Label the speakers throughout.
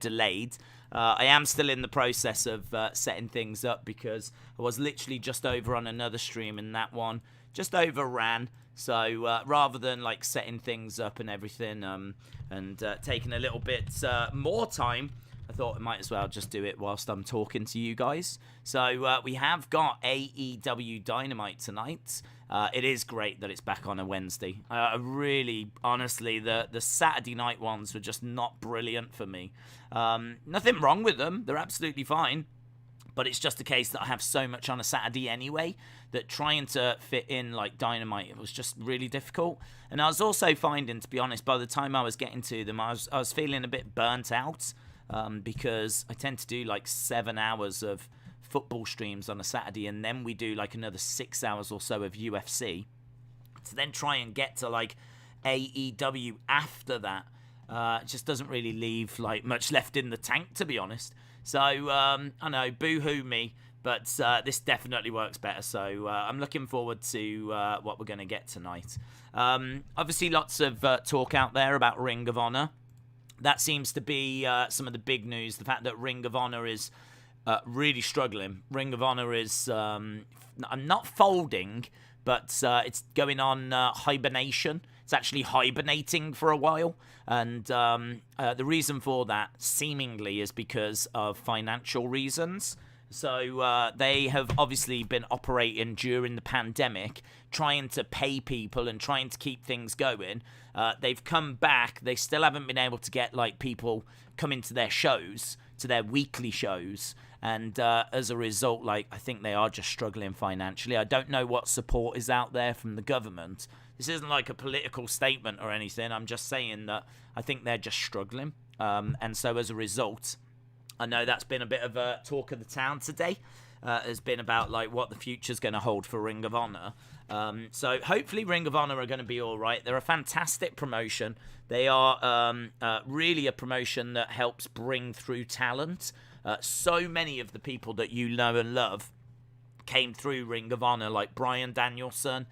Speaker 1: delayed. I am still in the process of setting things up because I was literally just over on another stream and that one just overran. So rather than like setting things up and everything and taking a little bit more time, I thought I might as well just do it whilst I'm talking to you guys. So we have got AEW Dynamite tonight. It is great that it's back on a Wednesday. Really, honestly, the Saturday night ones were just not brilliant for me. Nothing wrong with them. They're absolutely fine. But it's just a case that I have so much on a Saturday anyway that trying to fit in like Dynamite, it was just really difficult. And I was also finding, to be honest, by the time I was getting to them, I was feeling a bit burnt out because I tend to do like 7 hours of football streams on a Saturday, and then we do like another 6 hours or so of UFC to then try and get to like AEW after that. It just doesn't really leave like much left in the tank, to be honest. So I know, boo-hoo me, but this definitely works better. So I'm looking forward to what we're going to get tonight. Obviously, lots of talk out there about Ring of Honor. That seems to be some of the big news. The fact that Ring of Honor is really struggling. Ring of Honor is I'm not folding, but it's going on hibernation. It's actually hibernating for a while. And the reason for that, seemingly, is because of financial reasons. So they have obviously been operating during the pandemic, trying to pay people and trying to keep things going. They've come back. They still haven't been able to get like people coming to their shows, to their weekly shows. And as a result, like, I think they are just struggling financially. I don't know what support is out there from the government. This isn't like a political statement or anything. I'm just saying that I think they're just struggling. And so as a result, I know that's been a bit of a talk of the town today. Has been about like what the future's going to hold for Ring of Honor. So hopefully Ring of Honor are going to be all right. They're a fantastic promotion. They are really a promotion that helps bring through talent. So many of the people that you know and love came through Ring of Honor, like Bryan Danielson,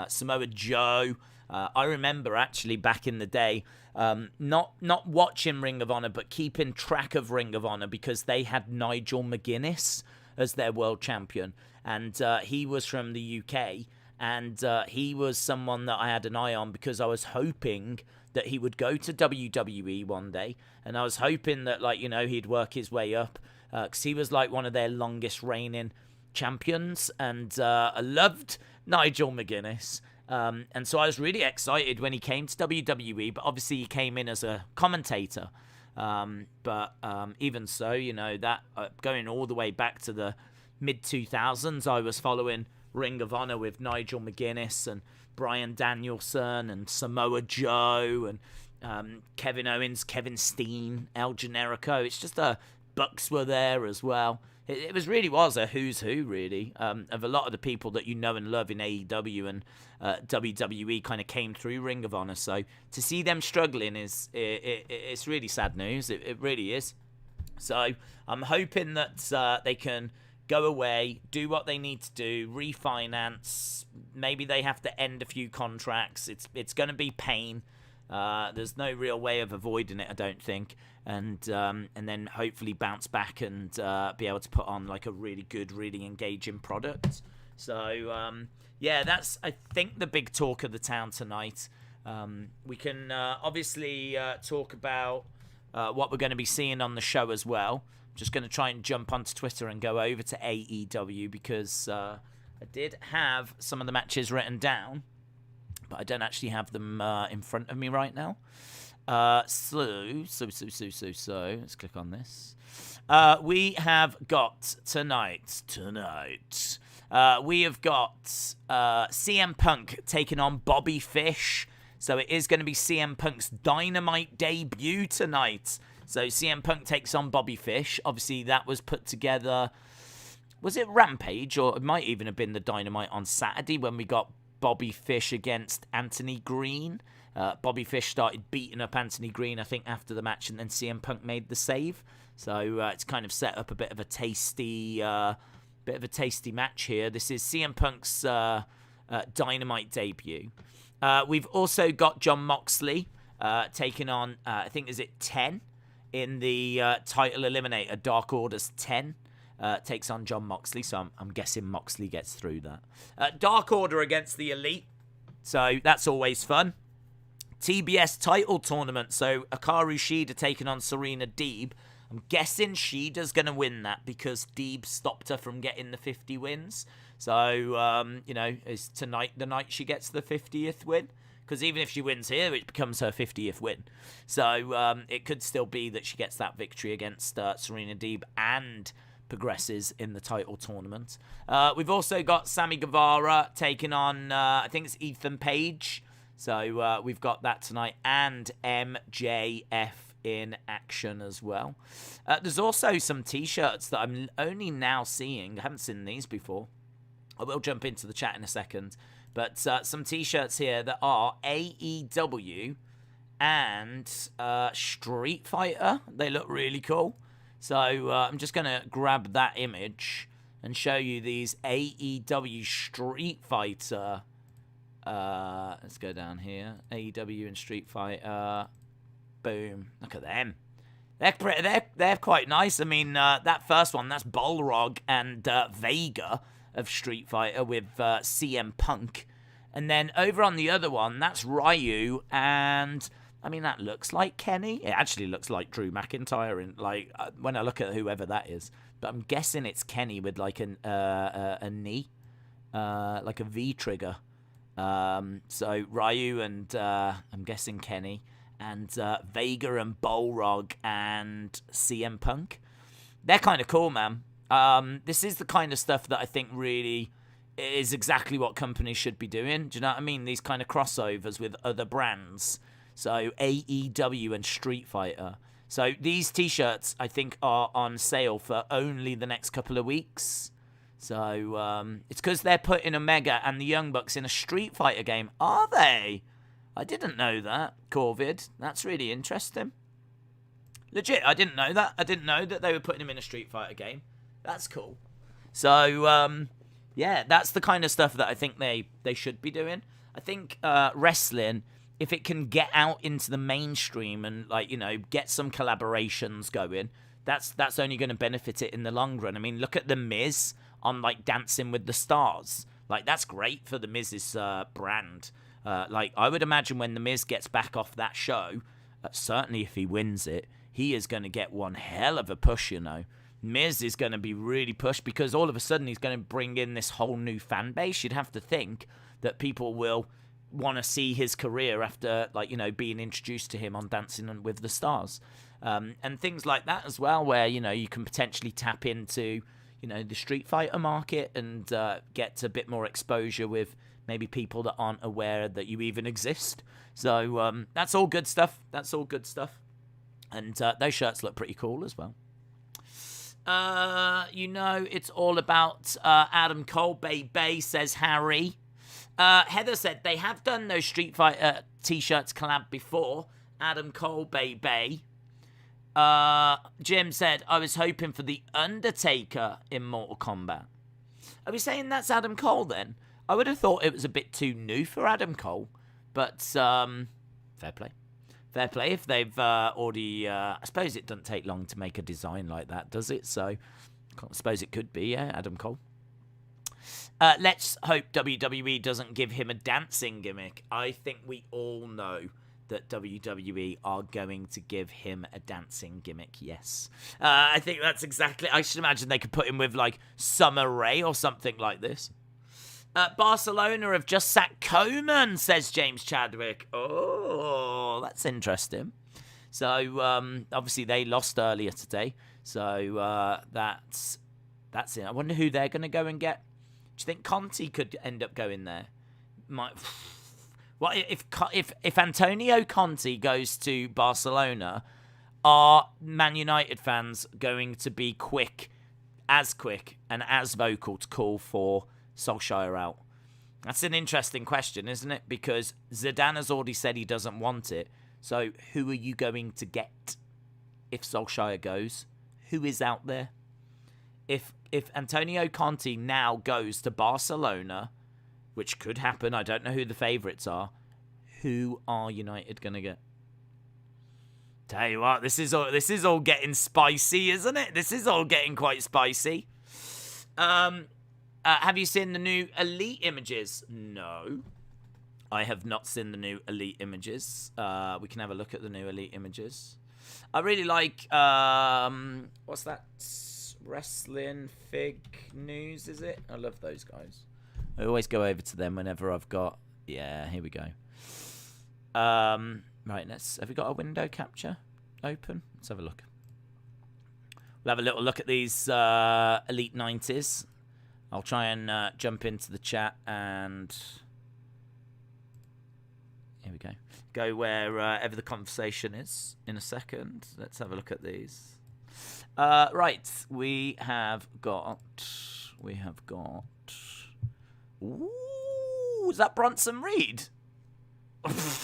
Speaker 1: Samoa Joe. I remember actually back in the day, not watching Ring of Honor, but keeping track of Ring of Honor because they had Nigel McGuinness as their world champion. And he was from the UK. And he was someone that I had an eye on because I was hoping that he would go to WWE one day. And I was hoping that, like, you know, he'd work his way up because he was like one of their longest reigning champions. And I loved Nigel McGuinness. And so I was really excited when he came to WWE, but obviously he came in as a commentator. But even so, you know, that going all the way back to the mid-2000s, I was following Ring of Honor with Nigel McGuinness and Bryan Danielson and Samoa Joe and Kevin Owens, Kevin Steen, El Generico. It's just the Bucks were there as well. It was a who's who, really, of a lot of the people that you know and love in AEW and WWE kind of came through Ring of Honor. So to see them struggling it's really sad news. It really is. So I'm hoping that they can go away, do what they need to do, refinance. Maybe they have to end a few contracts. It's going to be pain. There's no real way of avoiding it, I don't think. And then hopefully bounce back and be able to put on like a really good, really engaging product. So yeah, that's I think the big talk of the town tonight. We can obviously talk about what we're going to be seeing on the show as well. I'm just going to try and jump onto Twitter and go over to AEW because I did have some of the matches written down, but I don't actually have them in front of me right now. So let's click on this. We have got tonight. We have got CM Punk taking on Bobby Fish. So it is going to be CM Punk's Dynamite debut tonight. So CM Punk takes on Bobby Fish. Obviously, that was put together. Was it Rampage? Or it might even have been the Dynamite on Saturday when we got Bobby Fish against Anthony Green. Bobby Fish started beating up Anthony Green, I think, after the match, and then CM Punk made the save. So it's kind of set up a bit of a tasty match here. This is CM Punk's Dynamite debut. We've also got Jon Moxley taking on, I think, is it 10 in the title eliminator. Dark Order's 10. Takes on John Moxley, so I'm guessing Moxley gets through that. Dark Order against the Elite, so that's always fun. TBS title tournament, so Akarushida taking on Serena Deeb. I'm guessing Shida's going to win that because Deeb stopped her from getting the 50 wins. So, is tonight the night she gets the 50th win? Because even if she wins here, it becomes her 50th win. So, it could still be that she gets that victory against Serena Deeb and progresses in the title tournament. We've also got Sammy Guevara taking on, I think it's Ethan Page. So we've got that tonight. And MJF in action as well. There's also some T-shirts that I'm only now seeing. I haven't seen these before. I will jump into the chat in a second. But some T-shirts here that are AEW and Street Fighter. They look really cool. So I'm just going to grab that image and show you these AEW Street Fighter. Let's go down here. AEW and Street Fighter. Boom. Look at them. They're quite nice. I mean, that first one, that's Balrog and Vega of Street Fighter with CM Punk. And then over on the other one, that's Ryu and... I mean, that looks like Kenny. It actually looks like Drew McIntyre, when I look at whoever that is. But I'm guessing it's Kenny with like a knee, like a V trigger. So Ryu and I'm guessing Kenny and Vega and Balrog and CM Punk. They're kind of cool, man. This is the kind of stuff that I think really is exactly what companies should be doing. Do you know what I mean? These kind of crossovers with other brands. So AEW and Street Fighter. So these T-shirts, I think, are on sale for only the next couple of weeks. So it's because they're putting Omega and the Young Bucks in a Street Fighter game. Are they? I didn't know that, Corvid. That's really interesting. Legit, I didn't know that. I didn't know that they were putting him in a Street Fighter game. That's cool. So, yeah, that's the kind of stuff that I think they should be doing. I think wrestling... if it can get out into the mainstream and, get some collaborations going, that's only going to benefit it in the long run. I mean, look at The Miz on, Dancing with the Stars. That's great for The Miz's brand. I would imagine when The Miz gets back off that show, certainly if he wins it, he is going to get one hell of a push, Miz is going to be really pushed because all of a sudden he's going to bring in this whole new fan base. You'd have to think that people will... want to see his career after, being introduced to him on Dancing with the Stars. And things like that as well, where, you can potentially tap into, the Street Fighter market and get a bit more exposure with maybe people that aren't aware that you even exist. So that's all good stuff. And those shirts look pretty cool as well. It's all about Adam Cole, baby, says Harry. Heather said they have done those Street Fighter T-shirts collab before. Adam Cole, baby. Jim said, I was hoping for The Undertaker in Mortal Kombat. Are we saying that's Adam Cole then? I would have thought it was a bit too new for Adam Cole. But, fair play. Fair play if they've already... I suppose it doesn't take long to make a design like that, does it? So, I suppose it could be, yeah, Adam Cole. Let's hope WWE doesn't give him a dancing gimmick. I think we all know that WWE are going to give him a dancing gimmick, yes. I think that's exactly... I should imagine they could put him with, Summer Rae or something like this. Barcelona have just sacked Coleman, says James Chadwick. Oh, that's interesting. So, obviously, they lost earlier today. So, that's it. I wonder who they're going to go and get. Do you think Conti could end up going there? Well, if Antonio Conti goes to Barcelona, are Man United fans going to be quick and as vocal to call for Solskjaer out? That's an interesting question, isn't it? Because Zidane has already said he doesn't want it. So who are you going to get if Solskjaer goes? Who is out there? If Antonio Conte now goes to Barcelona, which could happen, I don't know who the favourites are, who are United going to get? Tell you what, this is all getting spicy, isn't it? This is all getting quite spicy. Have you seen the new Elite images? No. I have not seen the new Elite images. We can have a look at the new Elite images. I really like, what's that? Wrestling Fig News, is it? I love those guys. I always go over to them whenever I've got... Yeah, here we go. Right, have we got a window capture open? Let's have a look. We'll have a little look at these Elite 90s. I'll try and jump into the chat and... Here we go. Go wherever the conversation is in a second. Let's have a look at these. Right, we have got... Ooh, is that Bronson Reed?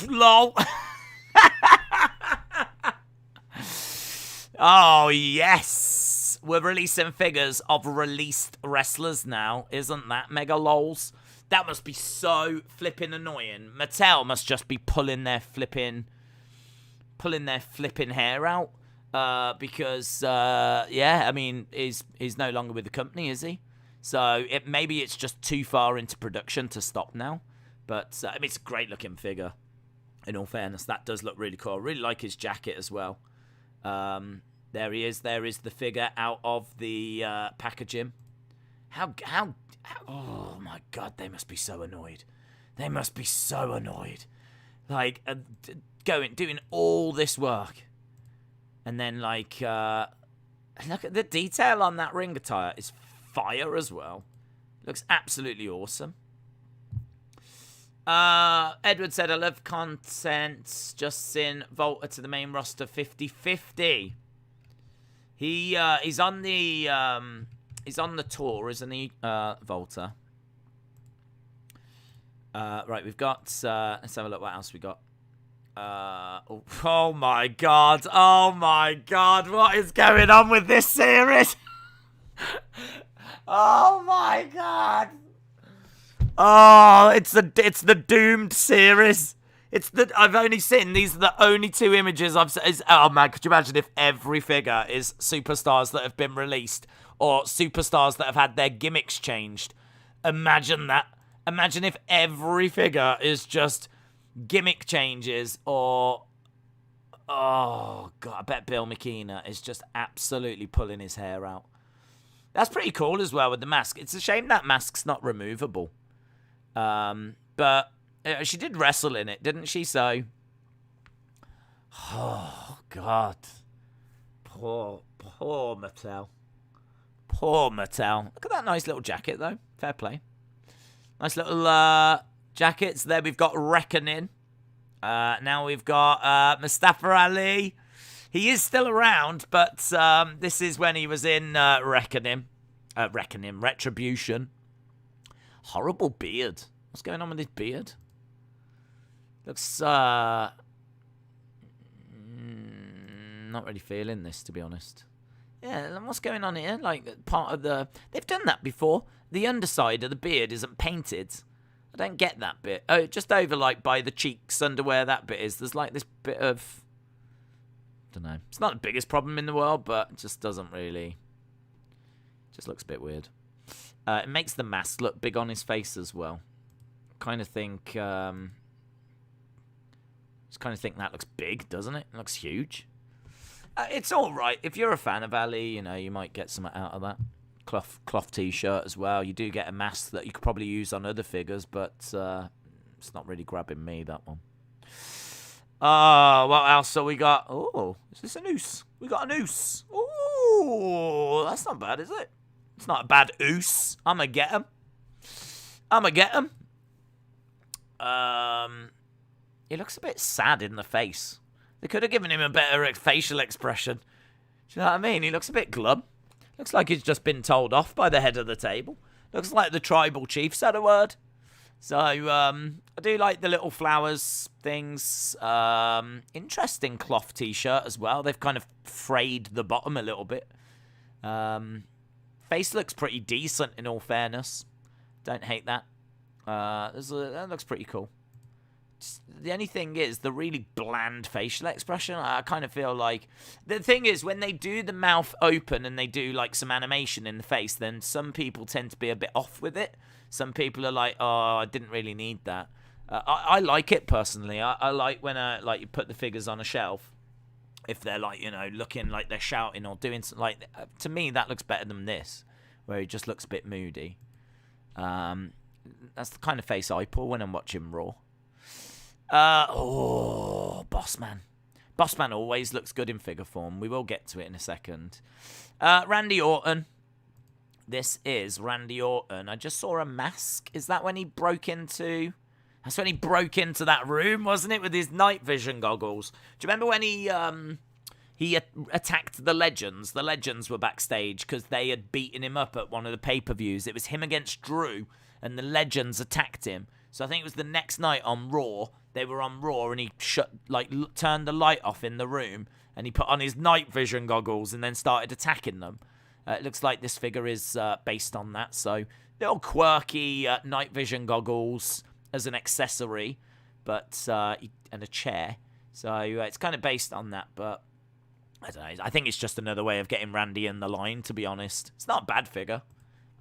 Speaker 1: Lol. Oh, yes. We're releasing figures of released wrestlers now. Isn't that mega lols? That must be so flipping annoying. Mattel must just be pulling their flipping hair out. Because, yeah, I mean, he's no longer with the company, is he? So maybe it's just too far into production to stop now. But, I mean, it's a great-looking figure. In all fairness, that does look really cool. I really like his jacket as well. There he is. There is the figure out of the packaging. How? Oh my God! They must be so annoyed. They must be so annoyed. Like doing all this work, and then like look at the detail on that ring attire. It's fire as well. Looks absolutely awesome. Edward said, I love content. Just seen Volta to the main roster 50-50. He's on the tour, isn't he, Volta? Right, we've got let's have a look what else we got. Oh my God. Oh my God, what is going on with this series? Oh my God. Oh, it's the doomed series. I've only seen, these are the only two images I've seen. Oh man, could you imagine if every figure is superstars that have been released or superstars that have had their gimmicks changed? Imagine that. Imagine if every figure is just gimmick changes or... Oh God, I bet Bill McKenna is just absolutely pulling his hair out. That's pretty cool as well with the mask. It's a shame that mask's not removable. But she did wrestle in it, didn't she? So, oh God, poor Mattel, poor Mattel. Look at that nice little jacket though. Fair play. Nice little jackets. There we've got Reckoning. Now we've got Mustafa Ali. He is still around, but this is when he was in Reckoning, Retribution. Horrible beard. What's going on with his beard? Looks, not really feeling this, to be honest. Yeah, what's going on here? Like, part of the... They've done that before. The underside of the beard isn't painted. I don't get that bit. Oh, just over, like, by the cheeks, under where that bit is. There's, like, this bit of... I don't know. It's not the biggest problem in the world, but it just doesn't really... Just looks a bit weird. It makes the mask look big on his face as well. Kind of think... Just kind of think that looks big, doesn't it? It looks huge. It's all right. If you're a fan of Ali, you know, you might get something out of that. Cloth t-shirt as well. You do get a mask that you could probably use on other figures, but it's not really grabbing me, that one. What else? So we got... Oh, is this a noose? We got a noose. Oh, that's not bad, is it? It's not a bad oos. I'm going to get him. He looks a bit sad in the face. They could have given him a better facial expression. Do you know what I mean? He looks a bit glum. Looks like he's just been told off by the head of the table. Looks like the tribal chief said a word. So, I do like the little flowers things. Interesting cloth t-shirt as well. They've kind of frayed the bottom a little bit. Face looks pretty decent in all fairness. Don't hate that. That looks pretty cool. The only thing is the really bland facial expression. I kind of feel like the thing is when they do the mouth open and they do like some animation in the face, then some people tend to be a bit off with it. Some people are like, oh, I didn't really need that. I like it personally. I like when like you put the figures on a shelf. If they're like, you know, looking like they're shouting or doing something like, to me that looks better than this, where he just looks a bit moody. That's the kind of face I pull when I'm watching Raw. Bossman. Bossman always looks good in figure form. We will get to it in a second. Randy Orton. This is Randy Orton. I just saw a mask. Is that when he broke into... That's when he broke into that room, wasn't it, with his night vision goggles? Do you remember when he attacked the Legends? The Legends were backstage because they had beaten him up at one of the pay-per-views. It was him against Drew, and the Legends attacked him. So I think it was the next night on Raw. They were on Raw, and he turned the light off in the room, and he put on his night vision goggles and then started attacking them. It looks like this figure is based on that. So little quirky night vision goggles as an accessory, but and a chair. So it's kind of based on that, but I don't know. I think it's just another way of getting Randy in the line, to be honest. It's not a bad figure.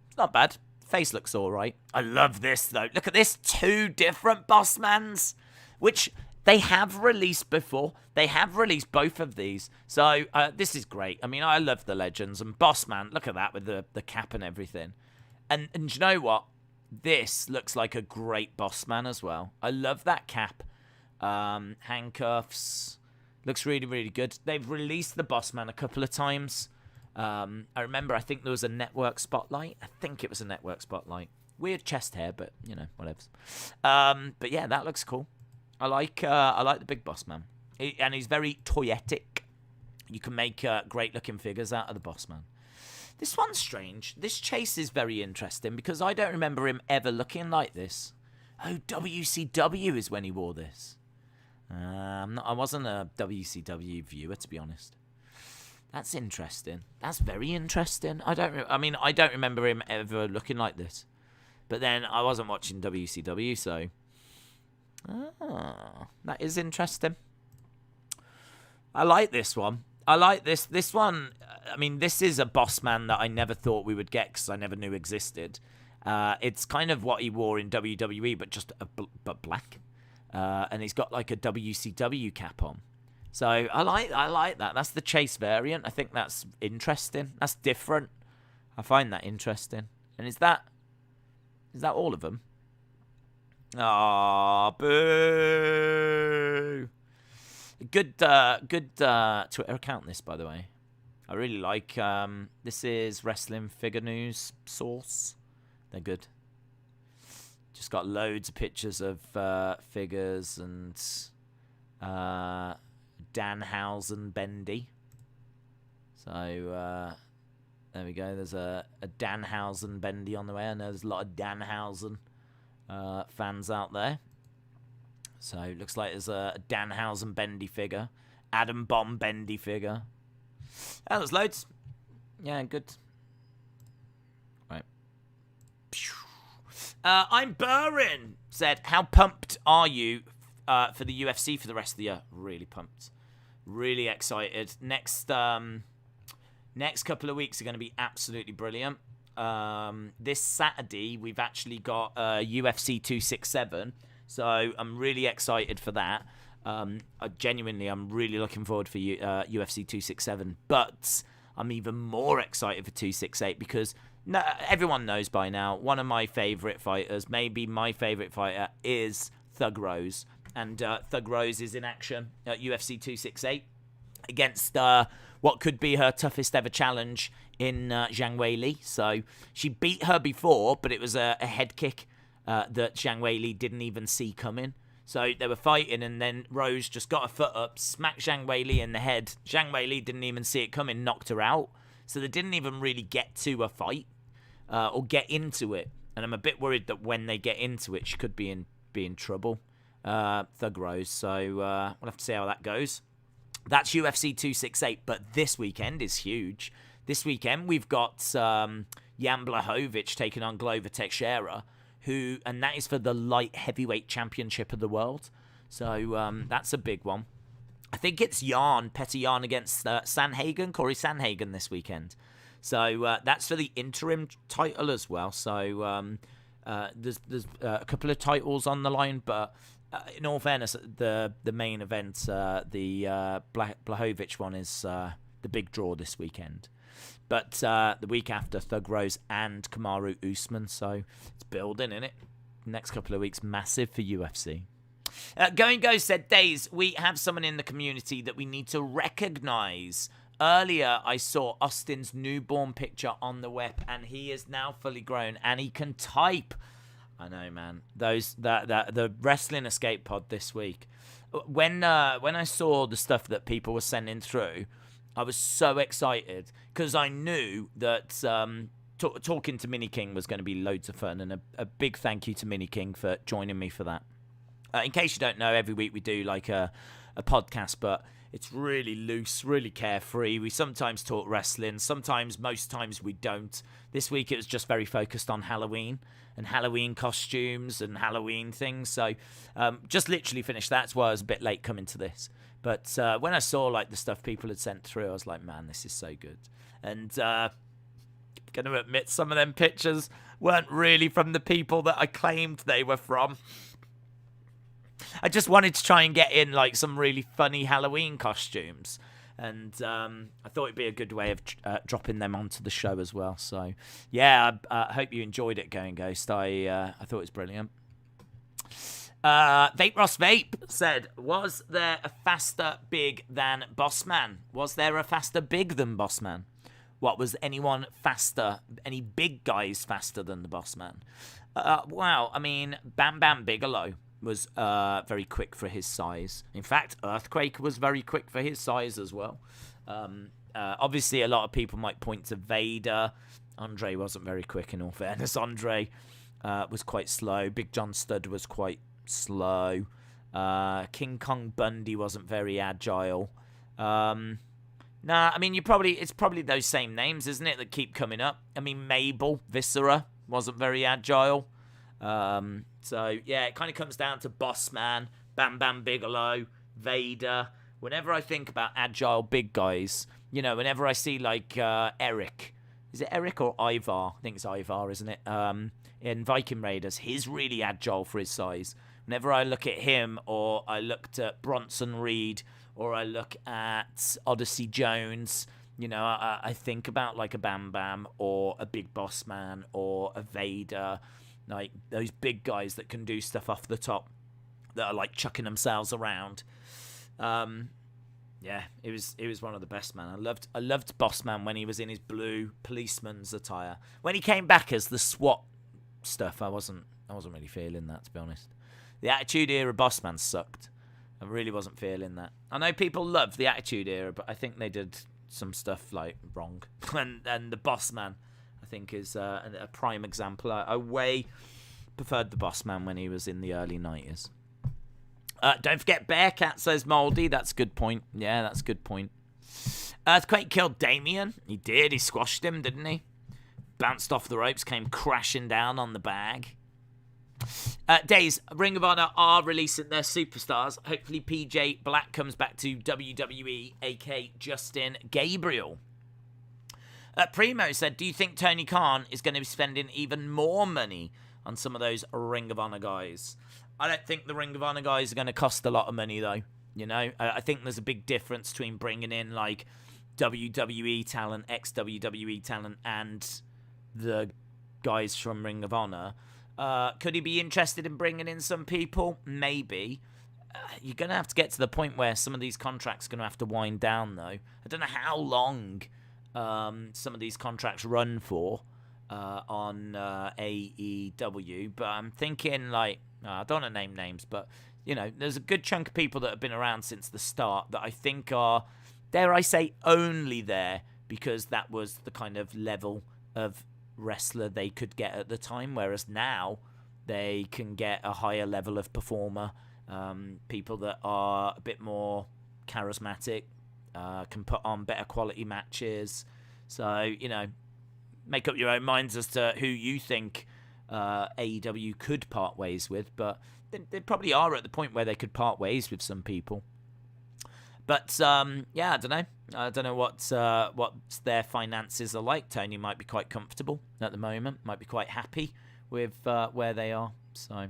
Speaker 1: It's not bad. Face looks all right. I love this, though. Look at this. 2 different Bossmans, which they have released before. They have released both of these. So this is great. I mean, I love the Legends. And Bossman, look at that with the cap and everything. And do you know what? This looks like a great Bossman as well. I love that cap. Handcuffs. Looks really, really good. They've released the Bossman a couple of times. I remember, I think there was a network spotlight. I think it was a network spotlight. Weird chest hair, but, you know, whatever. But yeah, that looks cool. I like the big Bossman. And he's very toyetic. You can make great-looking figures out of the Bossman. This one's strange. This chase is very interesting because I don't remember him ever looking like this. Oh, WCW is when he wore this. I wasn't a WCW viewer, to be honest. That's interesting. That's very interesting. I don't remember him ever looking like this. But then I wasn't watching WCW, so that is interesting. I like this one. I like this. This one, I mean, this is a Bossman that I never thought we would get because I never knew existed. It's kind of what he wore in WWE, but just but black. And he's got like a WCW cap on. So I like that. That's the chase variant. I think that's interesting. That's different. I find that interesting. And is that all of them? Ah, boo. Good Twitter account, this, by the way. I really like. This is Wrestling Figure News Source. They're good. Just got loads of pictures of figures and Danhausen Bendy. So there we go. There's a Danhausen Bendy on the way. I know there's a lot of Danhausen fans out there. So it looks like there's a Danhausen Bendy figure. Adam Bomb Bendy figure. Oh, there's loads. Yeah, good. Right. I'm Burrin said, how pumped are you for the UFC for the rest of the year? Really pumped. Really excited. Next couple of weeks are going to be absolutely brilliant. This Saturday, we've actually got UFC 267. So I'm really excited for that. I'm really looking forward for UFC 267. But I'm even more excited for 268 because everyone knows by now, one of my favourite fighters, maybe my favourite fighter, is Thug Rose. And Thug Rose is in action at UFC 268 against what could be her toughest ever challenge in Zhang Weili. So she beat her before, but it was a head kick that Zhang Weili didn't even see coming. So they were fighting, and then Rose just got her foot up, smacked Zhang Weili in the head. Zhang Weili didn't even see it coming, knocked her out. So they didn't even really get to a fight or get into it. And I'm a bit worried that when they get into it, she could be in trouble, Thug Rose. So we'll have to see how that goes. That's UFC 268, but this weekend is huge. This weekend we've got Jan Blachowicz taking on Glover Teixeira, and that is for the light heavyweight championship of the world. So that's a big one. I think it's Petty Yarn against Corey Sanhagen this weekend. So that's for the interim title as well. So there's a couple of titles on the line, but in all fairness, the main event, the Blachowicz one, is the big draw this weekend. But the week after, Thug Rose and Kamaru Usman. So it's building, innit? Next couple of weeks, massive for UFC. Going Go said, Days, we have someone in the community that we need to recognise. Earlier, I saw Austin's newborn picture on the web, and he is now fully grown, and he can type. I know, man. The Wrestling Escape Pod this week. When I saw the stuff that people were sending through, I was so excited because I knew that talking to Mini King was going to be loads of fun, and a big thank you to Mini King for joining me for that. In case you don't know, every week we do like a podcast, but it's really loose, really carefree. We sometimes talk wrestling, most times we don't. This week it was just very focused on Halloween and Halloween costumes and Halloween things. So just literally finished that. That's why I was a bit late coming to this. But when I saw like the stuff people had sent through, I was like, man, this is so good. And going to admit, some of them pictures weren't really from the people that I claimed they were from. I just wanted to try and get in like some really funny Halloween costumes, and I thought it'd be a good way of dropping them onto the show as well. So yeah, I hope you enjoyed it, Going Ghost. I thought it was brilliant. Vape Ross Vape said, was there a faster big than Bossman? Was there a faster big than Bossman? What, was anyone faster? Any big guys faster than the Bossman? Wow, I mean, Bam Bam Bigelow was very quick for his size. In fact, Earthquake was very quick for his size as well. Obviously, a lot of people might point to Vader. Andre wasn't very quick, in all fairness. Andre was quite slow. Big John Studd was quite slow. King Kong Bundy wasn't very agile. I mean, it's probably those same names, isn't it, that keep coming up? I mean, Mabel, Viscera wasn't very agile. So, yeah, it kind of comes down to Bossman, Bam Bam Bigelow, Vader. Whenever I think about agile big guys, you know, whenever I see, like, Eric. Is it Eric or Ivar? I think it's Ivar, isn't it? In Viking Raiders, he's really agile for his size. Whenever I look at him, or I looked at Bronson Reed, or I look at Odyssey Jones, you know, I think about, like, a Bam Bam, or a Big Boss Man, or a Vader. Like, those big guys that can do stuff off the top, that are, like, chucking themselves around. Yeah, it was one of the best, man. I loved Bossman when he was in his blue policeman's attire. When he came back as the SWAT stuff, I wasn't really feeling that, to be honest. The Attitude Era Bossman sucked. I really wasn't feeling that. I know people love the Attitude Era, but I think they did some stuff like wrong. and the Bossman, I think, is a prime example. I way preferred the Bossman when he was in the early 90s. Don't forget Bearcat, says Moldy. That's a good point. Yeah, that's a good point. Earthquake killed Damien. He did. He squashed him, didn't he? Bounced off the ropes, came crashing down on the bag. Days, Ring of Honor are releasing their superstars. Hopefully PJ Black comes back to WWE, aka Justin Gabriel. Primo said, do you think Tony Khan is going to be spending even more money on some of those Ring of Honor guys? I don't think the Ring of Honor guys are going to cost a lot of money, though. You know, I think there's a big difference between bringing in, like, WWE talent, ex-WWE talent, and the guys from Ring of Honor. Could he be interested in bringing in some people? Maybe. You're going to have to get to the point where some of these contracts are going to have to wind down, though. I don't know how long some of these contracts run for on AEW, but I'm thinking, like, I don't want to name names, but, you know, there's a good chunk of people that have been around since the start that I think are, dare I say, only there because that was the kind of level of wrestler they could get at the time, whereas now they can get a higher level of performer, people that are a bit more charismatic, can put on better quality matches. So, you know, make up your own minds as to who you think AEW could part ways with, but they probably are at the point where they could part ways with some people. But yeah, I don't know. I don't know what their finances are like. Tony might be quite comfortable at the moment. Might be quite happy with where they are. So,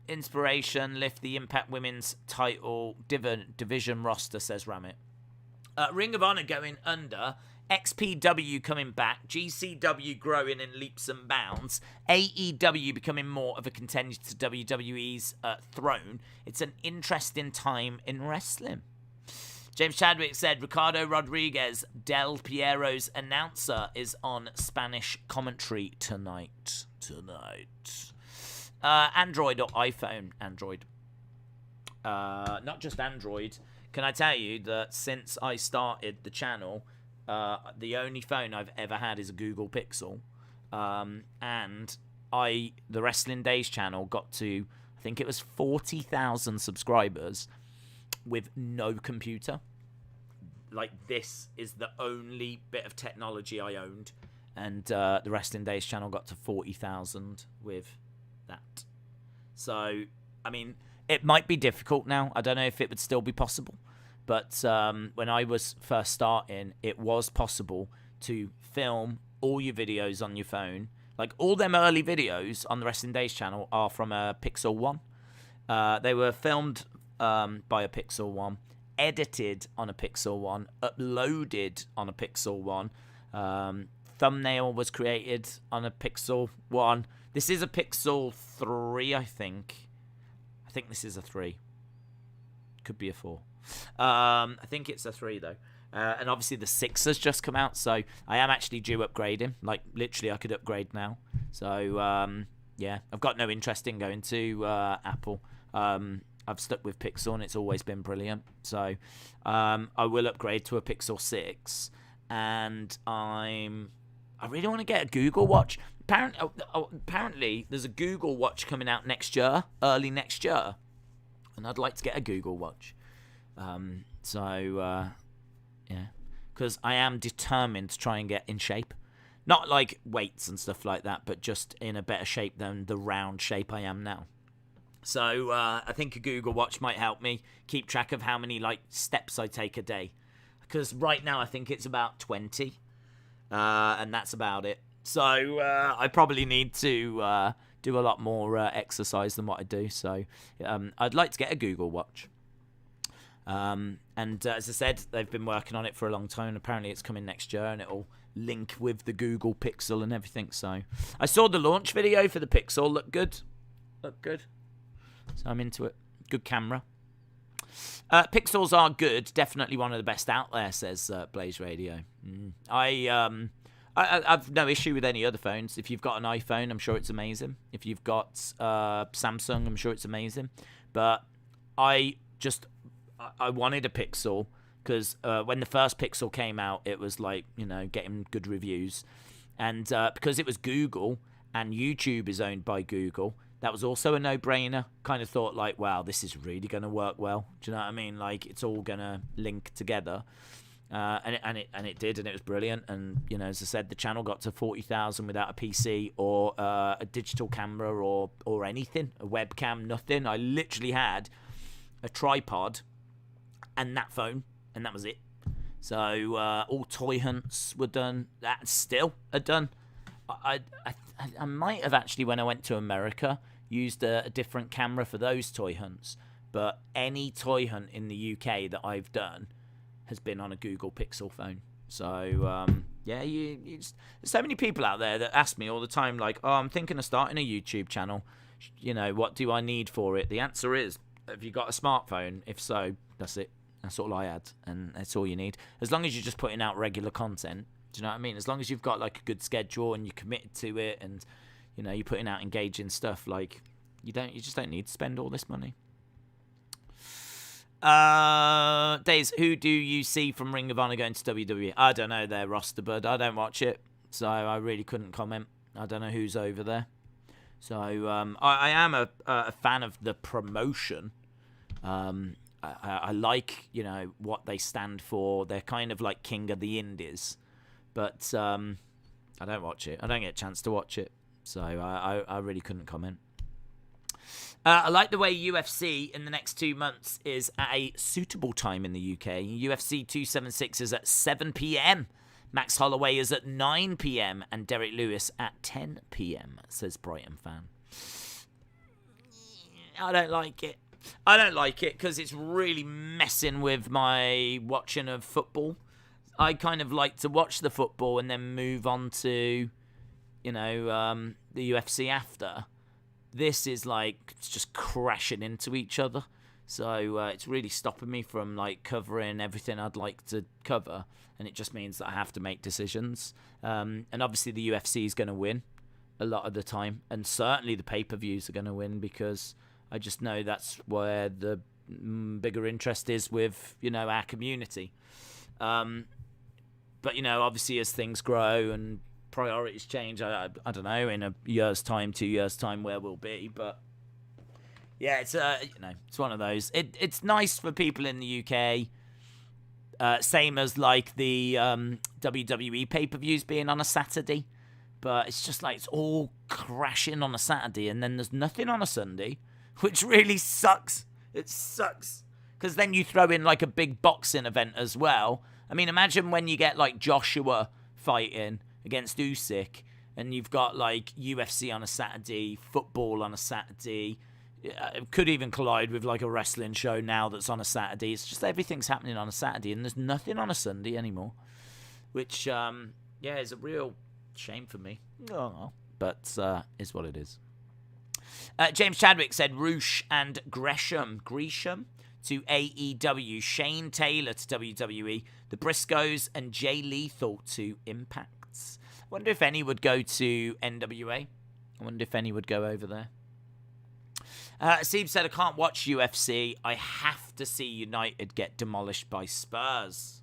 Speaker 1: inspiration, lift the Impact Women's title division roster, says Ramit. Ring of Honor going under. XPW coming back, GCW growing in leaps and bounds, AEW becoming more of a contender to WWE's throne. It's an interesting time in wrestling. James Chadwick said Ricardo Rodriguez, Del Piero's announcer, is on Spanish commentary tonight. Android or iPhone? Android. Not just Android. Can I tell you that since I started the channel, the only phone I've ever had is a Google Pixel, and the Wrestling Days channel got to, I think it was 40,000 subscribers with no computer. Like, this is the only bit of technology I owned, and the Wrestling Days channel got to 40,000 with that. So, I mean, it might be difficult now. I don't know if it would still be possible. But when I was first starting, it was possible to film all your videos on your phone. Like, all them early videos on the Wrestling Days channel are from a Pixel 1. They were filmed by a Pixel 1, edited on a Pixel 1, uploaded on a Pixel 1. Thumbnail was created on a Pixel 1. This is a Pixel 3, I think. I think this is a 3. Could be a 4. I think it's a 3 though, and obviously the 6 has just come out, so I am actually due upgrading. Like, literally, I could upgrade now. So yeah, I've got no interest in going to Apple. I've stuck with Pixel, and it's always been brilliant. So I will upgrade to a Pixel 6, and I really want to get a Google Watch. Apparently, there's a Google Watch coming out next year, early next year, and I'd like to get a Google Watch. Yeah, because I am determined to try and get in shape. Not like weights and stuff like that, but just in a better shape than the round shape I am now. So I think a Google Watch might help me keep track of how many like steps I take a day. Because right now I think it's about 20, and that's about it. So I probably need to do a lot more exercise than what I do. So I'd like to get a Google Watch. And as I said, they've been working on it for a long time. Apparently it's coming next year, and it'll link with the Google Pixel and everything. So I saw the launch video for the Pixel. Looked good. So I'm into it. Good camera. Pixels are good. Definitely one of the best out there, says Blaze Radio. I've no issue with any other phones. If you've got an iPhone, I'm sure it's amazing. If you've got Samsung, I'm sure it's amazing. But I wanted a Pixel because when the first Pixel came out, it was like, getting good reviews. And because it was Google and YouTube is owned by Google, that was also a no-brainer. Kind of thought like, wow, this is really going to work well. Do you know what I mean? Like, it's all going to link together. And it did, and it was brilliant. And, as I said, the channel got to 40,000 without a PC or a digital camera or anything, a webcam, nothing. I literally had a tripod and that phone, and that was it. So all toy hunts were done. That still are done. I might have actually, when I went to America, used a different camera for those toy hunts. But any toy hunt in the UK that I've done has been on a Google Pixel phone. So yeah, there's so many people out there that ask me all the time, like, oh, I'm thinking of starting a YouTube channel. What do I need for it? The answer is, have you got a smartphone? If so, that's it. That's all I had, and that's all you need. As long as you're just putting out regular content, do you know what I mean? As long as you've got like a good schedule and you're committed to it, and you're putting out engaging stuff, like you just don't need to spend all this money. Days, who do you see from Ring of Honor going to WWE? I don't know their roster, bud. I don't watch it, so I really couldn't comment. I don't know who's over there. So I am a fan of the promotion. I like, what they stand for. They're kind of like King of the Indies. But I don't watch it. I don't get a chance to watch it. So I really couldn't comment. I like the way UFC in the next 2 months is at a suitable time in the UK. UFC 276 is at 7 p.m. Max Holloway is at 9 p.m. and Derek Lewis at 10 p.m., says Brighton fan. I don't like it. I don't like it because it's really messing with my watching of football. I kind of like to watch the football and then move on to, the UFC after. This is like it's just crashing into each other. So it's really stopping me from like covering everything I'd like to cover. And it just means that I have to make decisions. And obviously the UFC is going to win a lot of the time. And certainly the pay-per-views are going to win because I just know that's where the bigger interest is with, our community. But, obviously as things grow and priorities change, I don't know, in a year's time, 2 years' time, where we'll be. But, yeah, it's it's one of those. It's nice for people in the UK. Same as like the WWE pay-per-views being on a Saturday. But it's just like it's all crashing on a Saturday and then there's nothing on a Sunday, which really sucks. It sucks. Because then you throw in like a big boxing event as well. I mean, imagine when you get like Joshua fighting against Usyk and you've got like UFC on a Saturday, football on a Saturday. It could even collide with like a wrestling show now that's on a Saturday. It's just everything's happening on a Saturday and there's nothing on a Sunday anymore, which is a real shame for me. But is what it is. James Chadwick said Roosh and Gresham to AEW, Shane Taylor to WWE, the Briscoes and Jay Lethal to Impact. I wonder if any would go to NWA. I wonder if any would go over there. Steve said, I can't watch UFC. I have to see United get demolished by Spurs.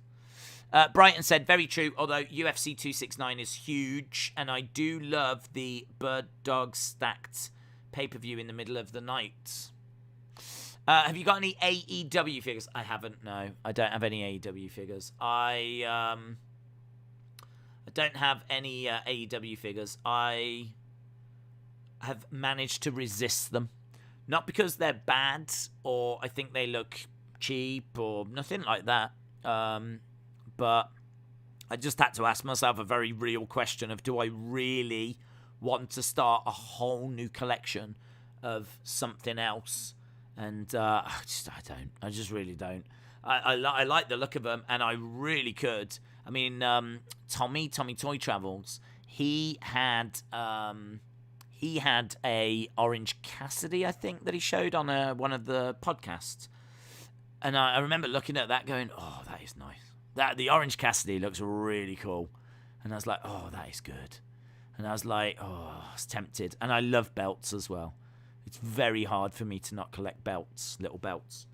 Speaker 1: Brighton said, very true, although UFC 269 is huge, and I do love the Bird Dog stacked pay-per-view in the middle of the night. Have you got any AEW figures? I haven't, no. I don't have any AEW figures. I don't have any AEW figures. I have managed to resist them. Not because they're bad or I think they look cheap or nothing like that. But I just had to ask myself a very real question of, do I really want to start a whole new collection of something else? And I don't. I just really don't. I like the look of them, and I really could. I mean, Tommy Toy Travels, he had a Orange Cassidy, I think, that he showed on one of the podcasts. And I remember looking at that going, oh, that is nice. The Orange Cassidy looks really cool. And I was like, oh, that is good. And I was like, oh, I was tempted. And I love belts as well. It's very hard for me to not collect belts, little belts.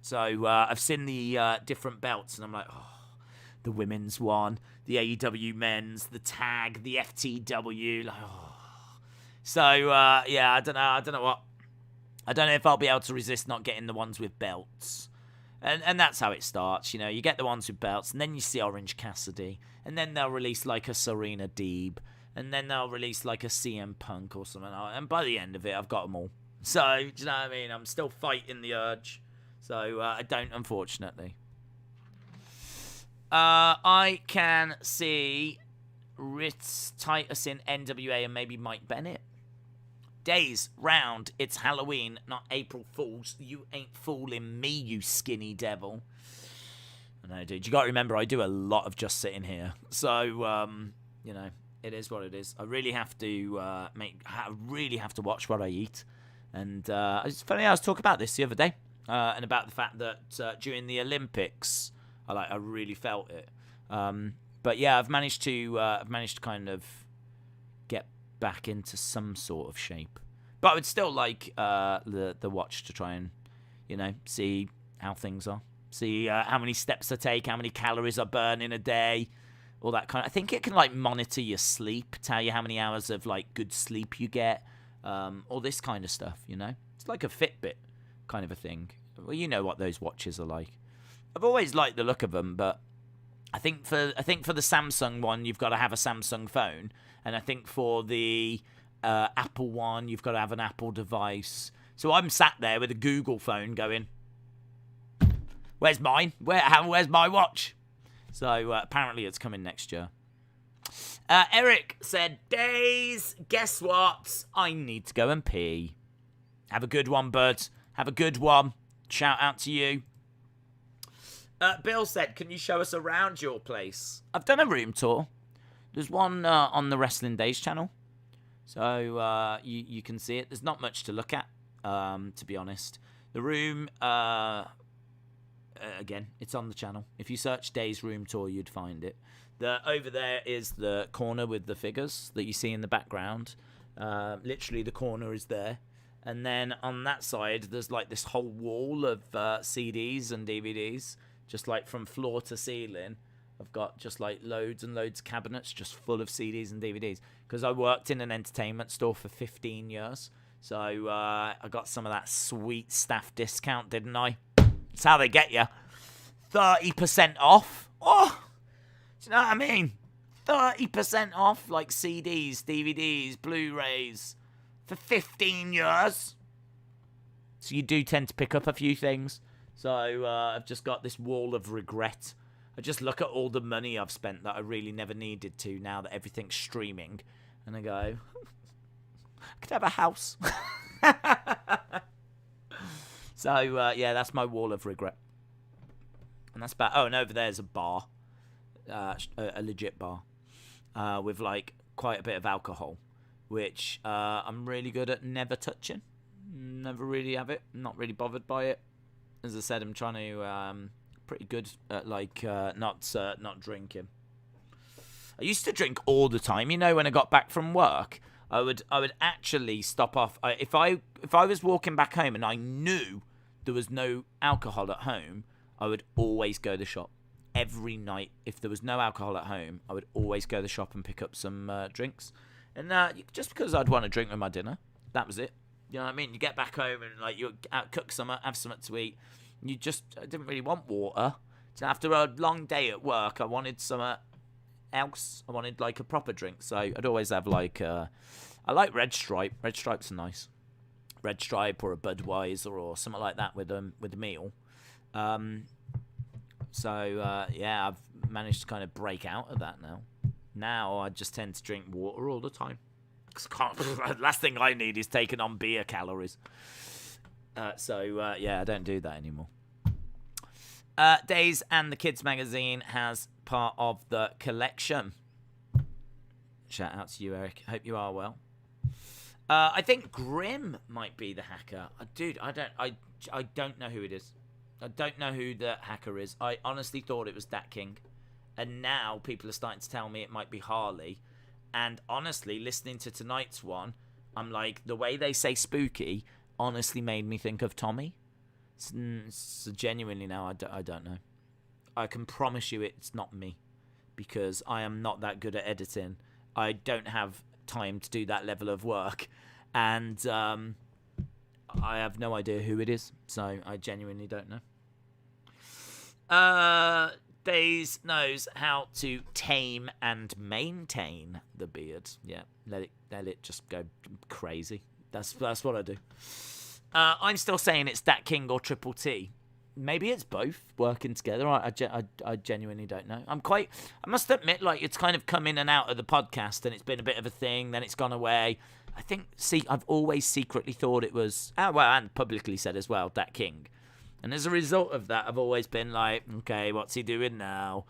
Speaker 1: So I've seen the different belts, and I'm like, oh, the women's one, the AEW men's, the tag, the FTW, like, oh. So, I don't know if I'll be able to resist not getting the ones with belts. And that's how it starts, You get the ones with belts, and then you see Orange Cassidy, and then they'll release like a Serena Deeb, and then they'll release like a CM Punk or something. And by the end of it, I've got them all. So, do you know what I mean? I'm still fighting the urge. So, I don't, unfortunately. I can see Ritz Titus in NWA and maybe Mike Bennett. Days round, it's Halloween, not April Fools. You ain't fooling me, you skinny devil. I know, dude. You got to remember, I do a lot of just sitting here. So, it is what it is. I really have to watch what I eat. And it's funny, I was talking about this the other day, and about the fact that during the Olympics, I really felt it. But yeah, I've managed to kind of get back into some sort of shape. But I would still like the watch to try and, see how things are. See how many steps I take, how many calories I burn in a day, all that kind of. I think it can monitor your sleep, tell you how many hours of good sleep you get, all this kind of stuff. It's like a Fitbit kind of a thing. Well, you know what those watches are like. I've always liked the look of them, but I think for the Samsung one, you've got to have a Samsung phone, and I think for the Apple one. You've got to have an Apple device. So I'm sat there with a Google phone going, where's mine? Where's my watch? So apparently it's coming next year. Eric said, Days, guess what? I need to go and pee. Have a good one, bud. Have a good one. Shout out to you. Bill said, can you show us around your place? I've done a room tour. There's one on the Wrestling Days channel. So you can see it. There's not much to look at, to be honest. The room, again, it's on the channel. If you search Days Room Tour, you'd find it. Over there is the corner with the figures that you see in the background. Literally, the corner is there. And then on that side, there's like this whole wall of CDs and DVDs, just like from floor to ceiling. I've got just like loads and loads of cabinets just full of CDs and DVDs. Because I worked in an entertainment store for 15 years. So I got some of that sweet staff discount, didn't I? That's how they get you. 30% off. Oh! Do you know what I mean? 30% off, like CDs, DVDs, Blu-rays, for 15 years. So you do tend to pick up a few things. So I've just got this wall of regret. I just look at all the money I've spent that I really never needed to now that everything's streaming. And I go, I could have a house. So, yeah, that's my wall of regret. And that's about... Oh, and over there's a bar. A legit bar. With, like, quite a bit of alcohol. Which I'm really good at never touching. Never really have it. Not really bothered by it. As I said, I'm trying to... pretty good at, like, not drinking. I used to drink all the time. You know, when I got back from work, I would actually stop off. If I was walking back home and I knew there was no alcohol at home, I would always go to the shop. Every night, if there was no alcohol at home, I would always go to the shop and pick up some drinks. And just because I'd want to drink with my dinner, that was it. You know what I mean? You get back home and like you cook something, have something to eat. I didn't really want water. So after a long day at work, I wanted something else. I wanted like a proper drink. So I'd always have like, I like Red Stripe. Red Stripe's nice. Red Stripe or a Budweiser or something like that with a meal. So yeah, I've managed to kind of break out of that now. Now I just tend to drink water all the time. Last thing I need is taking on beer calories. So yeah, I don't do that anymore. Days and the Kids magazine has part of the collection. Shout out to you, Eric. Hope you are well. I think Grim might be the hacker. Dude, I don't know who it is. I don't know who the hacker is. I honestly thought it was Dat King. And now people are starting to tell me it might be Harley. And honestly, listening to tonight's one, I'm like, the way they say spooky honestly made me think of Tommy. So genuinely now, I don't know. I can promise you it's not me. Because I am not that good at editing. I don't have time to do that level of work. And I have no idea who it is. So I genuinely don't know. Days knows how to tame and maintain the beard. Yeah, let it just go crazy. That's what I do. I'm still saying it's Dat King or Triple T. Maybe it's both working together. I genuinely don't know. I must admit, like, it's kind of come in and out of the podcast, and it's been a bit of a thing. Then it's gone away. I think. I've always secretly thought it was. And publicly said as well, Dat King. And as a result of that, I've always been like, okay, what's he doing now?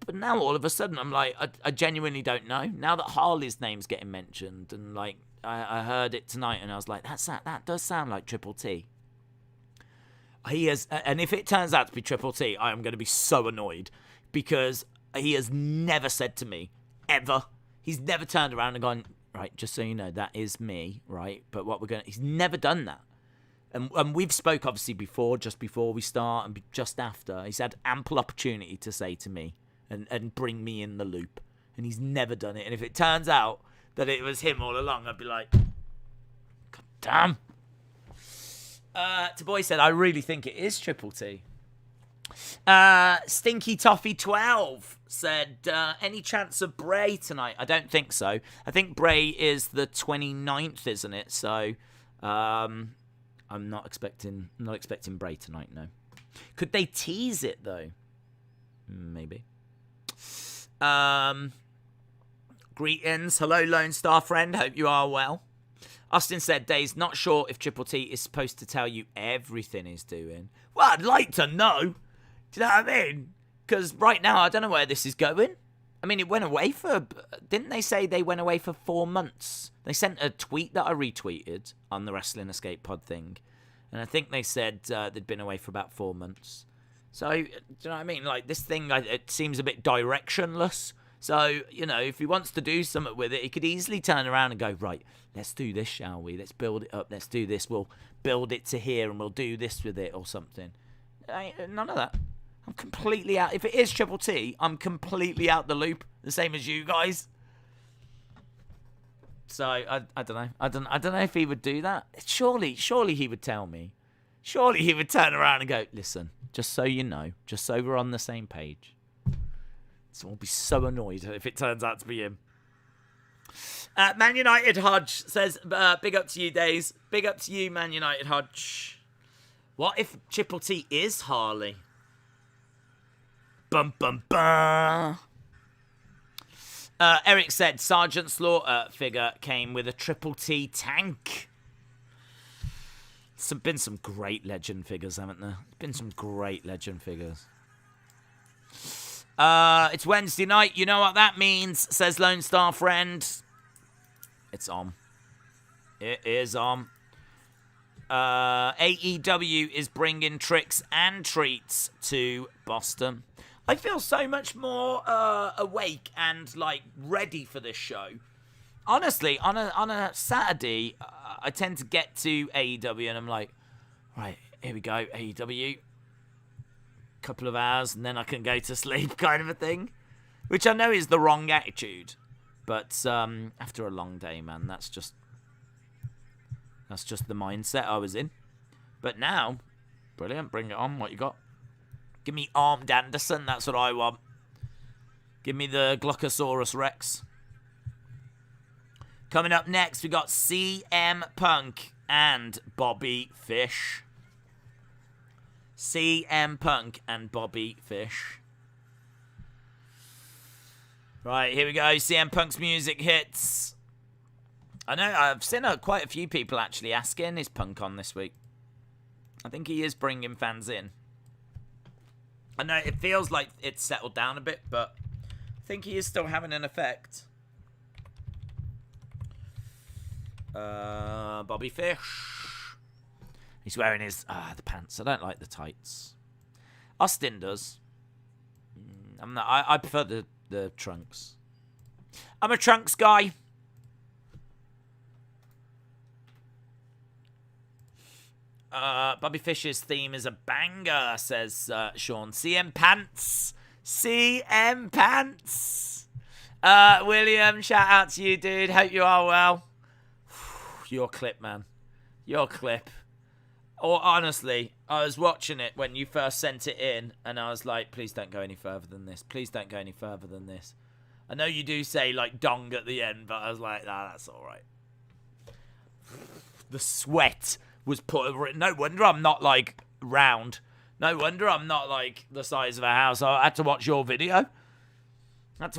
Speaker 1: But now all of a sudden, I'm like, I genuinely don't know. Now that Harley's name's getting mentioned, and like, I heard it tonight, and I was like, that does sound like Triple T. He has, and if it turns out to be Triple T, I am going to be so annoyed because he has never said to me, ever, he's never turned around and gone, right, just so you know, that is me, right? But he's never done that. And we've spoke, obviously, just before we start and just after. He's had ample opportunity to say to me and bring me in the loop. And he's never done it. And if it turns out that it was him all along, I'd be like, God damn. Taboy said, I really think it is Triple T. Stinky Toffee 12 said, any chance of Bray tonight? I don't think so. I think Bray is the 29th, isn't it? So, I'm not expecting Bray tonight, no. Could they tease it, though? Maybe. Greetings. Hello, Lone Star friend. Hope you are well. Austin said, Days, not sure if Triple T is supposed to tell you everything he's doing. Well, I'd like to know. Do you know what I mean? Because right now, I don't know where this is going. I mean, it went away for... Didn't they say they went away for 4 months? They sent a tweet that I retweeted on the Wrestling Escape Pod thing. And I think they said they'd been away for about 4 months. So, do you know what I mean? Like, this thing, it seems a bit directionless. So, you know, if he wants to do something with it, he could easily turn around and go, right, let's do this, shall we? Let's build it up. Let's do this. We'll build it to here and we'll do this with it or something. None of that. I'm completely out. If it is Triple T, I'm completely out the loop. The same as you guys. So, I don't know. I don't know if he would do that. Surely he would tell me. Surely he would turn around and go, listen, just so you know, just so we're on the same page. So I'll be so annoyed if it turns out to be him. Man United Hodge says, big up to you, Days. Big up to you, Man United Hodge. What if Triple T is Harley? Bum, bum, bum. Eric said, Sergeant Slaughter figure came with a Triple T tank. There's been some great legend figures, haven't there? There's been some great legend figures. It's Wednesday night. You know what that means, says Lone Star Friend. It's on. It is on. AEW is bringing tricks and treats to Boston. I feel so much more awake and, like, ready for this show. Honestly, on a Saturday, I tend to get to AEW and I'm like, right, here we go, AEW. Couple of hours and then I can go to sleep kind of a thing. Which I know is the wrong attitude. But after a long day, man, that's just the mindset I was in. But now, brilliant, bring it on, what you got? Give me Armed Anderson, that's what I want. Give me the Glockosaurus Rex. Coming up next, we got CM Punk and Bobby Fish. CM Punk and Bobby Fish. Right, here we go. CM Punk's music hits. I know, I've seen quite a few people actually asking, is Punk on this week? I think he is bringing fans in. I know it feels like it's settled down a bit, but I think he is still having an effect. Bobby Fish. He's wearing his the pants. I don't like the tights. Austin does. I'm not. I prefer the trunks. I'm a trunks guy. Bobby Fish's theme is a banger, says Sean. CM Pants. CM Pants. William, shout out to you, dude. Hope you are well. Your clip, man. Your clip. Or honestly, I was watching it when you first sent it in, and I was like, please don't go any further than this. Please don't go any further than this. I know you do say, like, dong at the end, but I was like, nah, that's all right. The sweat was put over it. No wonder I'm not, like, round. No wonder I'm not, like, the size of a house. I had to watch your video. And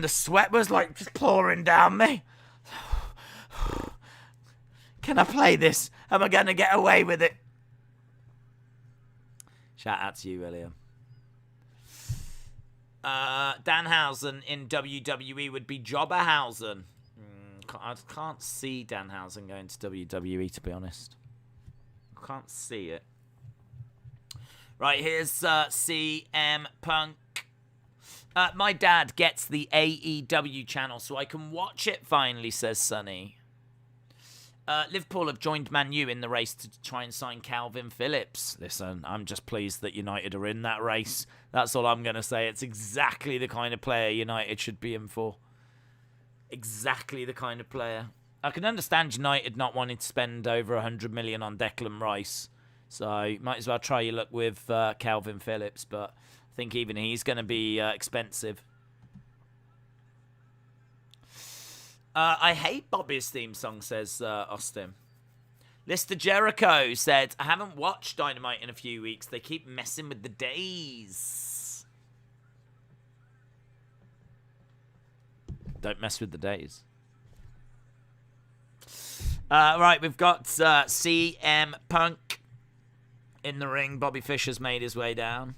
Speaker 1: the sweat was, like, just pouring down me. Can I play this? Am I going to get away with it? Shout out to you, William. Danhausen in WWE would be Jobberhausen. I can't see Danhausen going to WWE, to be honest. I can't see it. Right, here's CM Punk. My dad gets the AEW channel so I can watch it finally, says Sonny. Liverpool have joined Man U in the race to try and sign Calvin Phillips. Listen, I'm just pleased that United are in that race. That's all I'm going to say. It's exactly the kind of player United should be in for. Exactly the kind of player. I can understand United not wanting to spend over 100 million on Declan Rice. So might as well try your luck with Calvin Phillips, but I think even he's going to be expensive. I hate Bobby's theme song, says Austin. Lister Jericho said, I haven't watched Dynamite in a few weeks. They keep messing with the days. Don't mess with the days. Right, we've got CM Punk in the ring. Bobby Fischer's made his way down.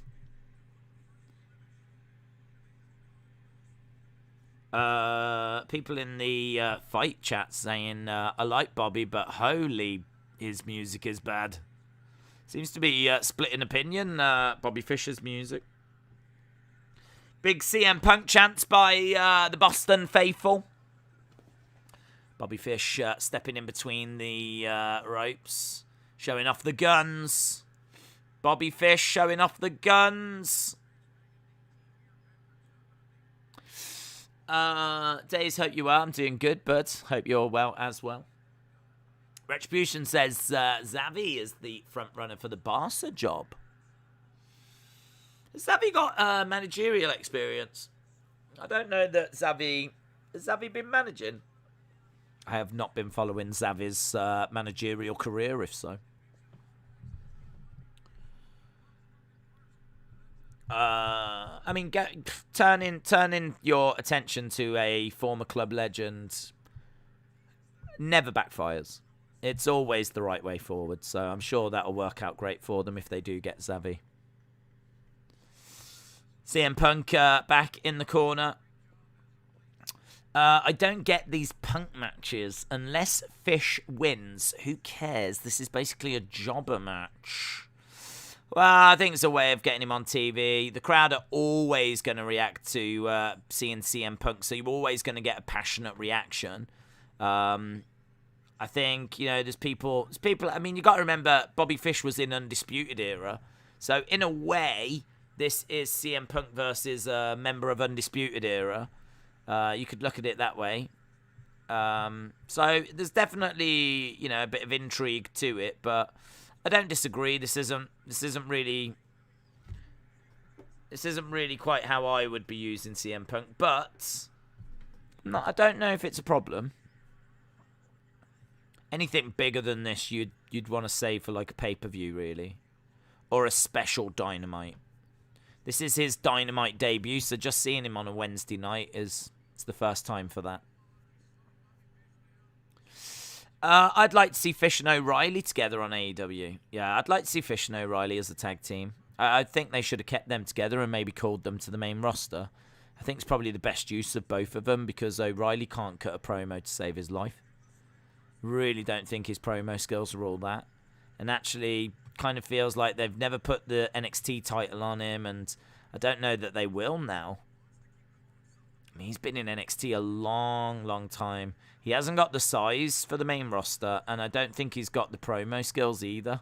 Speaker 1: People in the fight chat saying, I like Bobby, but holy, his music is bad. Seems to be split in opinion, Bobby Fischer's music. Big CM Punk chants by the Boston faithful. Bobby Fish stepping in between the ropes, showing off the guns. Bobby Fish showing off the guns. Days, hope you are. I'm doing good, bud. Hope you're well as well. Retribution says Xavi is the front runner for the Barca job. Has Xavi got managerial experience? I don't know that Xavi... Has Xavi been managing? I have not been following Xavi's managerial career, if so. I mean, turning your attention to a former club legend never backfires. It's always the right way forward, so I'm sure that'll work out great for them if they do get Xavi. CM Punk back in the corner. I don't get these Punk matches unless Fish wins. Who cares? This is basically a jobber match. Well, I think it's a way of getting him on TV. The crowd are always going to react to seeing CM Punk, so you're always going to get a passionate reaction. I think, there's people. I mean, you got to remember, Bobby Fish was in Undisputed Era, so in a way, this is CM Punk versus a member of Undisputed Era. You could look at it that way. So there's definitely, a bit of intrigue to it, but I don't disagree. This isn't really quite how I would be using CM Punk, but I don't know if it's a problem. Anything bigger than this, you'd want to save for like a pay-per-view, really, or a special Dynamite. This is his Dynamite debut, so just seeing him on a Wednesday night it's the first time for that. I'd like to see Fish and O'Reilly together on AEW. Yeah, I'd like to see Fish and O'Reilly as a tag team. I think they should have kept them together and maybe called them to the main roster. I think it's probably the best use of both of them because O'Reilly can't cut a promo to save his life. Really don't think his promo skills are all that. And actually kind of feels like they've never put the NXT title on him, and I don't know that they will now. I mean, he's been in NXT a long, long time. He hasn't got the size for the main roster, and I don't think he's got the promo skills either.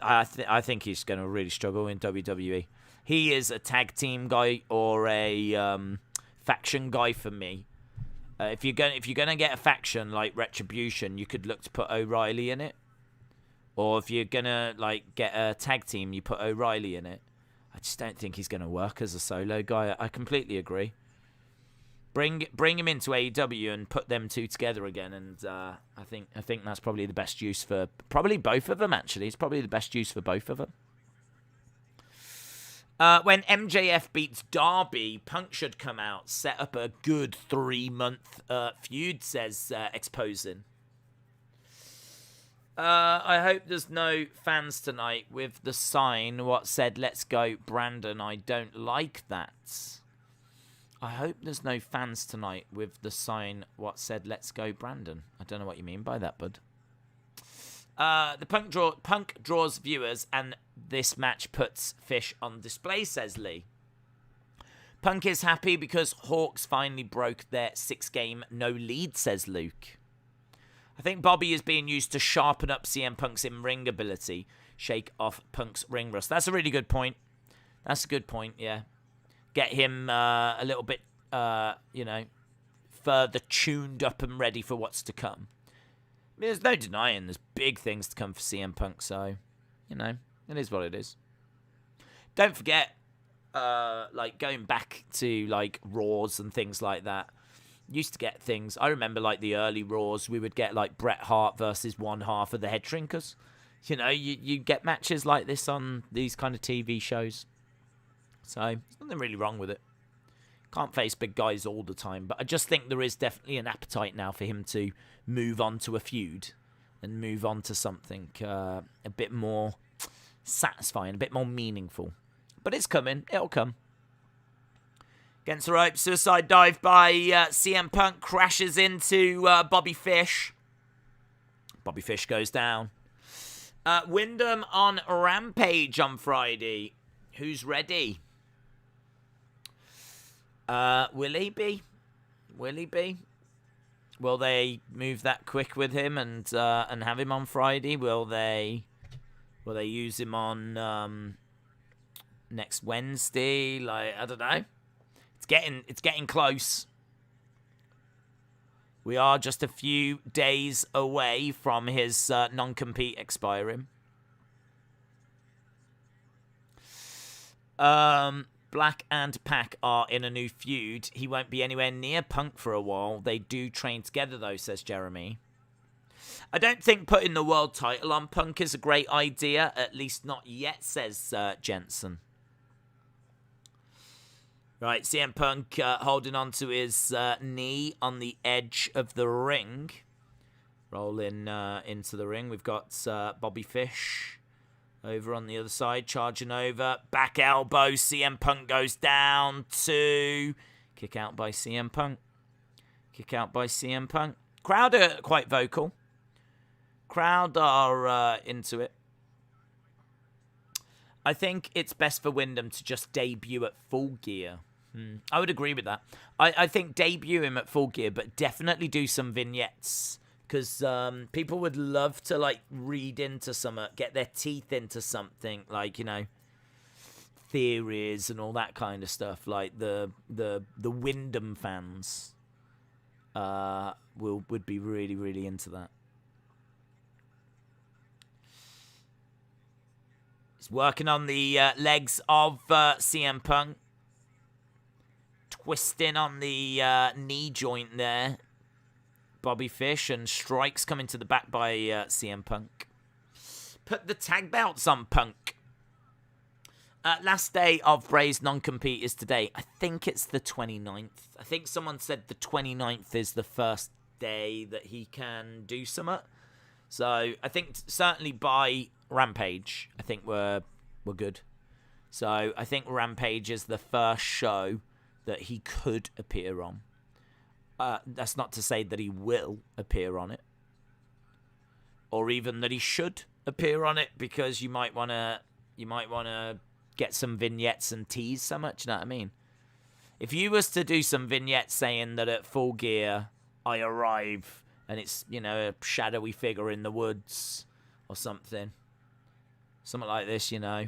Speaker 1: I think he's going to really struggle in WWE. He is a tag team guy or a faction guy for me. If you're gonna get a faction like Retribution, you could look to put O'Reilly in it. Or if you're gonna get a tag team, you put O'Reilly in it. I just don't think he's gonna work as a solo guy. I completely agree. Bring him into AEW and put them two together again, and I think that's probably the best use for probably both of them. Actually, it's probably the best use for both of them. When MJF beats Darby, Punk should come out, set up a good 3-month feud, says Exposing. I hope there's no fans tonight with the sign what said, "Let's go, Brandon." I don't like that. I hope there's no fans tonight with the sign what said, "Let's go, Brandon." I don't know what you mean by that, bud. The Punk draws viewers, and this match puts Fish on display, says Lee. Punk is happy because Hawks finally broke their 6-game no lead, says Luke. I think Bobby is being used to sharpen up CM Punk's in-ring ability, shake off Punk's ring rust. That's a really good point. That's a good point, yeah. Get him a little bit, further tuned up and ready for what's to come. I mean, there's no denying there's big things to come for CM Punk, so, you know, it is what it is. Don't forget, like, going back to, like, Raws and things like that, used to get things. I remember, like, the early Raws, we would get, like, Bret Hart versus one half of the Head Shrinkers. You know, you get matches like this on these kind of TV shows. So, there's nothing really wrong with it. Can't face big guys all the time, but I just think there is definitely an appetite now for him to move on to a feud and move on to something a bit more satisfying, a bit more meaningful. But it's coming. It'll come. Against the rope, suicide dive by CM Punk, crashes into Bobby Fish. Bobby Fish goes down. Wyndham on Rampage on Friday. Who's ready? Will he be? Will he be? Will they move that quick with him and have him on Friday? Will they use him on next Wednesday? Like, I don't know. It's getting close. We are just a few days away from his non-compete expiring. Black and Pac are in a new feud. He won't be anywhere near Punk for a while. They do train together, though, says Jeremy. I don't think putting the world title on Punk is a great idea. At least not yet, says Jensen. Right, CM Punk holding on to his knee on the edge of the ring. Rolling into the ring. We've got Bobby Fish over on the other side, charging over. Back elbow, CM Punk goes down. 2. Kick out by CM Punk. Kick out by CM Punk. Crowd are quite vocal. Crowd are into it. I think it's best for Wyndham to just debut at Full Gear. I would agree with that. I think debut him at Full Gear, but definitely do some vignettes. Because people would love to, like, read into something, get their teeth into something, like, you know, theories and all that kind of stuff. Like, the Wyndham fans would be really, really into that. He's working on the legs of CM Punk. Twisting on the knee joint there. Bobby Fish, and strikes coming to the back by CM Punk. Put the tag belts on Punk. Last day of Bray's non-compete is today. I think it's the 29th. I think someone said the 29th is the first day that he can do something. So I think certainly by Rampage, I think we're good. So I think Rampage is the first show that he could appear on. That's not to say that he will appear on it, or even that he should appear on it, because you might wanna get some vignettes and tease so much. You know what I mean? If you was to do some vignettes saying that at Full Gear I arrive and it's, you know, a shadowy figure in the woods or something like this, you know.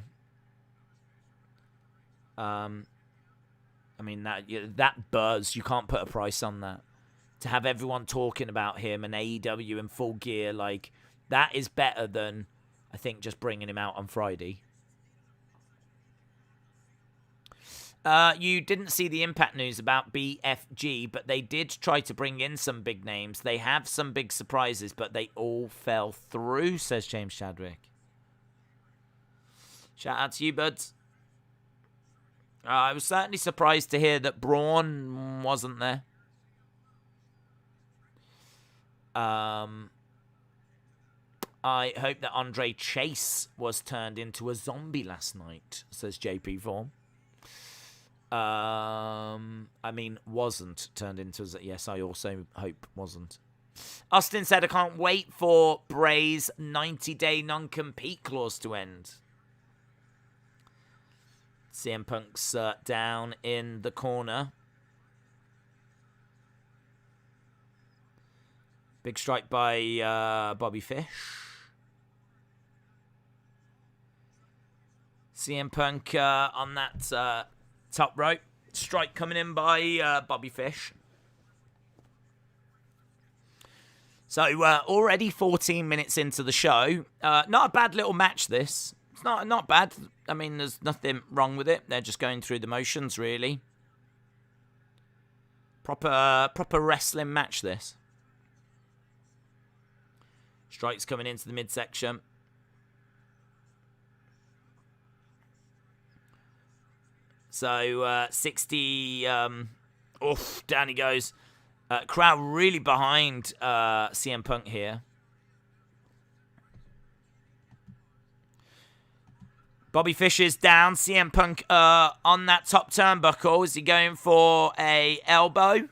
Speaker 1: I mean, that buzz, you can't put a price on that. To have everyone talking about him and AEW in Full Gear, like, that is better than, I think, just bringing him out on Friday. You didn't see the Impact news about BFG, but they did try to bring in some big names. They have some big surprises, but they all fell through, says James Chadwick. Shout out to you, buds. I was certainly surprised to hear that Braun wasn't there. I hope that Andre Chase was turned into a zombie last night, says JP Form. I mean, wasn't turned into a... Yes, I also hope wasn't. Austin said, I can't wait for Bray's 90-day non-compete clause to end. CM Punk's down in the corner. Big strike by Bobby Fish. CM Punk on that top rope. Strike coming in by Bobby Fish. So, already 14 minutes into the show. Not a bad little match, this. It's not bad. I mean, there's nothing wrong with it. They're just going through the motions, really. Proper wrestling match, this. Strikes coming into the midsection. So, 60... down he goes. Crowd really behind CM Punk here. Bobby Fish is down. CM Punk on that top turnbuckle. Is he going for a elbow?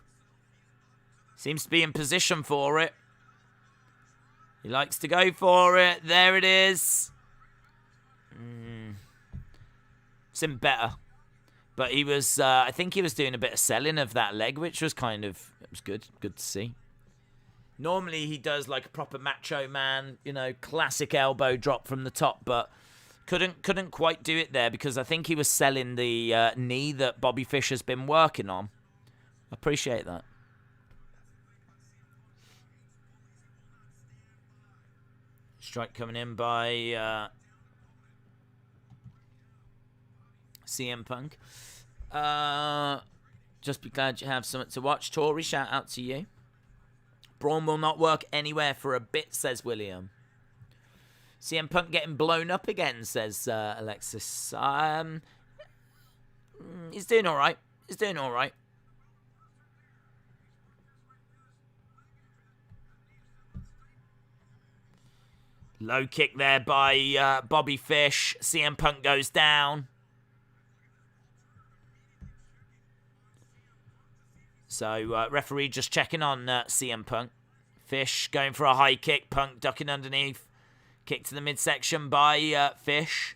Speaker 1: Seems to be in position for it. He likes to go for it. There it is. Seemed better. But he was, I think he was doing a bit of selling of that leg, which was kind of, it was good. Good to see. Normally he does like a proper macho man, you know, classic elbow drop from the top, but couldn't quite do it there because I think he was selling the knee that Bobby Fish has been working on. Appreciate that. Strike coming in by CM Punk. Just be glad you have something to watch. Tori, shout out to you. Braun will not work anywhere for a bit, says William. CM Punk getting blown up again, says Alexis. He's doing all right. He's doing all right. Low kick there by Bobby Fish. CM Punk goes down. So, referee just checking on CM Punk. Fish going for a high kick. Punk ducking underneath. Kick to the midsection by Fish.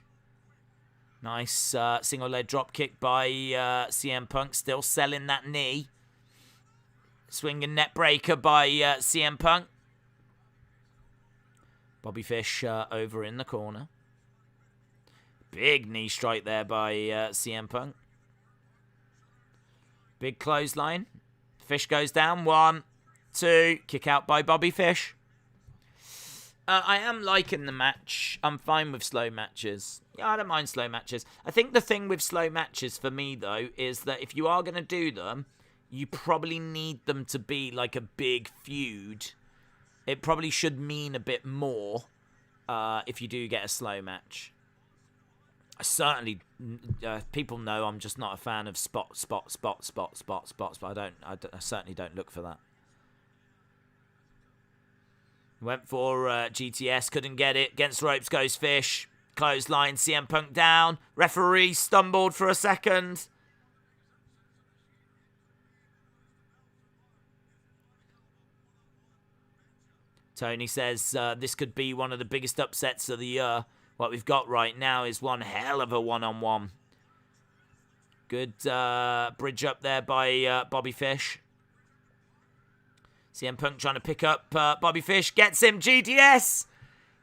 Speaker 1: Nice single leg drop kick by CM Punk. Still selling that knee. Swinging net breaker by CM Punk. Bobby Fish over in the corner. Big knee strike there by CM Punk. Big clothesline. Fish goes down. 1, 2. Kick out by Bobby Fish. I am liking the match. I'm fine with slow matches. Yeah, I don't mind slow matches. I think the thing with slow matches for me, though, is that if you are going to do them, you probably need them to be like a big feud. It probably should mean a bit more if you do get a slow match. I certainly, people know I'm just not a fan of spots. But I certainly don't look for that. Went for GTS, couldn't get it. Against ropes goes Fish. Clothesline, CM Punk down. Referee stumbled for a second. Tony says this could be one of the biggest upsets of the year. What we've got right now is one hell of a one-on-one. Good bridge up there by Bobby Fish. CM Punk trying to pick up Bobby Fish. Gets him. GTS.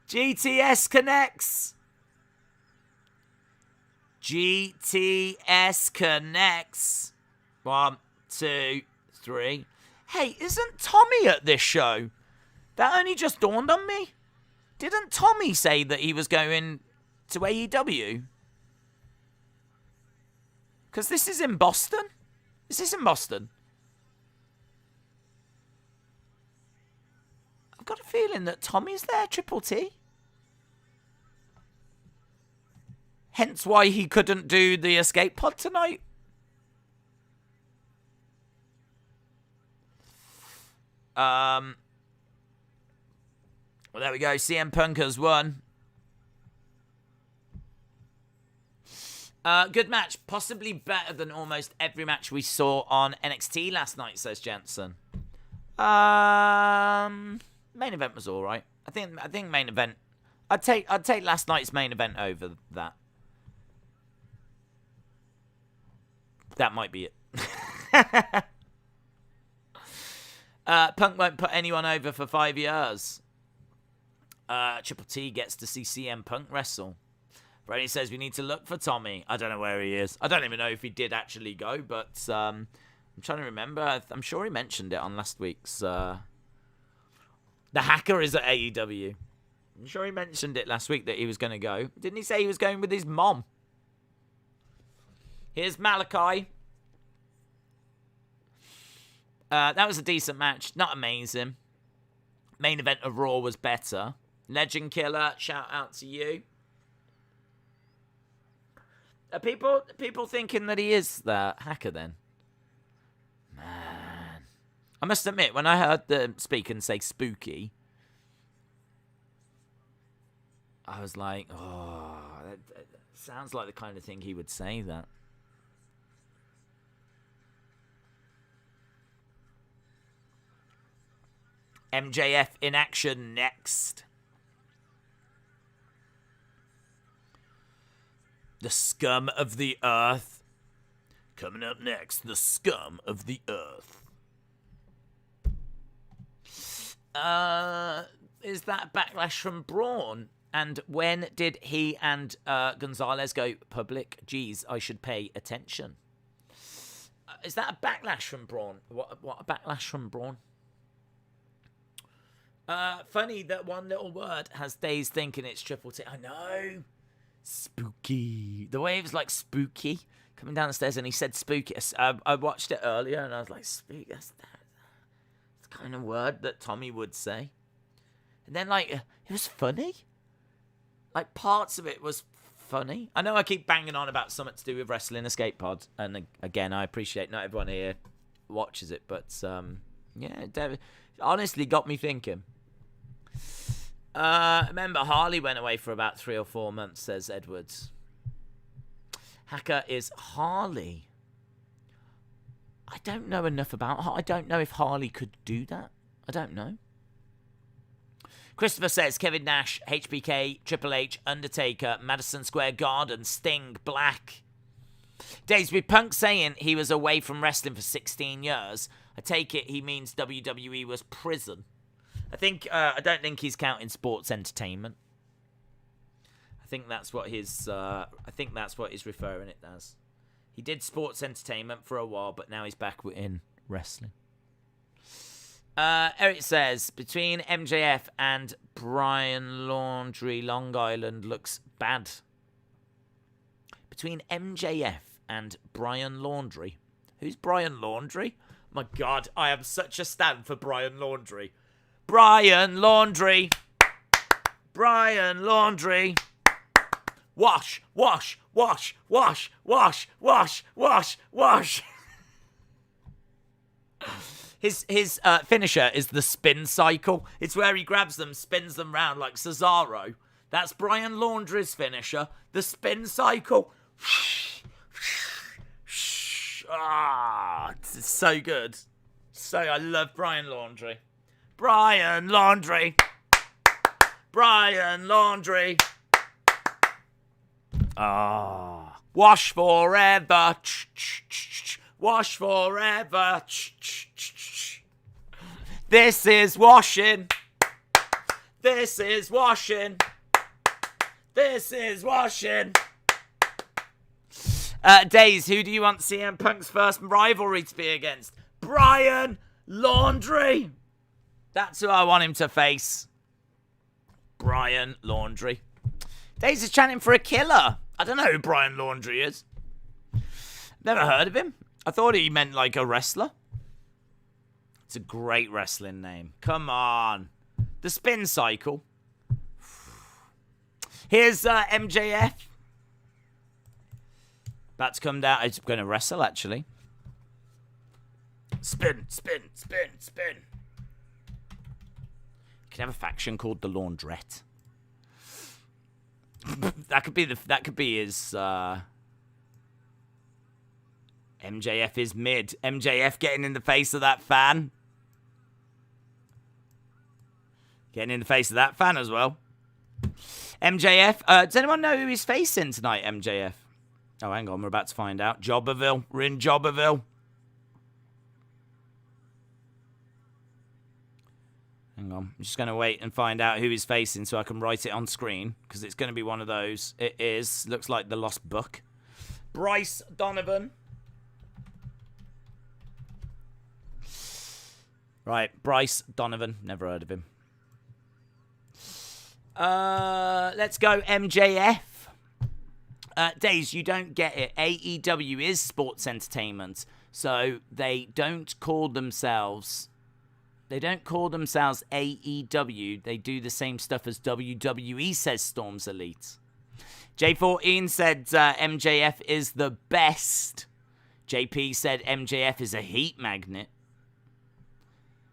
Speaker 1: GTS connects. GTS connects. 1, 2, 3. Hey, isn't Tommy at this show? That only just dawned on me. Didn't Tommy say that he was going to AEW? Because this is in Boston. Is this in Boston? I've got a feeling that Tommy's there, Triple T. Hence why he couldn't do the escape pod tonight. Well, there we go. CM Punk has won. Good match. Possibly better than almost every match we saw on NXT last night, says Jensen. Main event was alright. I think main event. I'd take last night's main event over that. That might be it. Punk won't put anyone over for 5 years. Triple T gets to see CM Punk wrestle. Brady says we need to look for Tommy. I don't know where he is. I don't even know if he did actually go, but I'm trying to remember. I'm sure he mentioned it on last week's The hacker is at AEW. I'm sure he mentioned it last week that he was going to go. Didn't he say he was going with his mom? Here's Malachi. That was a decent match. Not amazing. Main event of Raw was better. Legend Killer, shout out to you. Are people thinking that he is the hacker then? Man. I must admit, when I heard the speaker say spooky, I was like, oh, that sounds like the kind of thing he would say that. MJF in action next. The scum of the earth. Coming up next, the scum of the earth. Is that backlash from Braun? And when did he and Gonzalez go public? Geez, I should pay attention. Is that a backlash from Braun? What a backlash from Braun? Funny that one little word has days thinking it's Triple T. I know. Spooky. The way it was like spooky coming down the stairs and he said spooky. I watched it earlier and I was like, spooky. That's the kind of word that Tommy would say. And then, like, it was funny. Like, parts of it was funny. I know I keep banging on about something to do with Wrestling Escape Pod. And again, I appreciate not everyone here watches it. But, yeah, it honestly got me thinking. Remember, Harley went away for about 3 or 4 months, says Edwards. Hacker is Harley. I don't know enough about her. I don't know if Harley could do that. I don't know. Christopher says Kevin Nash, HBK, Triple H, Undertaker, Madison Square Garden, Sting, Black. Days with Punk saying he was away from wrestling for 16 years. I take it he means WWE was prison. I don't think he's counting sports entertainment. I think that's what he's referring it as. He did sports entertainment for a while, but now he's back in wrestling. Eric says, between MJF and Brian Laundrie, Long Island looks bad. Between MJF and Brian Laundrie. Who's Brian Laundrie? My God, I am such a stan for Brian Laundrie. Brian Laundrie. Brian Laundrie. Wash, wash, wash, wash, wash, wash, wash, wash. His finisher is the spin cycle. It's where he grabs them, spins them round like Cesaro. That's Brian Laundrie's finisher. The spin cycle. It's so good. I love Brian Laundrie. Brian Laundrie. Brian Laundrie. Wash forever. Wash forever. This is washing. This is washing. This is washing. Days, who do you want CM Punk's first rivalry to be against? Brian Laundrie. That's who I want him to face. Brian Laundrie. Days is chanting for a killer. I don't know who Brian Laundrie is. Never heard of him. I thought he meant like a wrestler. It's a great wrestling name. Come on. The spin cycle. Here's MJF. About to come down. He's going to wrestle, actually. Spin, spin, spin, spin. You can have a faction called the Laundrette. That could be his MJF is mid. MJF getting in the face of that fan. Getting in the face of that fan as well. MJF. Does anyone know who he's facing tonight, MJF? Oh, hang on. We're about to find out. Jobberville. We're in Jobberville. Hang on. I'm just going to wait and find out who he's facing so I can write it on screen. Because it's going to be one of those. It is. Looks like the Lost Book. Bryce Donovan. Right. Bryce Donovan. Never heard of him. Let's go MJF. Days, you don't get it. AEW is sports entertainment, so they don't call themselves AEW. They do the same stuff as WWE, says Storm's Elite. J14 said MJF is the best. JP said MJF is a heat magnet.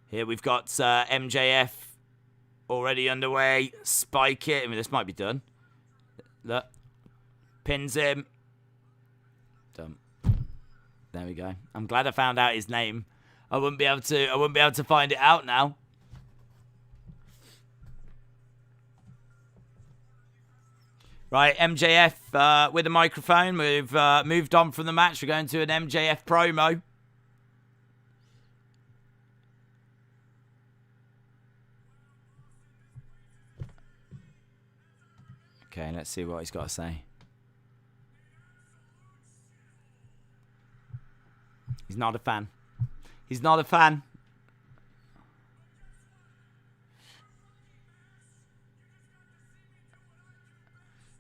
Speaker 1: Here we've got MJF already underway. Spike it. I mean, this might be done. Look. Pins him. Done. There we go. I'm glad I found out his name. I wouldn't be able to find it out now. Right, MJF with a microphone. We've moved on from the match. We're going to an MJF promo. Okay, let's see what he's got to say. He's not a fan. He's not a fan.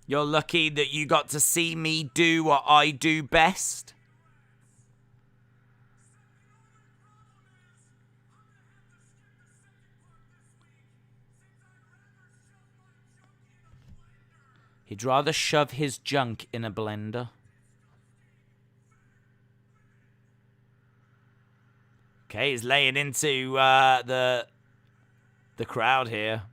Speaker 1: You're lucky that you got to see me do what I do best. He'd rather shove his junk in a blender. Okay, he's laying into the crowd here.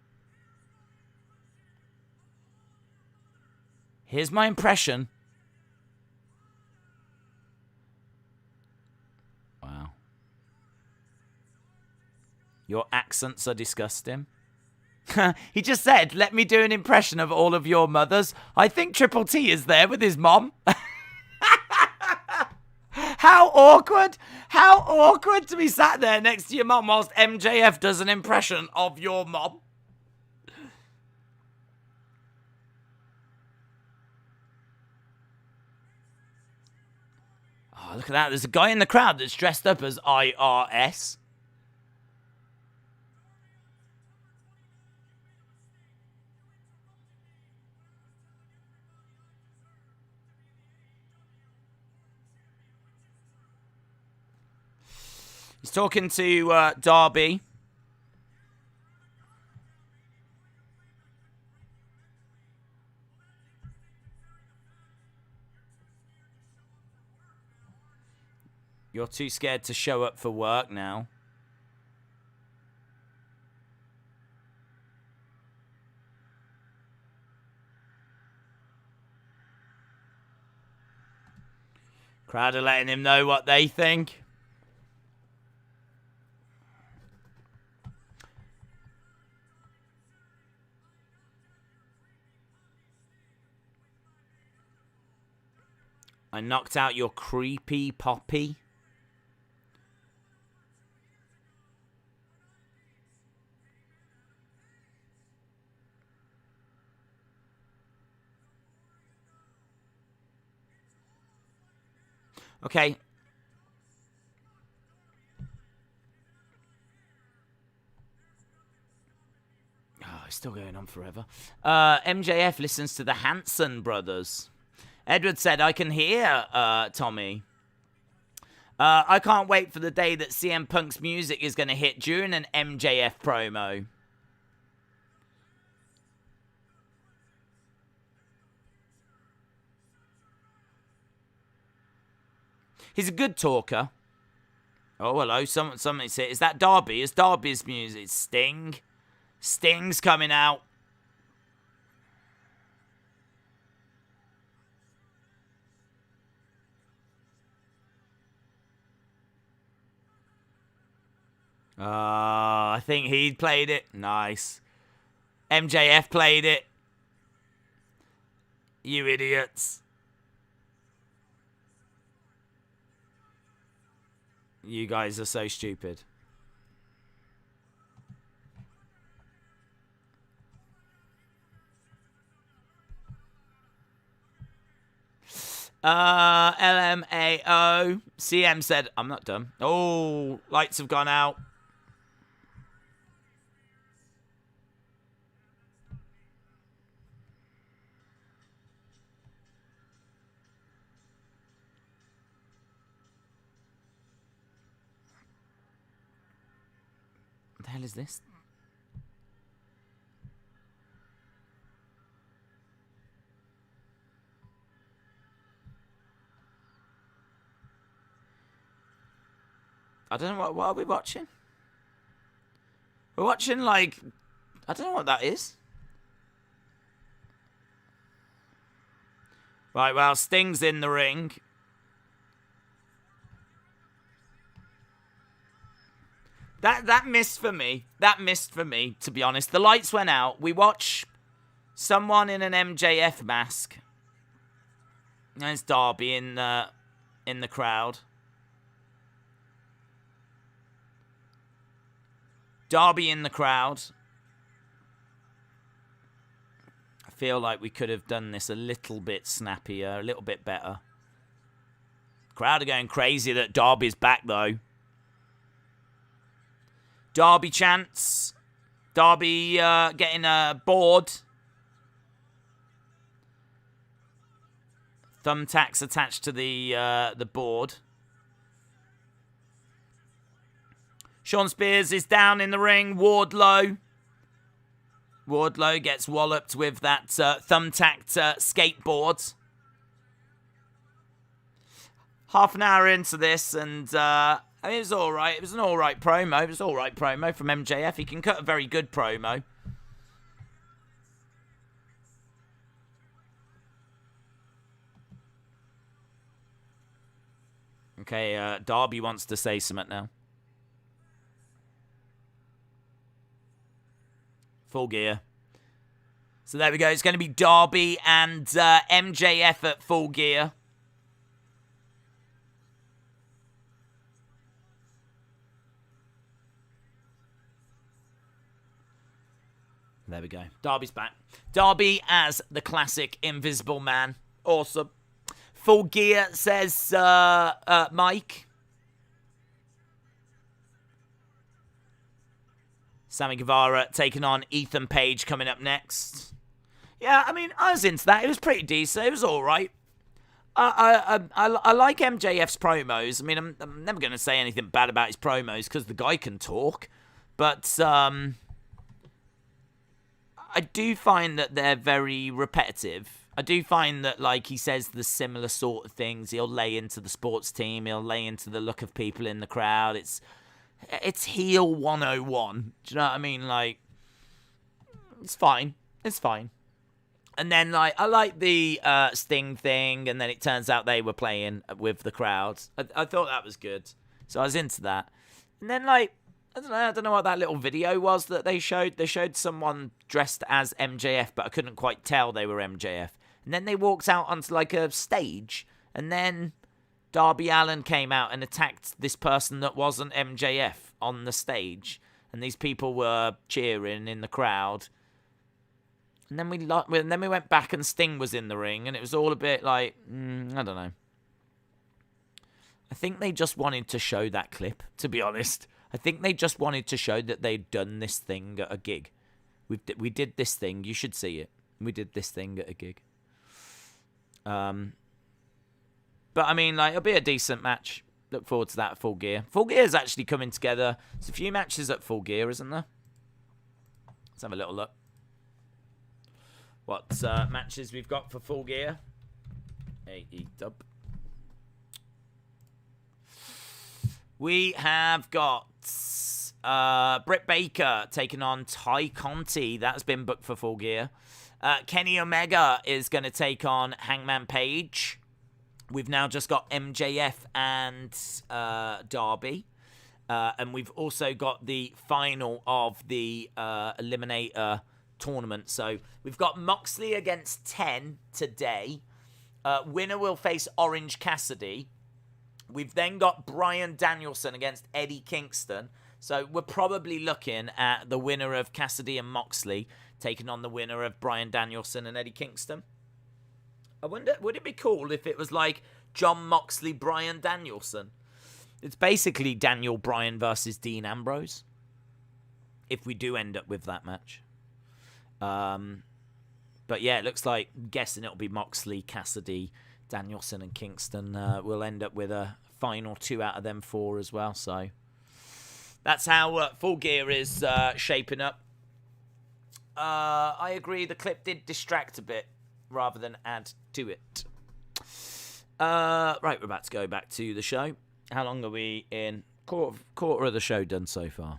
Speaker 1: Here's my impression. Wow. Your accents are disgusting. He just said, let me do an impression of all of your mothers. I think Triple T is there with his mom. How awkward. How awkward to be sat there next to your mom whilst MJF does an impression of your mom. Oh, look at that. There's a guy in the crowd that's dressed up as IRS. He's talking to Darby. You're too scared to show up for work now. Crowd are letting him know what they think. I knocked out your creepy poppy. Okay. Oh, it's still going on forever. MJF listens to the Hanson brothers. Edward said, I can hear Tommy. I can't wait for the day that CM Punk's music is going to hit during an MJF promo. He's a good talker. Oh, hello. Somebody said, is that Darby? Is Darby's music? Sting. Sting's coming out. I think he played it. Nice. MJF played it. You idiots. You guys are so stupid. LMAO. CM said, I'm not done. Oh, lights have gone out. the hell is this? I don't know what are we watching? We're watching, like, I don't know what that is. Right, well, Sting's in the ring. That missed for me. That missed for me, to be honest. The lights went out. We watch someone in an MJF mask. There's Darby in the crowd. Darby in the crowd. I feel like we could have done this a little bit snappier, a little bit better. Crowd are going crazy that Darby's back, though. Darby chants. Darby getting bored. Thumbtacks attached to the board. Shawn Spears is down in the ring. Wardlow gets walloped with that thumbtacked skateboard. Half an hour into this, and I mean, it was all right. It was an all right promo. It was all right promo from MJF. He can cut a very good promo. Okay, Darby wants to say something now. Full Gear. So there we go. It's going to be Darby and MJF at Full Gear. There we go. Darby's back. Darby as the classic Invisible Man. Awesome. Full Gear, says Mike. Sammy Guevara taking on Ethan Page coming up next. Yeah, I mean, I was into that. It was pretty decent. It was all right. I like MJF's promos. I mean, I'm never going to say anything bad about his promos because the guy can talk. But I do find that they're very repetitive. I do find that, like, he says the similar sort of things. He'll lay into the sports team. He'll lay into the look of people in the crowd. It's heel 101. Do you know what I mean? Like, it's fine. It's fine. And then, like, I like the Sting thing, and then it turns out they were playing with the crowd. I thought that was good. So I was into that. And then, like, I don't know what that little video was that they showed. They showed someone dressed as MJF, but I couldn't quite tell they were MJF. And then they walked out onto, like, a stage, and then Darby Allin came out and attacked this person that wasn't MJF on the stage. And these people were cheering in the crowd. And then we went back and Sting was in the ring. And it was all a bit like, I don't know. I think they just wanted to show that clip, to be honest. I think they just wanted to show that they'd done this thing at a gig. We did this thing. You should see it. We did this thing at a gig. But, I mean, like, it'll be a decent match. Look forward to that at Full Gear. Full Gear is actually coming together. There's a few matches at Full Gear, isn't there? Let's have a little look. What matches we've got for Full Gear? AEW. We have got Britt Baker taking on Ty Conti. That's been booked for Full Gear. Kenny Omega is going to take on Hangman Page. We've now just got MJF and Darby. And we've also got the final of the Eliminator tournament. So we've got Moxley against 10 today. Winner will face Orange Cassidy. We've then got Bryan Danielson against Eddie Kingston. So we're probably looking at the winner of Cassidy and Moxley taking on the winner of Bryan Danielson and Eddie Kingston. I wonder, would it be cool if it was like John Moxley, Bryan Danielson? It's basically Daniel Bryan versus Dean Ambrose. If we do end up with that match. But yeah, it looks like, I'm guessing it'll be Moxley, Cassidy, Danielson and Kingston. We'll end up with a final 2 out of them 4 as well. So That's how Full Gear is shaping up. I agree. The clip did distract a bit rather than add to it. Right, we're about to go back to the show. How long are we in? Quarter of the show done so far.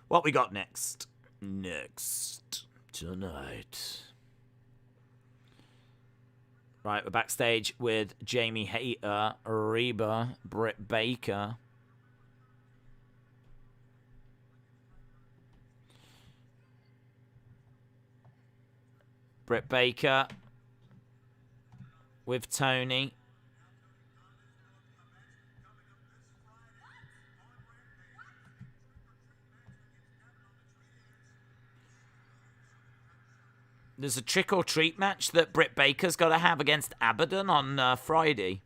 Speaker 1: What we got next? Next tonight. Right, we're backstage with Jamie Hayter, Reba, Britt Baker. Britt Baker with Tony. There's a trick or treat match that Britt Baker's got to have against Abaddon on Friday.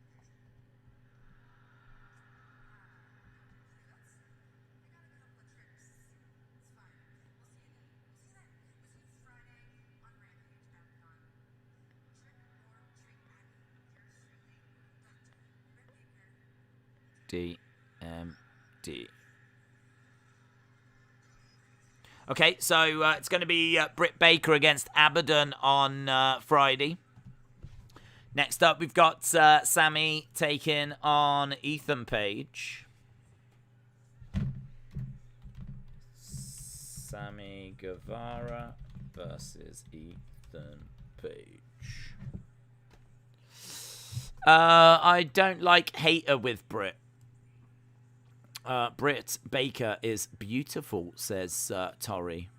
Speaker 1: DMD. Okay, so it's going to be Britt Baker against Abaddon on Friday. Next up, we've got Sammy taking on Ethan Page. Sammy Guevara versus Ethan Page. I don't like Hater with Britt. Britt Baker is beautiful, says Tori.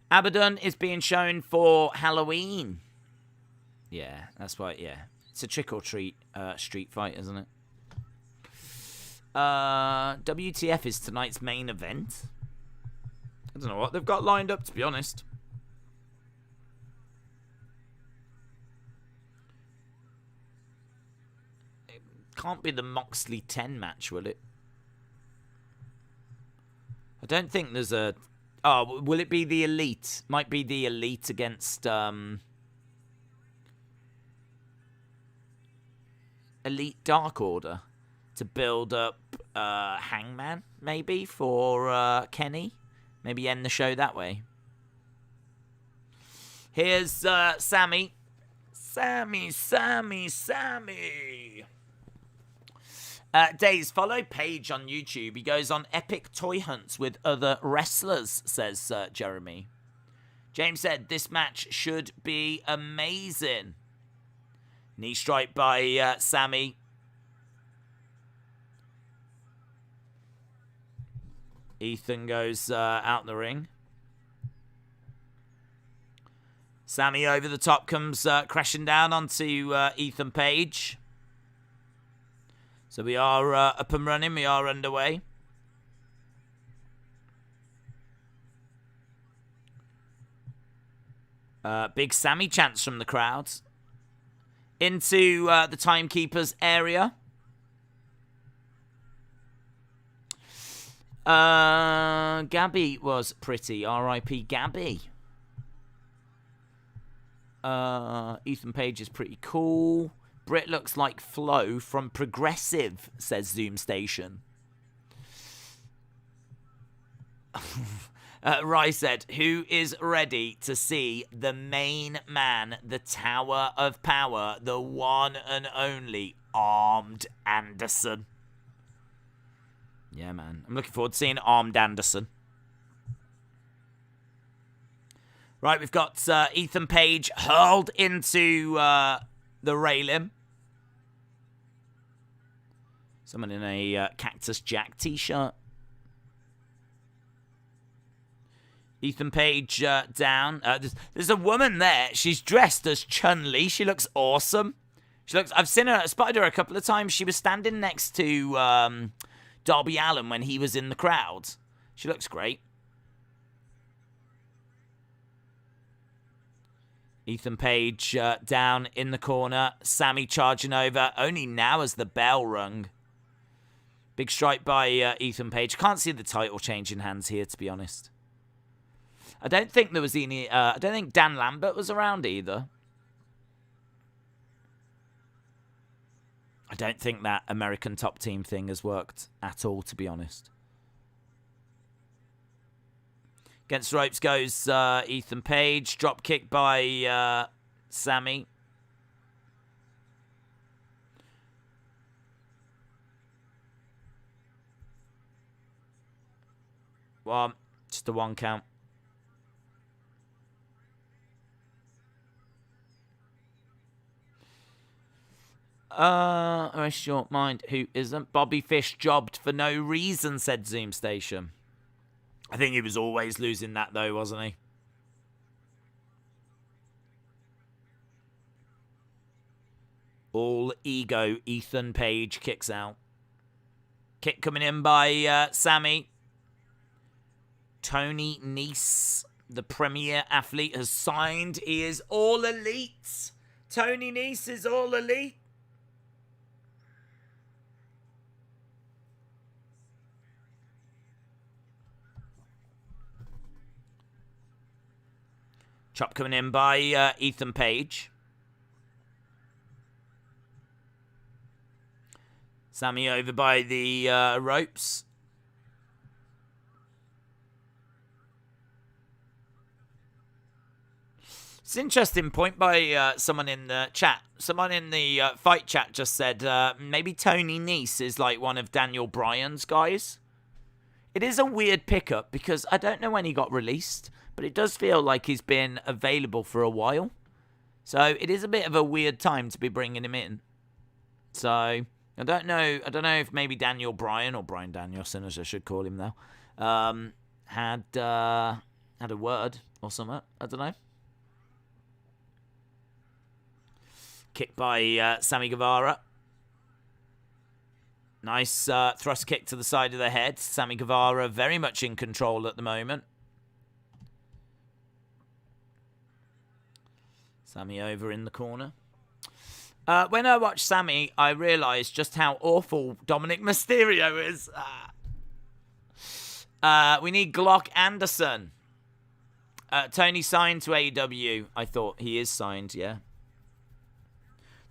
Speaker 1: Abaddon is being shown for Halloween. Yeah, that's right, yeah. It's a trick-or-treat street fight, isn't it? WTF is tonight's main event. I don't know what they've got lined up, to be honest. It can't be the Moxley 10 match, will it? I don't think there's a... Oh, will it be the Elite? Might be the Elite against... Elite Dark Order to build up Hangman, maybe, for Kenny. Maybe end the show that way. Here's Sammy. Sammy. Days, follow Paige on YouTube. He goes on epic toy hunts with other wrestlers, says Jeremy. James said, this match should be amazing. Knee strike by Sammy. Ethan goes out the ring. Sammy over the top comes crashing down onto Ethan Page. So we are up and running. We are underway. Big Sammy chants from the crowd. Into the timekeeper's area. Gabby was pretty. R.I.P. Gabby. Ethan Page is pretty cool. Britt looks like Flo from Progressive, says Zoom Station. Rai said, who is ready to see the main man, the Tower of Power, the one and only Armed Anderson? Yeah, man. I'm looking forward to seeing Armed Anderson. Right, we've got Ethan Page hurled into the railing. Someone in a Cactus Jack t-shirt. Ethan Page down. There's a woman there. She's dressed as Chun-Li. She looks awesome. I've seen her, spotted her a couple of times. She was standing next to Darby Allin when he was in the crowd. She looks great. Ethan Page down in the corner. Sammy charging over. Only now as the bell rung. Big strike by Ethan Page. Can't see the title changing hands here, to be honest. I don't think there was any... I don't think Dan Lambert was around either. I don't think that American Top Team thing has worked at all, to be honest. Against the ropes goes Ethan Page. Drop kick by Sammy. Just a 1 count. Rest your mind, who isn't? Bobby Fish jobbed for no reason, said Zoom Station. I think he was always losing that, though, wasn't he? All ego, Ethan Page kicks out. Kick coming in by Sammy. Tony Nese, the premier athlete, has signed. He is all elite. Tony Nese is all elite. Chop coming in by Ethan Page. Sammy over by the ropes. It's an interesting point by someone in the chat. Someone in the fight chat just said maybe Tony Nese is like one of Daniel Bryan's guys. It is a weird pickup because I don't know when he got released, but it does feel like he's been available for a while. So it is a bit of a weird time to be bringing him in. So I don't know if maybe Daniel Bryan, or Bryan Danielson as I should call him now, had a word or something. I don't know. Kick by Sammy Guevara. Nice thrust kick to the side of the head. Sammy Guevara very much in control at the moment. Sammy over in the corner. When I watched Sammy, I realised just how awful Dominic Mysterio is. We need Glock Anderson. Tony signed to AEW. I thought he is signed, yeah.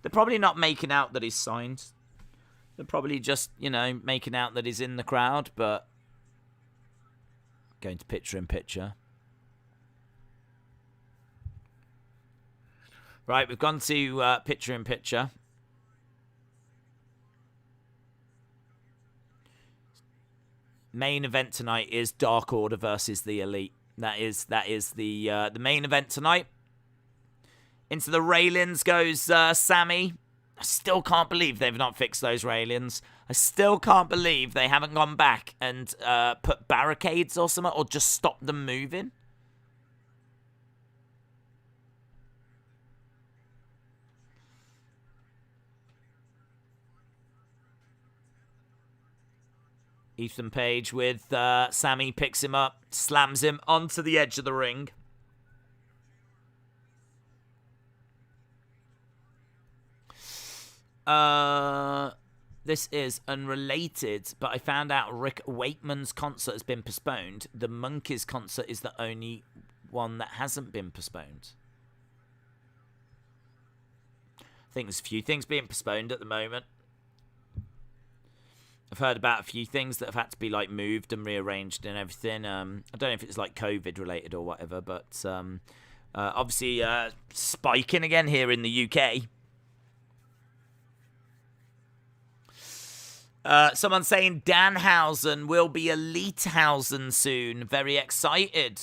Speaker 1: They're probably not making out that he's signed. They're probably just, making out that he's in the crowd, but going to picture-in-picture. Right, we've gone to picture-in-picture. Main event tonight is Dark Order versus the Elite. That is the main event tonight. Into the railings goes Sammy. I still can't believe they've not fixed those railings. I still can't believe they haven't gone back and put barricades or something, or just stopped them moving. Ethan Page with Sammy, picks him up, slams him onto the edge of the ring. This is unrelated, but I found out Rick Waiteman's concert has been postponed. The Monkeys concert is the only one that hasn't been postponed. I think there's a few things being postponed at the moment. I've heard about a few things that have had to be like moved and rearranged and everything. I don't know if it's like COVID related or whatever, but obviously spiking again here in the UK. Someone saying Danhausen will be Elitehausen soon. Very excited.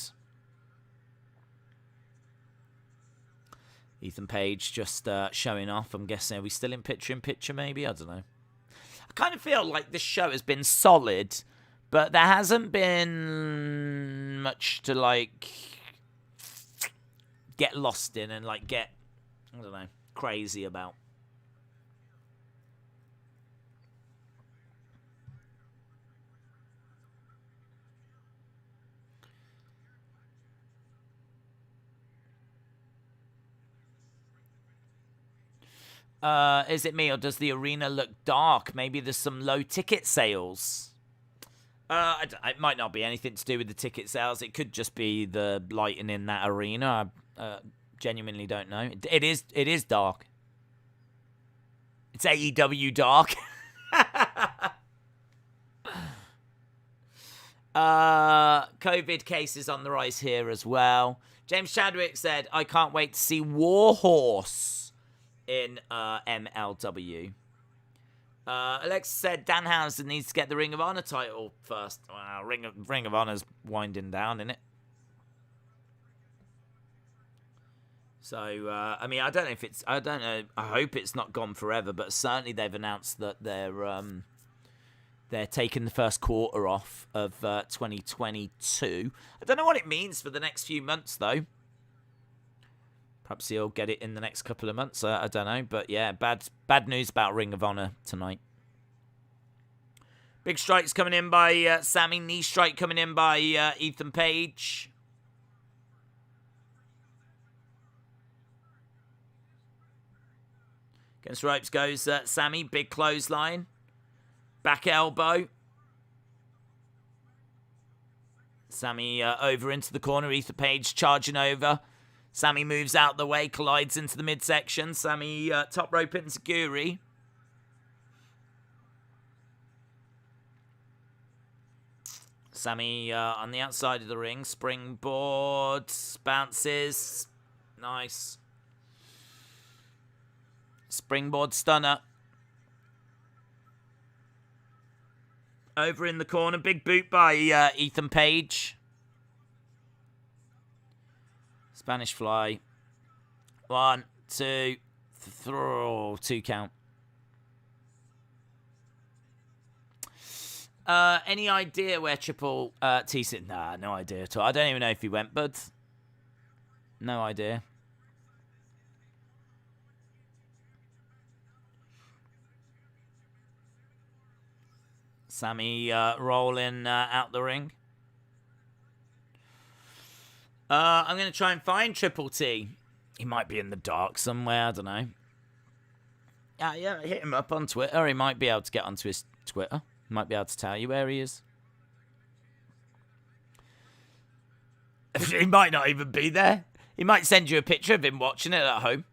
Speaker 1: Ethan Page just showing off. I'm guessing, are we still in picture maybe? I don't know. I kind of feel like this show has been solid, but there hasn't been much to like get lost in and like get, I don't know, crazy about. Is it me, or does the arena look dark? Maybe there's some low ticket sales. It might not be anything to do with the ticket sales. It could just be the lighting in that arena. I genuinely don't know. It is dark. It's AEW dark. COVID cases on the rise here as well. James Chadwick said, I can't wait to see Warhorse in MLW. Alexa said Danhausen needs to get the Ring of Honor title first. Well, Ring of Honor's winding down, isn't it? So, I mean, I don't know if it's... I don't know. I hope it's not gone forever, but certainly they've announced that they're taking the first quarter off of 2022. I don't know what it means for the next few months, though. Perhaps he'll get it in the next couple of months. I don't know. But, yeah, bad news about Ring of Honor tonight. Big strikes coming in by Sammy. Knee strike coming in by Ethan Page. Against ropes goes Sammy. Big clothesline. Back elbow. Sammy over into the corner. Ethan Page charging over. Sammy moves out the way. Collides into the midsection. Sammy top rope enziguri. Sammy on the outside of the ring. Springboard. Bounces. Nice. Springboard stunner. Over in the corner. Big boot by Ethan Page. Spanish fly. 1, 2, 3. 2 count. Any idea where Triple T sit? Nah, no idea at all. I don't even know if he went, but no idea. Sammy rolling out the ring. I'm going to try and find Triple T. He might be in the dark somewhere. I don't know. Yeah, hit him up on Twitter. He might be able to get onto his Twitter. He might be able to tell you where he is. He might not even be there. He might send you a picture of him watching it at home.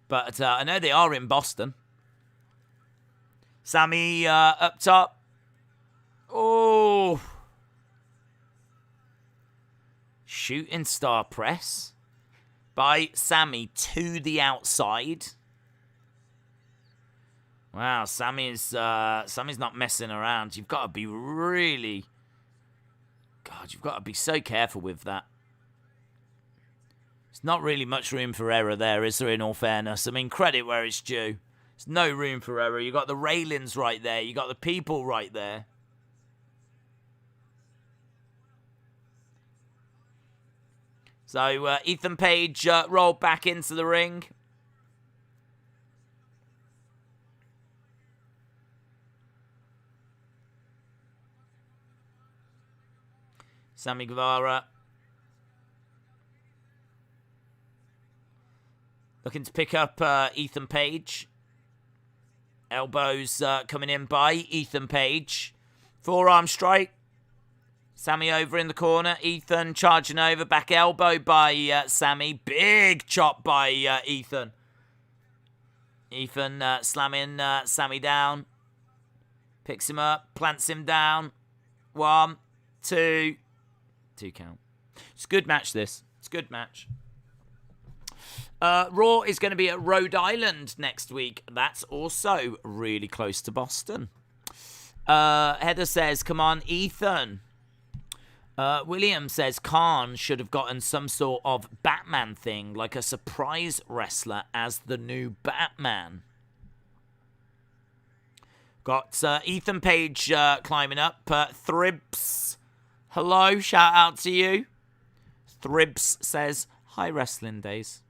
Speaker 1: But I know they are in Boston. Sammy up top. Oh. Shooting star press by Sammy to the outside. Wow, Sammy's not messing around. You've got to be really... God, you've got to be so careful with that. There's not really much room for error there, is there, in all fairness? I mean, credit where it's due. There's no room for error. You got the railings right there. You got the people right there. So Ethan Page rolled back into the ring. Sammy Guevara looking to pick up Ethan Page. Elbows coming in by Ethan Page. Forearm strike. Sammy over in the corner. Ethan charging over. Back elbow by Sammy. Big chop by Ethan. Ethan slamming Sammy down. Picks him up. Plants him down. 1, 2. 2 count. It's a good match, this. It's a good match. Raw is going to be at Rhode Island next week. That's also really close to Boston. Heather says, come on, Ethan. William says, Khan should have gotten some sort of Batman thing, like a surprise wrestler as the new Batman. Got Ethan Page climbing up. Thribs, hello, shout out to you. Thribs says, hi, Wrestling Days.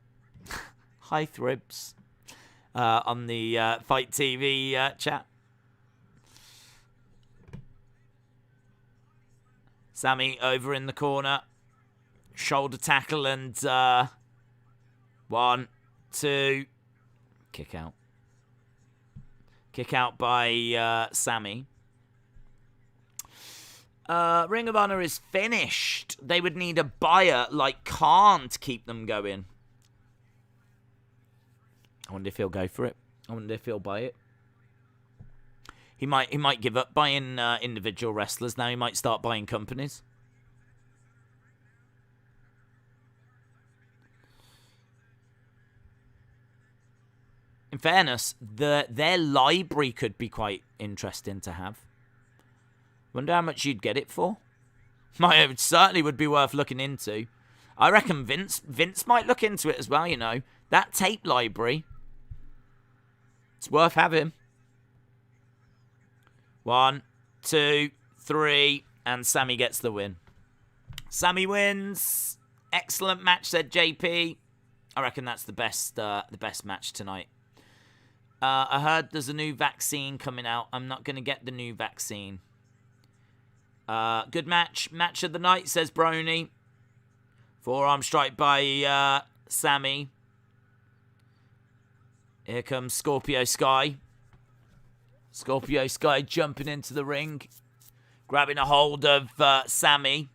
Speaker 1: Hi, Thribs. On the Fight TV chat. Sammy over in the corner. Shoulder tackle and 1, 2. Kick out. Kick out by Sammy. Ring of Honor is finished. They would need a buyer like Khan to keep them going. I wonder if he'll go for it. I wonder if he'll buy it. He might give up buying individual wrestlers. Now he might start buying companies. In fairness, their library could be quite interesting to have. Wonder how much you'd get it for. It certainly would be worth looking into. I reckon Vince might look into it as well, you know. That tape library, it's worth having. 1, 2, 3, and Sammy gets the win. Sammy wins. Excellent match, said JP. I reckon that's the best match tonight. I heard there's a new vaccine coming out. I'm not going to get the new vaccine. Good match. Match of the night, says Brony. Forearm strike by Sammy. Here comes Scorpio Sky. Scorpio Sky jumping into the ring. Grabbing a hold of Sammy.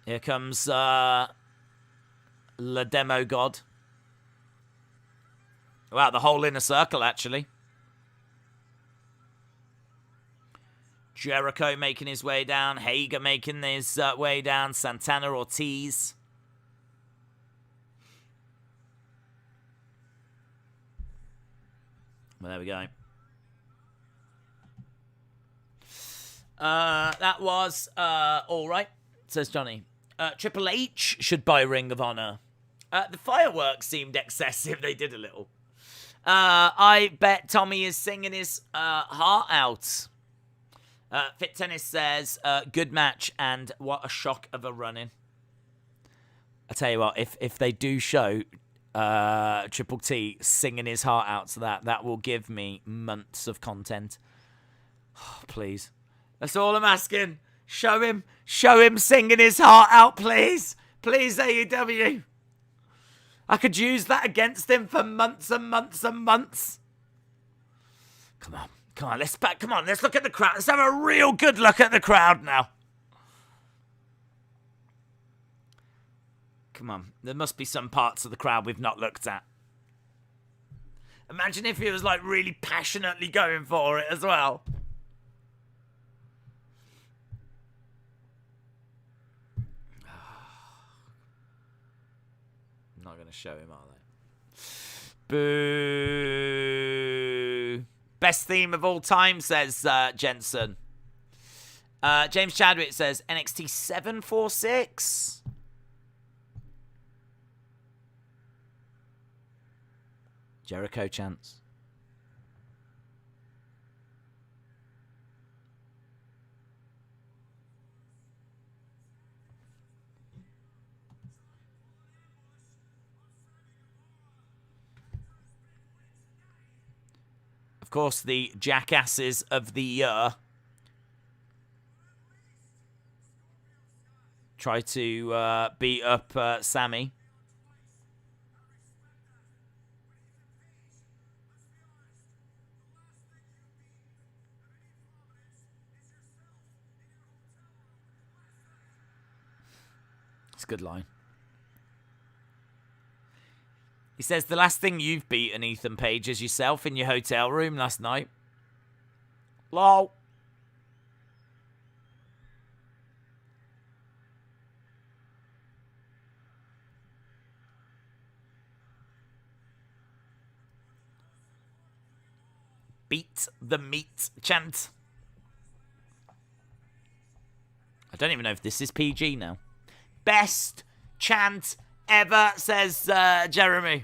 Speaker 1: Here comes La Demo God. Wow, the whole inner circle, actually. Jericho making his way down. Hager making his way down. Santana Ortiz. Well, there we go. That was all right, says Johnny. Triple H should buy Ring of Honor. The fireworks seemed excessive. They did a little. I bet Tommy is singing his heart out. Fit Tennis says, good match and what a shock of a run-in. I tell you what, if they do show Triple T singing his heart out to that will give me months of content. Oh, please. That's all I'm asking. Show him singing his heart out, please. Please, AEW. I could use that against him for months and months and months. Come on, let's look at the crowd. Let's have a real good look at the crowd now. Come on, there must be some parts of the crowd we've not looked at. Imagine if he was like really passionately going for it as well. Not going to show him, are they? Boo. Best theme of all time, says Jensen. James Chadwick says NXT 746. Jericho chants. Of course, the jackasses of the year try to beat up Sammy. It's a good line. He says, the last thing you've beaten, Ethan Page, is yourself in your hotel room last night. Lol. Beat the meat chant. I don't even know if this is PG now. Best chant ever, says Jeremy.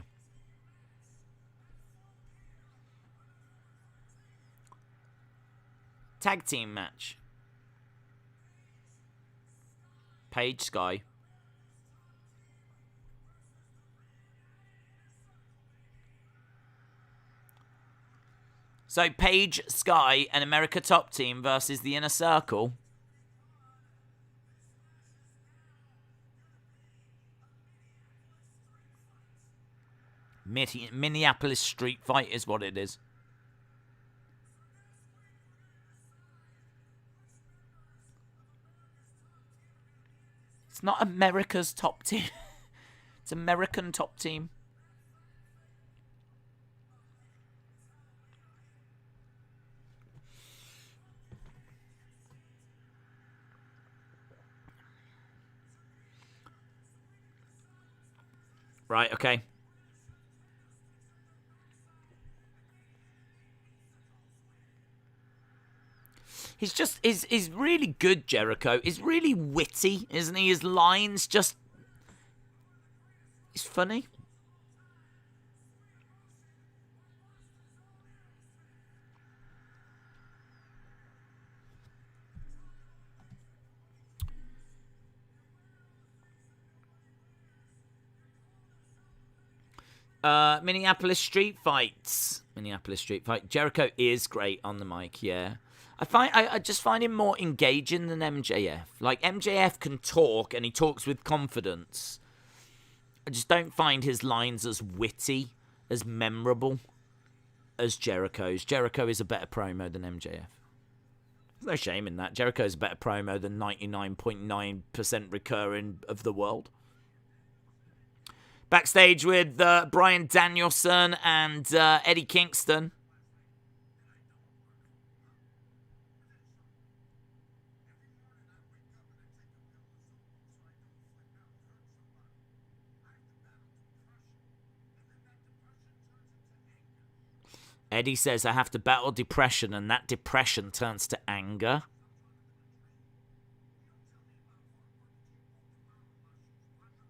Speaker 1: Tag team match. Paige Sky. So Paige, Sky, and America Top Team versus the Inner Circle. Minneapolis street fight is what it is. It's not America's Top Team. It's American Top Team. Right, okay. He's really good, Jericho. He's really witty, isn't he? His lines just... He's funny. Minneapolis Street Fights. Minneapolis Street Fight. Jericho is great on the mic, yeah. I just find him more engaging than MJF. Like, MJF can talk, and he talks with confidence. I just don't find his lines as witty, as memorable as Jericho's. Jericho is a better promo than MJF. There's no shame in that. Jericho's a better promo than 99.9% recurring of the world. Backstage with Bryan Danielson and Eddie Kingston. Eddie says, I have to battle depression, and that depression turns to anger.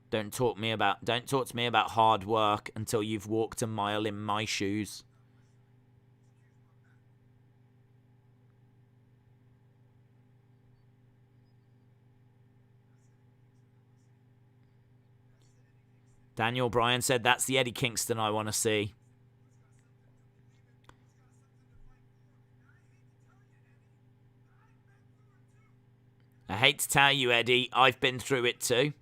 Speaker 1: Don't talk to me about hard work until you've walked a mile in my shoes. Daniel Bryan said, that's the Eddie Kingston I want to see. I hate to tell you, Eddie, I've been through it too.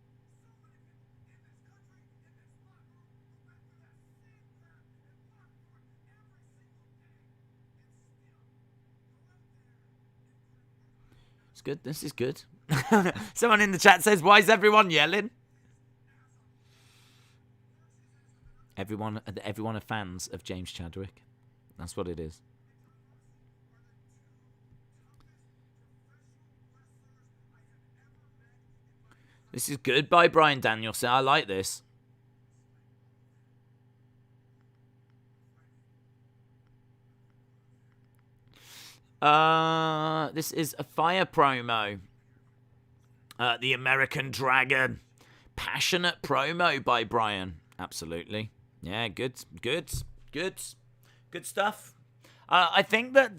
Speaker 1: It's good. This is good. Someone in the chat says, why is everyone yelling? Everyone are fans of James Chadwick. That's what it is. This is good by Bryan Danielson. I like this. This is a fire promo. The American Dragon. Passionate promo by Bryan. Absolutely. Yeah, good stuff. I think that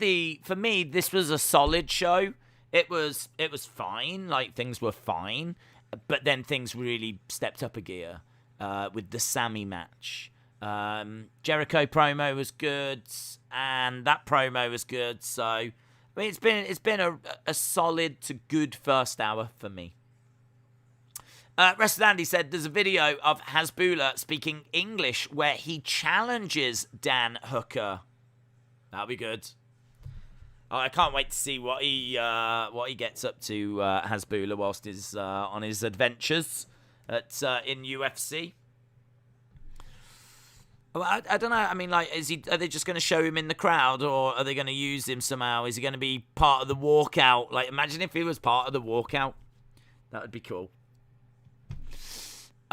Speaker 1: for me, this was a solid show. It was fine. Like, things were fine. But then things really stepped up a gear with the Sammy match. Jericho promo was good, and that promo was good. So, I mean, it's been a solid to good first hour for me. Wrestler Andy said there's a video of Hasbulla speaking English where he challenges Dan Hooker. That'll be good. I can't wait to see what he gets up to, Hasbulla, whilst he's on his adventures in UFC. Well, I don't know. I mean, like, are they just going to show him in the crowd, or are they going to use him somehow? Is he going to be part of the walkout? Like, imagine if he was part of the walkout. That would be cool.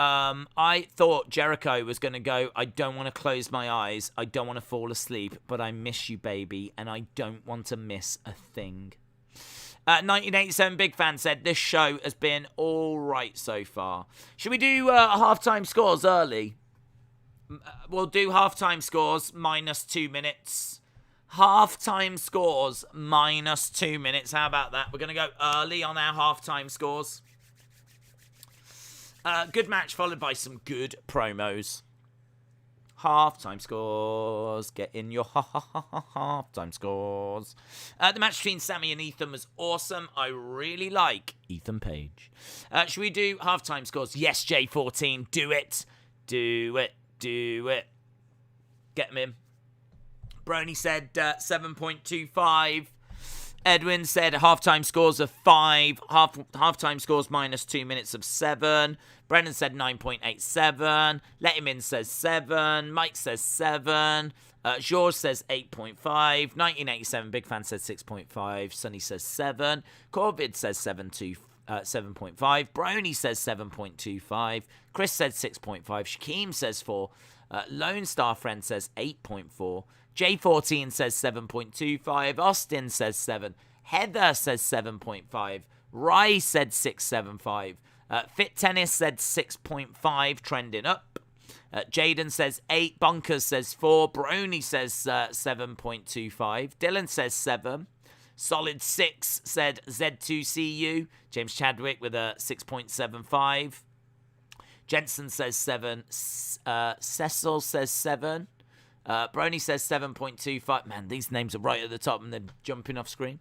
Speaker 1: I thought Jericho was going to go, I don't want to close my eyes, I don't want to fall asleep, but I miss you, baby, and I don't want to miss a thing. 1987 Big Fan said, this show has been alright so far. Should we do halftime scores early? We'll do halftime scores minus 2 minutes. Halftime scores minus 2 minutes. How about that? We're going to go early on our halftime scores. Good match followed by some good promos. Halftime scores. Get in your halftime scores. The match between Sammy and Ethan was awesome. I really like Ethan Page. Should we do halftime scores? Yes, J14. Do it. Do it. Do it. Get him in. Brony said 7.25. Edwin said halftime scores of 5. Halftime scores minus 2 minutes of 7. Brennan said 9.87. Let Him In says 7. Mike says 7. George says 8.5. 1987 Big Fan says 6.5. Sunny says 7. Corvid says 7.25. 7.5. Brony says 7.25. Chris said 6.5. Shakeem says 4. Lone Star Friend says 8.4. J14 says 7.25. Austin says 7. Heather says 7.5. Rye said 6.75. Fit Tennis said 6.5, trending up. Jaden says 8. Bunkers says 4. Brony says 7.25. Dylan says 7. Solid 6 said Z2CU. James Chadwick with a 6.75. Jensen says 7. Cecil says 7. Brony says 7.25. Man, these names are right at the top and they're jumping off screen.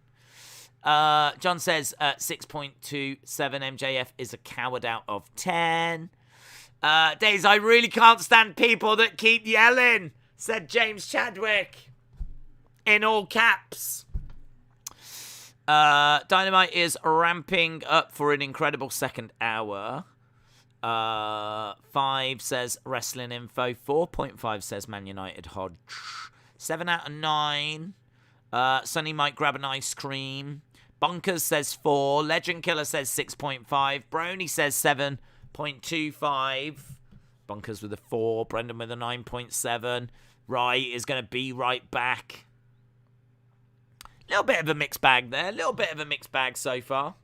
Speaker 1: John says 6.27. MJF is a coward out of 10. Days, I really can't stand people that keep yelling, said James Chadwick. In all caps. Dynamite is ramping up for an incredible second hour. 5 says Wrestling Info. 4.5 says Man United Hodge. 7 out of 9. Sonny might grab an ice cream. Bunkers says 4. Legend Killer says 6.5. Brony says 7.25. Bunkers with a 4. Brendan with a 9.7. Rye is going to be right back. Little bit of a mixed bag there. Little bit of a mixed bag so far.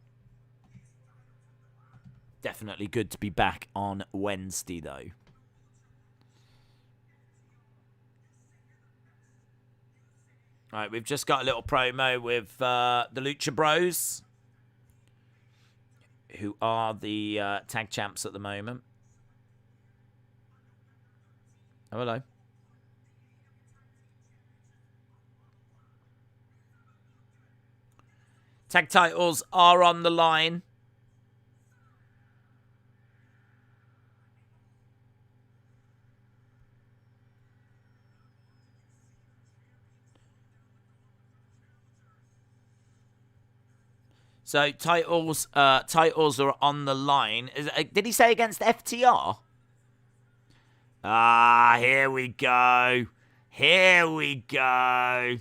Speaker 1: Definitely good to be back on Wednesday, though. All right, we've just got a little promo with the Lucha Bros, who are the tag champs at the moment. Oh, hello. Tag titles are on the line. So titles are on the line. Did he say against FTR? Ah, here we go. Here we go.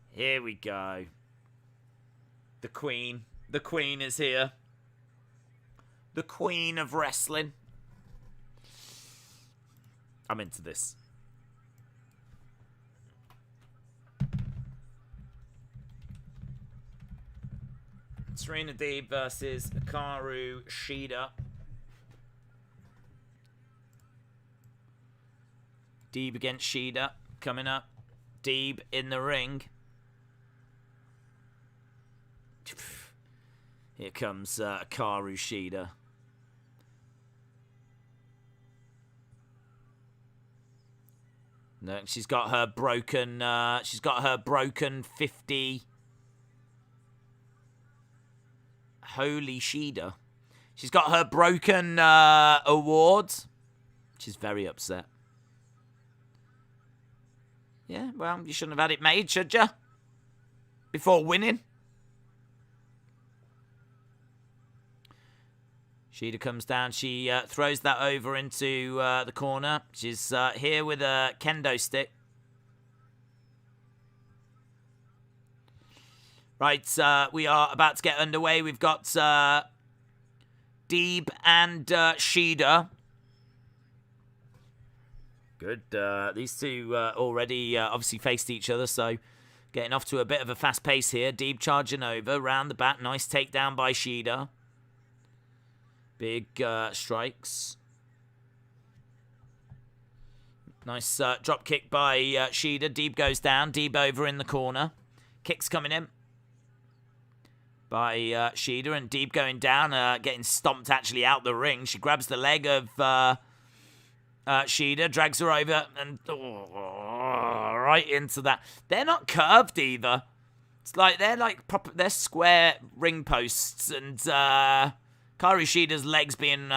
Speaker 1: Here we go. The Queen. The Queen is here. The Queen of Wrestling. I'm into this. Serena Deeb versus Hikaru Shida. Deeb against Shida coming up. Deeb in the ring. Here comes Hikaru Shida. No, she's got her broken. She's got her broken 50. Holy Shida. She's got her broken award. She's very upset. Yeah, well, you shouldn't have had it made, should you? Before winning. Shida comes down. She throws that over into the corner. She's here with a kendo stick. Right, we are about to get underway. We've got Deeb and Shida. Good. These two already obviously faced each other, so getting off to a bit of a fast pace here. Deeb charging over, round the back. Nice takedown by Shida. Big strikes. Nice drop kick by Shida. Deeb goes down. Deeb over in the corner. Kicks coming in by Shida, and Deeb going down, getting stomped actually out the ring. She grabs the leg of Shida, drags her over, and right into that. They're not curved either. It's like they're like proper. They're square ring posts, and Hikaru Shida's legs being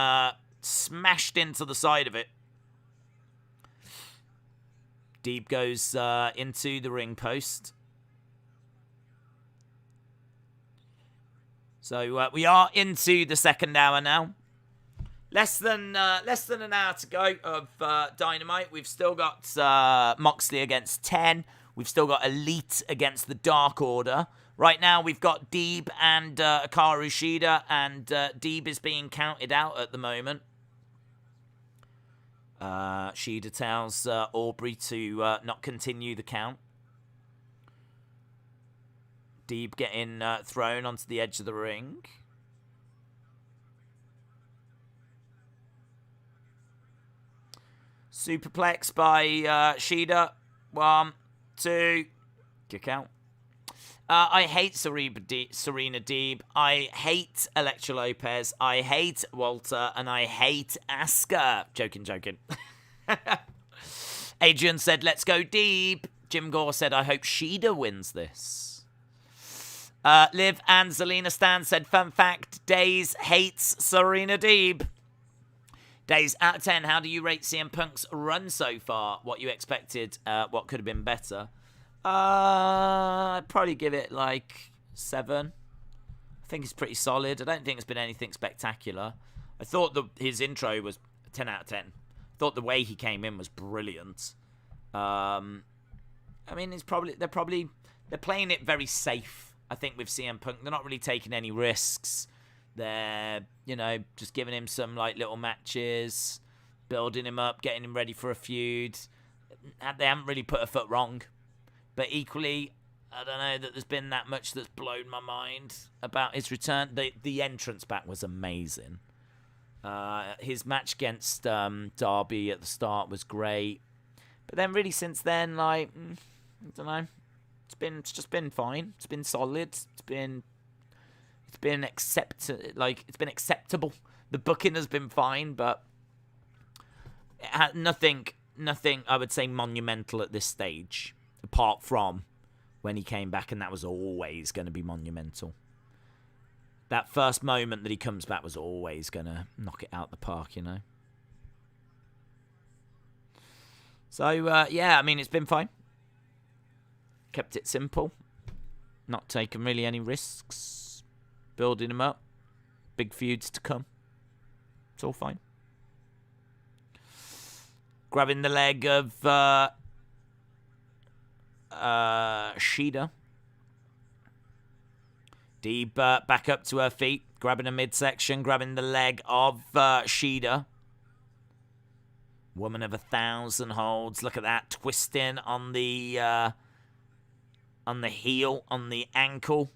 Speaker 1: smashed into the side of it. Deeb goes into the ring post. So we are into the second hour now. Less than an hour to go of Dynamite. We've still got Moxley against 10. We've still got Elite against the Dark Order. Right now, we've got Deeb and Akarushida, and Deeb is being counted out at the moment. Shida tells Aubrey to not continue the count. Deeb getting thrown onto the edge of the ring. Superplex by Shida. 1, 2. Kick out. I hate Serena Deeb. I hate Elektra Lopez. I hate Walter. And I hate Asuka. Joking. Adrian said, let's go Deeb. Jim Gore said, I hope Shida wins this. Liv and Zelina Stan said, fun fact, Days hates Serena Deeb. Days, out of 10, how do you rate CM Punk's run so far? What you expected? What could have been better? I'd probably give it like 7. I think it's pretty solid. I don't think it's been anything spectacular. I thought his intro was 10 out of 10. I thought the way he came in was brilliant. I mean, they're playing it very safe. I think with CM Punk, they're not really taking any risks. They're, just giving him some like little matches, building him up, getting him ready for a feud. They haven't really put a foot wrong. But equally, I don't know that there's been that much that's blown my mind about his return. The entrance back was amazing. His match against Darby at the start was great. But then really since then, like, I don't know. It's just been fine. It's been solid. It's been acceptable. The booking has been fine, but it had nothing I would say monumental at this stage. Apart from when he came back, and that was always going to be monumental. That first moment that he comes back was always going to knock it out the park, So, yeah, I mean, it's been fine. Kept it simple. Not taking really any risks. Building him up. Big feuds to come. It's all fine. Grabbing the leg of Shida. Deeb back up to her feet, grabbing a midsection, grabbing the leg of Shida. Woman of 1,000 holds. Look at that, twisting on the heel, on the ankle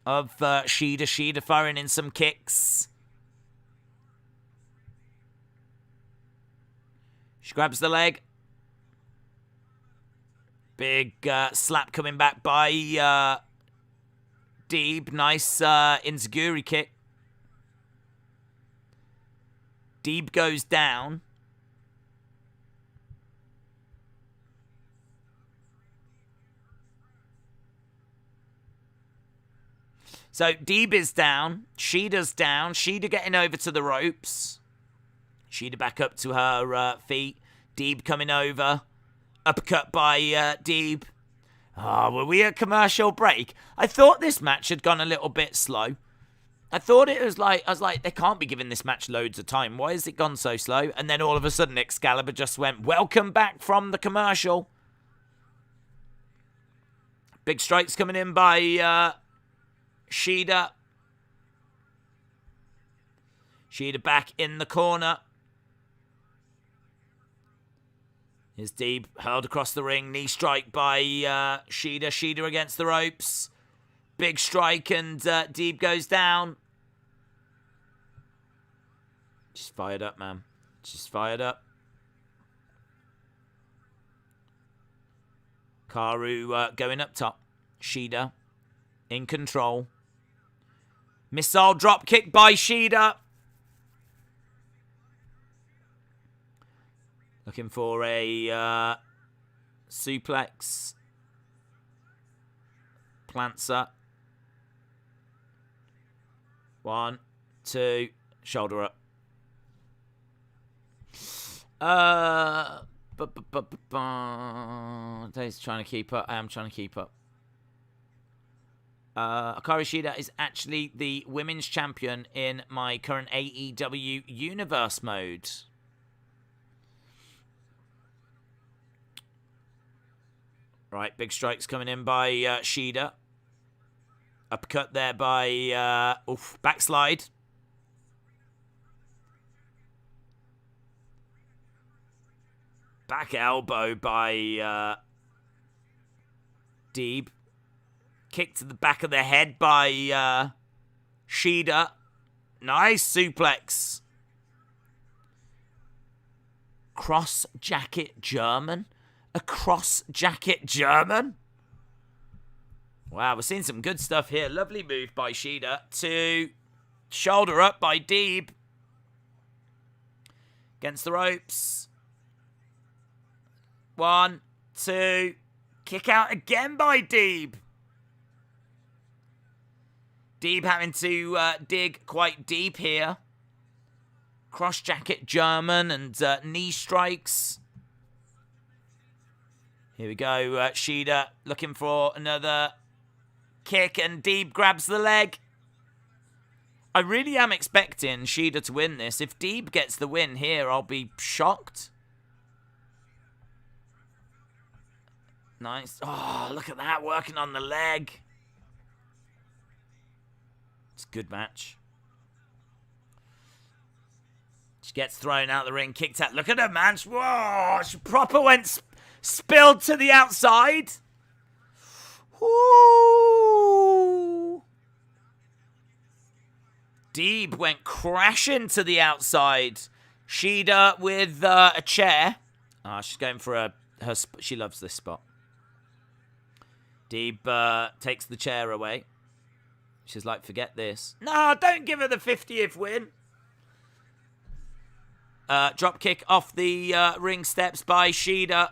Speaker 1: of Shida. Shida firing in some kicks. She grabs the leg. Big slap coming back by Deeb. Nice enziguri kick. Deeb goes down. So Deeb is down. Shida's down. Shida getting over to the ropes. Shida back up to her feet. Deeb coming over. Uppercut by Deeb. Oh, were we at commercial break? I thought this match had gone a little bit slow. I thought it was like, I was like, they can't be giving this match loads of time. Why has it gone so slow? And then all of a sudden, Excalibur just went, welcome back from the commercial. Big strikes coming in by Shida. Shida back in the corner. Here's Deeb hurled across the ring. Knee strike by Shida. Shida against the ropes. Big strike and Deeb goes down. She's fired up, man. She's fired up. Hikaru going up top. Shida in control. Missile drop kick by Shida. Looking for a suplex. Plants up. 1, 2, shoulder up. Dave's trying to keep up. I am trying to keep up. Akarushida is actually the women's champion in my current AEW Universe mode. Right, big strikes coming in by Shida. Uppercut there by, backslide. Back elbow by Deeb. Kick to the back of the head by Shida. Nice suplex. Cross jacket German? A cross jacket German? Wow, we're seeing some good stuff here. Lovely move by Shida to shoulder up by Deeb. Against the ropes. 1, 2. Kick out again by Deeb. Deeb having to dig quite deep here. Cross jacket German and knee strikes. Here we go. Shida looking for another kick and Deeb grabs the leg. I really am expecting Shida to win this. If Deeb gets the win here, I'll be shocked. Nice. Oh, look at that. Working on the leg. It's a good match. She gets thrown out the ring, kicked out. Look at her, man. Whoa, she proper went spilled to the outside. Woo. Deeb went crashing to the outside. Shida with a chair. She's going for she loves this spot. Deeb takes the chair away. She's like, forget this. No, don't give her the 50th win. Drop kick off the ring steps by Shida.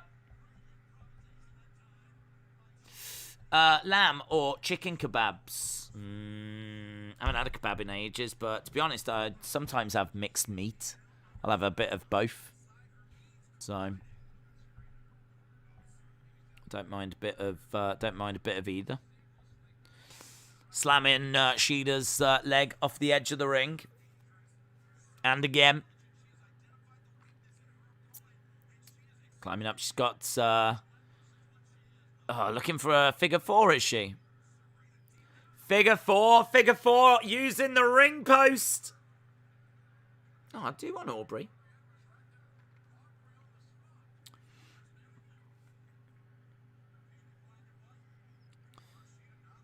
Speaker 1: Lamb or chicken kebabs? I haven't had a kebab in ages, but to be honest, I sometimes have mixed meat. I'll have a bit of both. So don't mind a bit of either. Slamming Shida's leg off the edge of the ring. And again. Climbing up. She's got... looking for a figure 4, is she? Figure 4. Using the ring post. Oh, I do want Aubrey.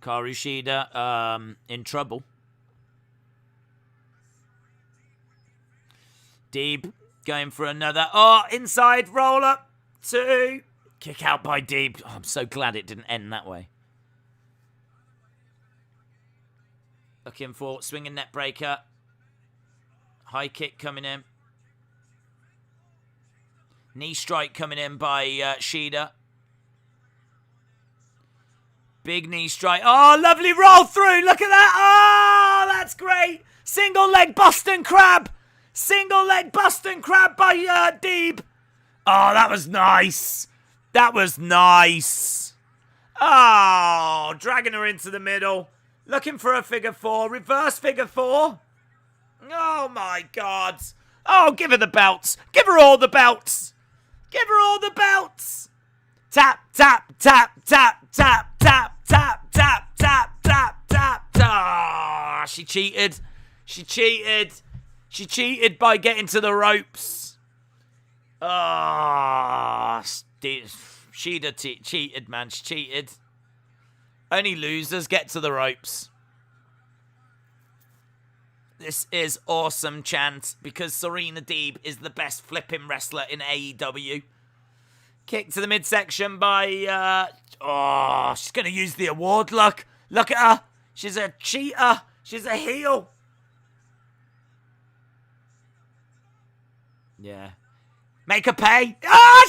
Speaker 1: Akarushida in trouble. Deeb going for another. Inside roll up. 2. Kick out by Deeb. I'm so glad it didn't end that way. Looking for swinging net breaker. High kick coming in. Knee strike coming in by Shida. Big knee strike. Oh, lovely roll through. Look at that. Oh, that's great. Single leg Boston Crab. Single leg Boston Crab by Deeb. Oh, that was nice. That was nice. Oh, dragging her into the middle. Looking for a figure 4. Reverse figure 4. Oh, my God. Oh, give her the belts. Give her all the belts. Give her all the belts. Tap, tap, tap, tap, tap, tap, tap, tap, tap, tap, tap. Ah, she cheated. She cheated. She cheated by getting to the ropes. Ah, Shida cheated, man. She cheated. Only losers get to the ropes. This is awesome, chant, because Serena Deeb is the best flipping wrestler in AEW. Kick to the midsection by... she's going to use the award luck. Look at her. She's a cheater. She's a heel. Yeah. Make her pay.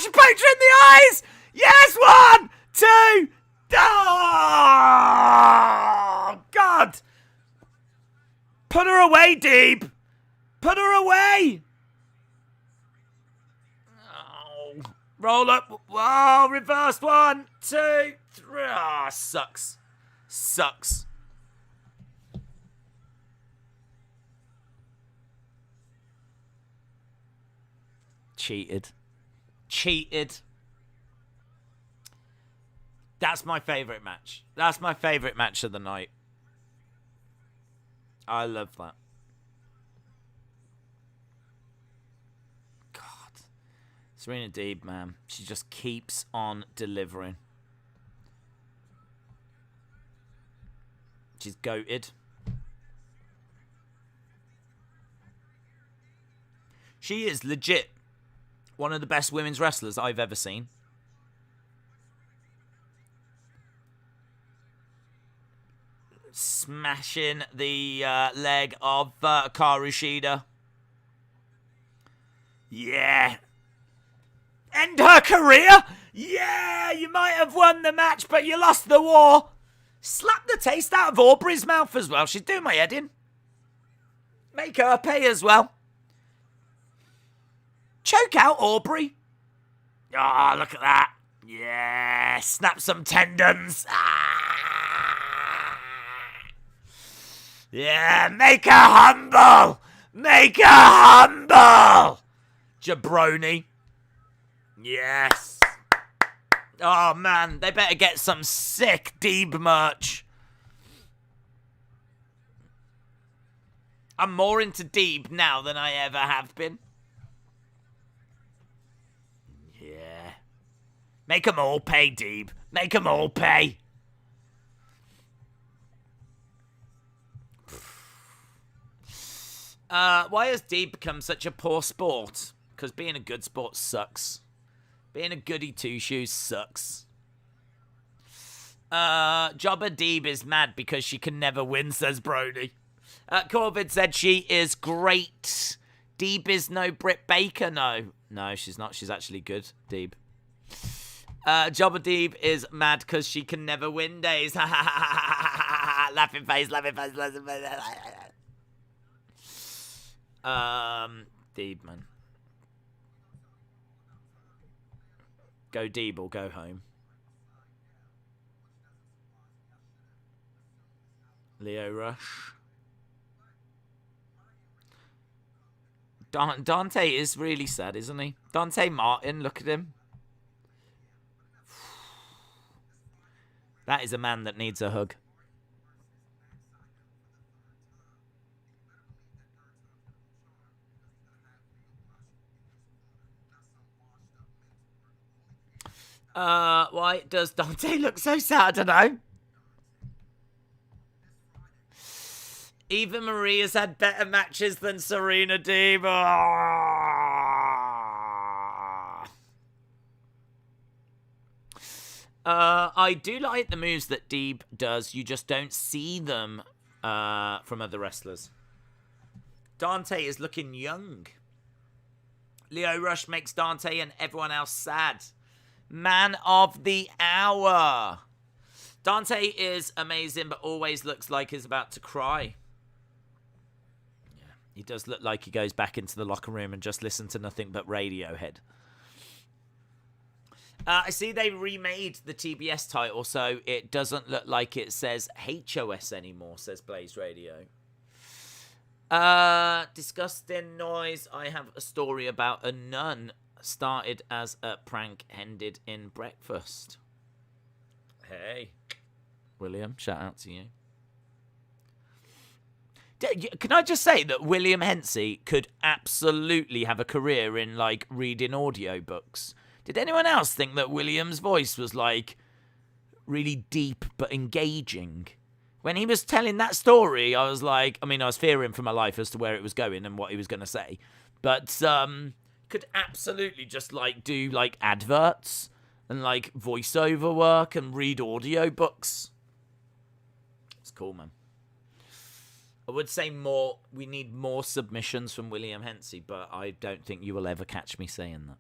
Speaker 1: She poked her in the eyes. Yes, 1, 2. Oh, God. Put her away, Deeb. Put her away. Oh. Roll up. Oh, reverse. 1, 2, 3. Oh, sucks. Sucks. Cheated. Cheated. That's my favourite match. That's my favourite match of the night. I love that. God. Serena Deeb, man. She just keeps on delivering. She's goated. She is legit one of the best women's wrestlers I've ever seen. Smashing the leg of Akarushida. Yeah. End her career? Yeah, you might have won the match, but you lost the war. Slap the taste out of Aubrey's mouth as well. She's doing my head in. Make her pay as well. Choke out Aubrey. Oh, look at that. Yeah, snap some tendons. Ah. Yeah, make her humble. Make her humble. Jabroni. Yes. Oh, man, they better get some sick Deeb merch. I'm more into Deeb now than I ever have been. Yeah. Make them all pay, Deeb. Make them all pay. Why has Deeb become such a poor sport? Because being a good sport sucks. Being a goody two-shoes sucks. Jobber Deeb is mad because she can never win, says Brody. Corvid said she is great. Deeb is no Britt Baker, no. No, she's not. She's actually good, Deeb. Jobber Deeb is mad because she can never win days. Laughing face, laughing face, laughing face. Deeb, man. Go Deeb or go home. Leo Rush. Dante is really sad, isn't he? Dante Martin, look at him. That is a man that needs a hug. Why does Dante look so sad? I don't know. Eva Marie has had better matches than Serena Deeb. I do like the moves that Deeb does. You just don't see them from other wrestlers. Dante is looking young. Leo Rush makes Dante and everyone else sad. Man of the hour. Dante is amazing, but always looks like he's about to cry. Yeah, he does look like he goes back into the locker room and just listens to nothing but Radiohead. I see they remade the TBS title, so it doesn't look like it says HOS anymore, says Blaze Radio. Disgusting noise. I have a story about a nun. Started as a prank, ended in breakfast. Hey, William, shout out to you. Can I just say that William Hensey could absolutely have a career in, like, reading audiobooks? Did anyone else think that William's voice was, like, really deep but engaging? When he was telling that story, I was like, I mean, I was fearing for my life as to where it was going and what he was going to say. But, could absolutely just, like, do, like, adverts and, like, voiceover work and read audiobooks. It's cool, man. I would say more, we need more submissions from William Hensey, but I don't think you will ever catch me saying that.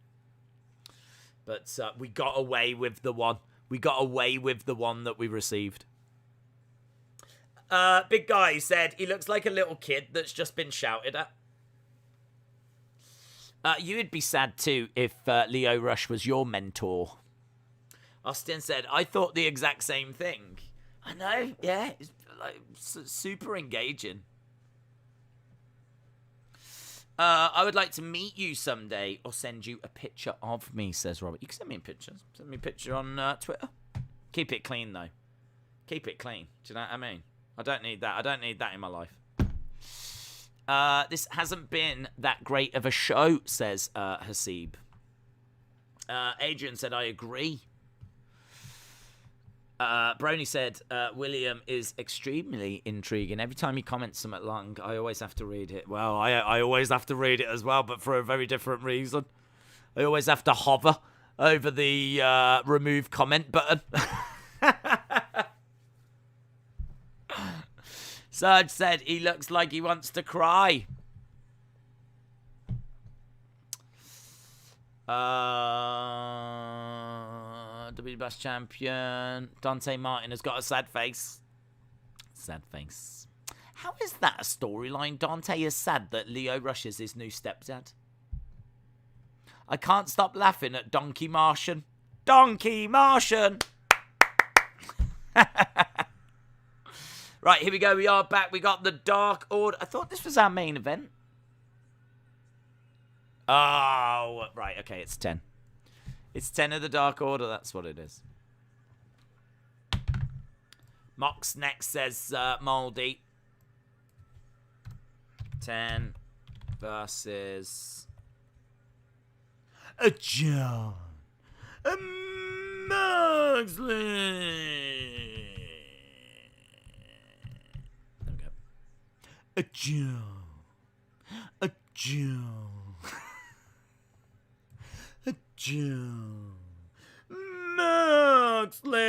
Speaker 1: But we got away with the one. We got away with the one that we received. Big Guy said, he looks like a little kid that's just been shouted at. You would be sad too if Leo Rush was your mentor. Austin said, I thought the exact same thing. I know, yeah. It's like super engaging. I would like to meet you someday or send you a picture of me, says Robert. You can send me a picture. Send me a picture on Twitter. Keep it clean, though. Keep it clean. Do you know what I mean? I don't need that. I don't need that in my life. This hasn't been that great of a show, says Hasib. Adrian said, I agree. Brony said, William is extremely intriguing. Every time he comments something long, I always have to read it. Well, I always have to read it as well, but for a very different reason. I always have to hover over the remove comment button. Serge said he looks like he wants to cry. WWE Bash Champion Dante Martin has got a sad face. Sad face. How is that a storyline? Dante is sad that Leo rushes his new stepdad. I can't stop laughing at Donkey Martian. Donkey Martian! Right, here we go. We are back. We got the Dark Order. I thought this was our main event. Oh, right. Okay, it's 10. It's 10 of the Dark Order. That's what it is. Mox next says Moldy. 10 versus a John. A Moxley. Okay. A John. A John. A John. Moxley.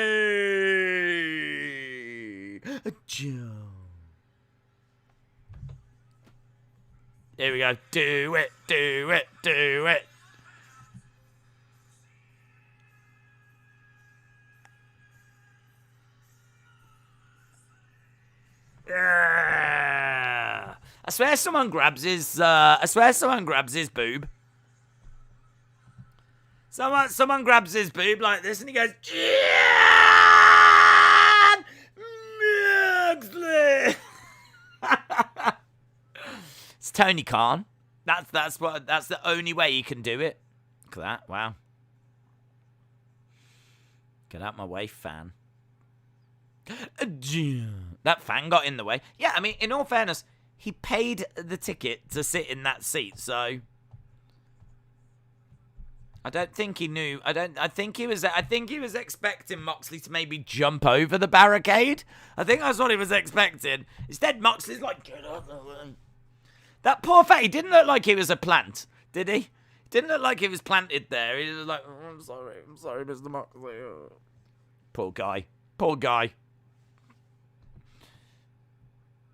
Speaker 1: A John. Here we go. Do it, do it, do it. Yeah. I swear someone grabs his boob. Someone grabs his boob like this and he goes, John Moxley. It's Tony Khan. That's the only way he can do it. Look at that. Wow. Get out my way, fan. That fan got in the way. Yeah, I mean, in all fairness, he paid the ticket to sit in that seat, so I don't think he knew. I think he was expecting Moxley to maybe jump over the barricade. I think that's what he was expecting. Instead, Moxley's like, get out of the way. That poor fat, he didn't look like he was a plant, did he? Didn't look like he was planted there. He was like, oh, I'm sorry, Mr. Moxley. Oh. Poor guy. Poor guy.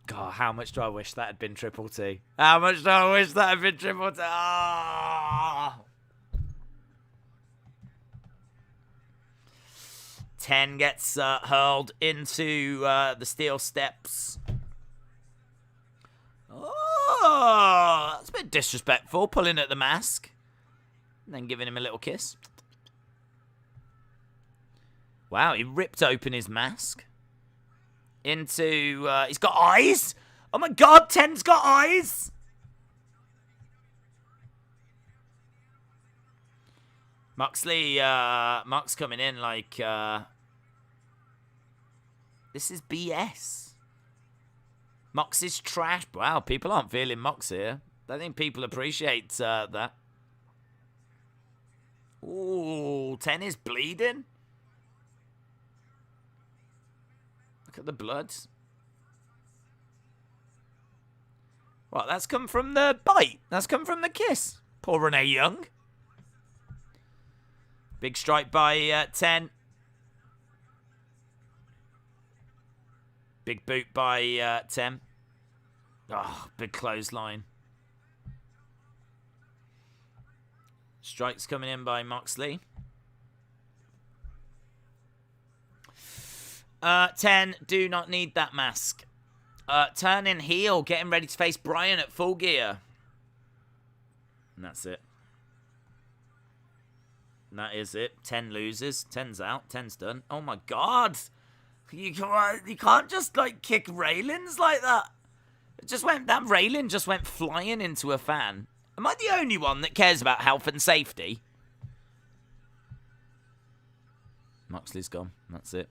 Speaker 1: God, how much do I wish that had been Triple T? How much do I wish that had been Triple T? Ah! 10 gets hurled into the steel steps. Oh, that's a bit disrespectful, pulling at the mask. And then giving him a little kiss. Wow, he ripped open his mask. Into, he's got eyes? Oh my god, 10's got eyes! Moxley, Mox coming in like, this is BS. Mox is trash. Wow, people aren't feeling Mox here. I think people appreciate that. Ooh, 10 is bleeding. Look at the blood. Well, that's come from the bite. That's come from the kiss. Poor Renee Young. Big strike by 10. Big boot by 10. Oh, big clothesline. Strikes coming in by Moxley. 10, do not need that mask. Turning heel, getting ready to face Bryan at Full Gear. And that's it. And that is it. 10 loses. 10's out. 10's done. Oh my god. You can't just, like, kick railings like that. That railing just went flying into a fan. Am I the only one that cares about health and safety? Moxley's gone. That's it.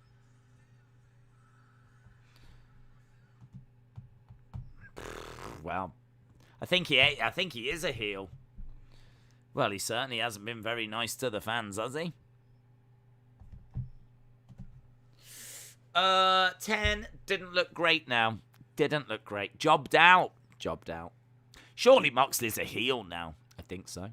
Speaker 1: Well, I think he is a heel. Well, he certainly hasn't been very nice to the fans, has he? 10 didn't look great now. Didn't look great. Jobbed out. Surely Moxley's a heel now. I think so.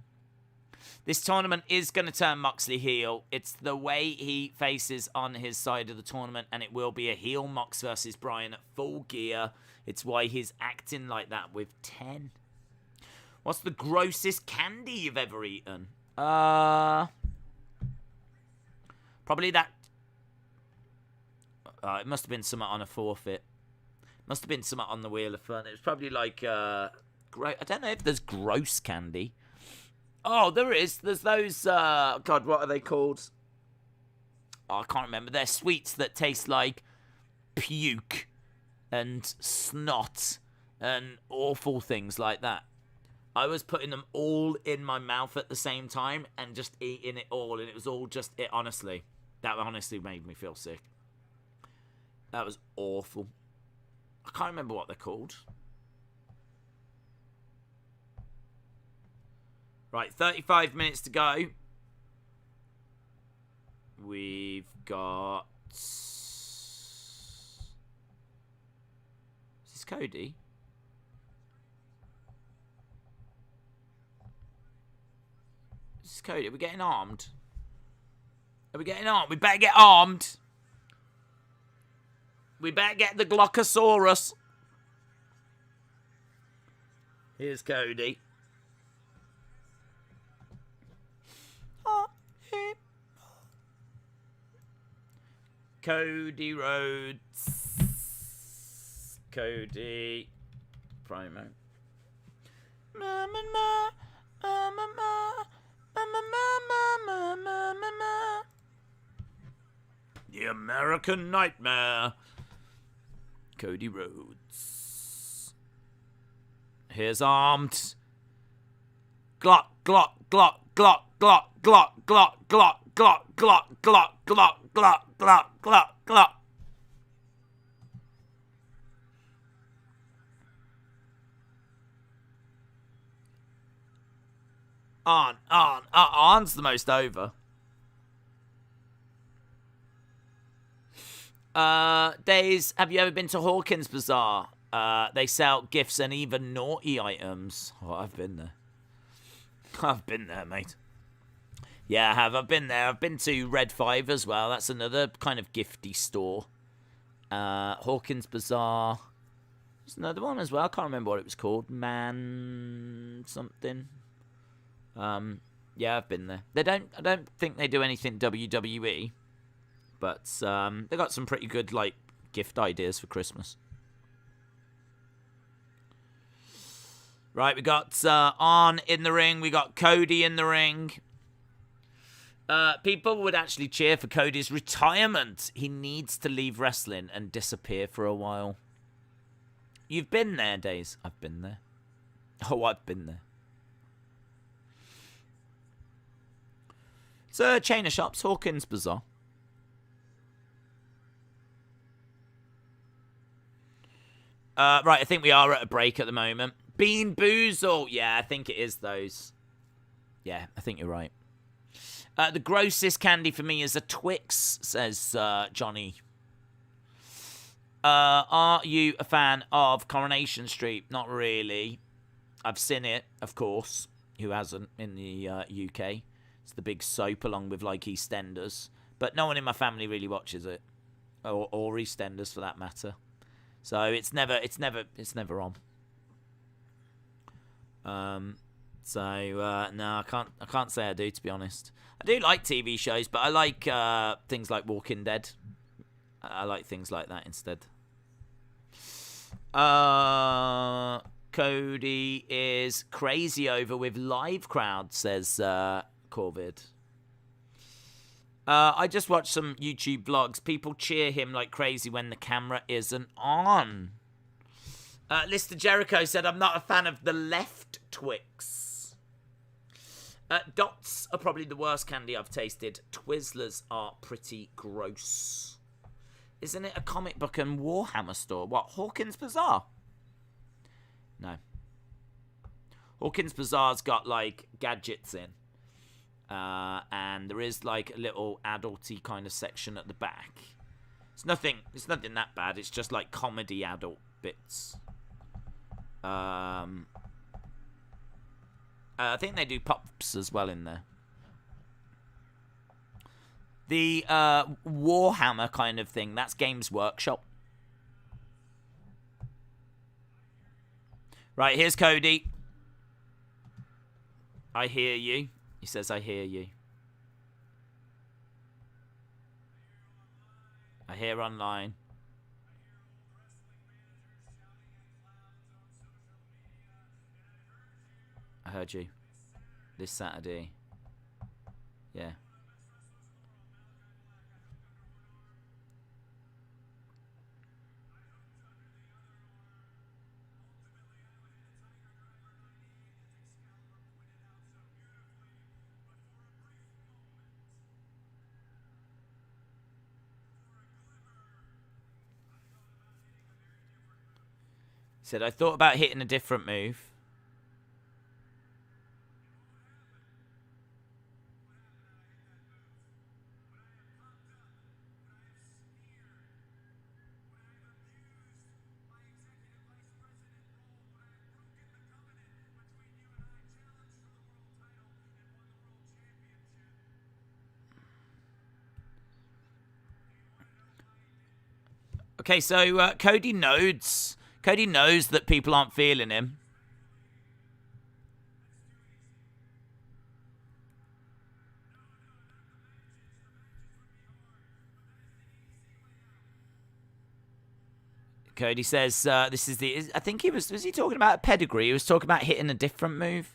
Speaker 1: This tournament is going to turn Moxley heel. It's the way he faces on his side of the tournament, and it will be a heel Mox versus Bryan at Full Gear. It's why he's acting like that with 10. What's the grossest candy you've ever eaten? Probably that. It must have been something on a forfeit. Must have been something on the Wheel of Fun. It was probably like, I don't know if there's gross candy. Oh, there is. There's those, God, what are they called? Oh, I can't remember. They're sweets that taste like puke and snot and awful things like that. I was putting them all in my mouth at the same time and just eating it all, and it was all just it. Honestly, that honestly made me feel sick. That was awful. I can't remember what they're called. Right, 35 minutes to go. We've got... Is this Cody? Is this Cody? Are we getting armed? Are we getting armed? We better get armed. We better get the Glockosaurus. Here's Cody. Cody Rhodes. Cody Promo. The American Nightmare. Cody Rhodes. Here's armed. Glock, glock, glock, glock, glock, glock, glock, glock, glock, glock, glock, glock, glock, glock, glock, glock. Arn's the most over. Days, have you ever been to Hawkins Bazaar? They sell gifts and even naughty items. Oh, I've been there. I've been there, mate. Yeah, I have. I've been there. I've been to Red 5 as well. That's another kind of gifty store. Hawkins Bazaar. There's another one as well. I can't remember what it was called. Man something. Yeah, I've been there. I don't think they do anything WWE. But they got some pretty good like gift ideas for Christmas. Right, we got Arn in the ring. We got Cody in the ring. People would actually cheer for Cody's retirement. He needs to leave wrestling and disappear for a while. You've been there, Days. I've been there. Oh, I've been there. It's a chain of shops, Hawkins Bazaar. Right, I think we are at a break at the moment. Bean Boozle. Yeah, I think it is those. Yeah, I think you're right. The grossest candy for me is a Twix, says Johnny. Are you a fan of Coronation Street? Not really. I've seen it, of course. Who hasn't in the UK? It's the big soap along with like EastEnders. But no one in my family really watches it. Or EastEnders for that matter. So it's never on. No, I can't say I do, to be honest. I do like TV shows, but I like things like Walking Dead. I like things like that instead. Cody is crazy over with live crowd, says Corvid. I just watched some YouTube vlogs. People cheer him like crazy when the camera isn't on. Lister Jericho said, I'm not a fan of the left Twix. Dots are probably the worst candy I've tasted. Twizzlers are pretty gross. Isn't it a comic book and Warhammer store? What, Hawkins Bazaar? No. Hawkins Bazaar's got, like, gadgets in. And there is, like, a little adulty kind of section at the back. It's nothing that bad. It's just, like, comedy adult bits. I think they do pops as well in there. The Warhammer kind of thing, that's Games Workshop. Right, here's Cody. I hear you. He says, I hear you. I hear online. I heard you. This Saturday. Yeah. Said, I thought about hitting a different move. Okay, so Cody knows that people aren't feeling him. Cody says this is the... I think was he talking about a pedigree? He was talking about hitting a different move.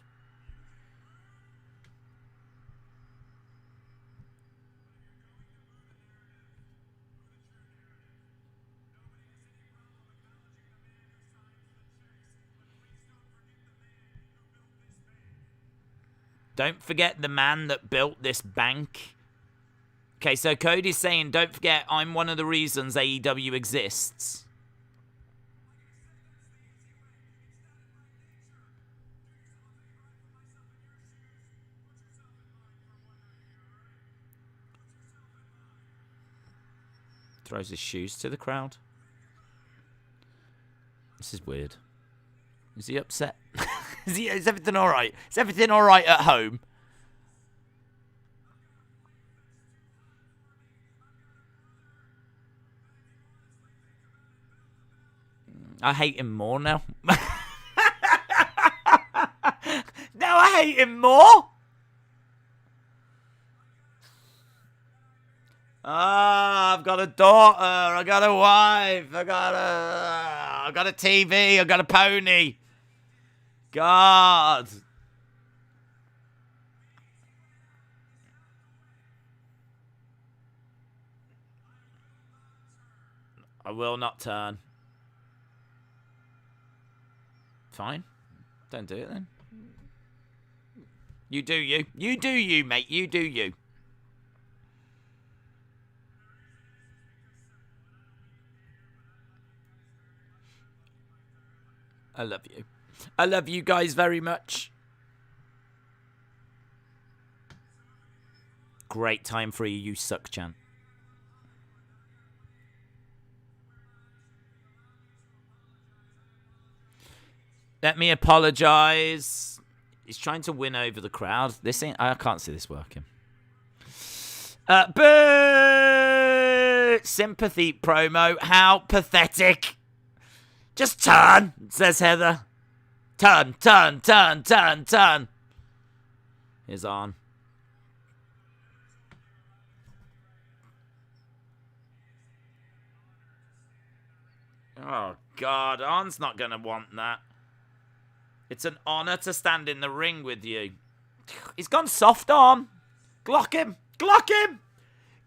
Speaker 1: Don't forget the man that built this bank. Okay, so Cody's saying, don't forget, I'm one of the reasons AEW exists. Throws his shoes to the crowd. This is weird. Is he upset? Is everything all right? Is everything all right at home? I hate him more now. Now I hate him more. Ah, I've got a daughter. I got a wife. I got a TV. I got a pony. God. I will not turn. Fine. Don't do it then. You do you. You do you, mate. You do you. I love you. I love you guys very much. Great time for a you suck chant. Let me apologize. He's trying to win over the crowd. This ain't... I can't see this working. Boo! Sympathy promo. How pathetic. Just turn, says Heather. Turn, turn, turn, turn, turn. Here's Arn. Oh, God. Arn's not going to want that. It's an honor to stand in the ring with you. He's gone soft, Arn. Glock him. Glock him.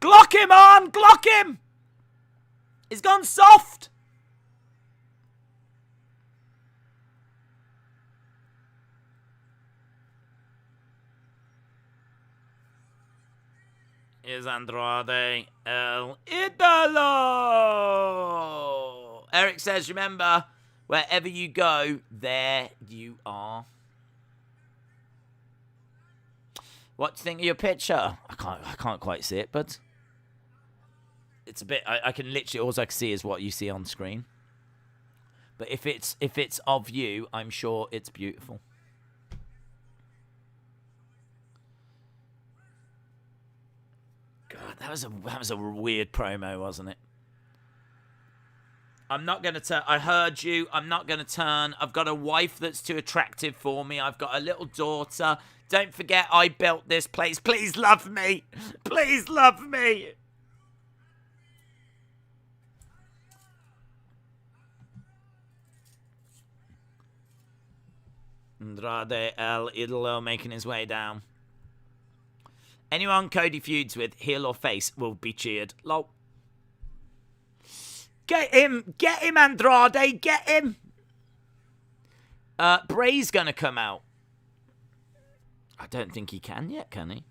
Speaker 1: Glock him, Arn. Glock him. He's gone soft. Is Andrade El Idolo. Eric says, remember, Wherever you go, there you are. What do you think of your picture? I can't quite see it, but it's a bit. I can literally all I can see is what you see on screen. But if it's of you, I'm sure it's beautiful. God, that was a weird promo, wasn't it? I'm not going to turn. I heard you. I'm not going to turn. I've got a wife that's too attractive for me. I've got a little daughter. Don't forget I built this place. Please love me. Please love me. Andrade El Idolo making his way down. Anyone Cody feuds with, heel or face, will be cheered. Lol. Get him, Andrade, get him. Bray's gonna come out. I don't think he can yet, can he?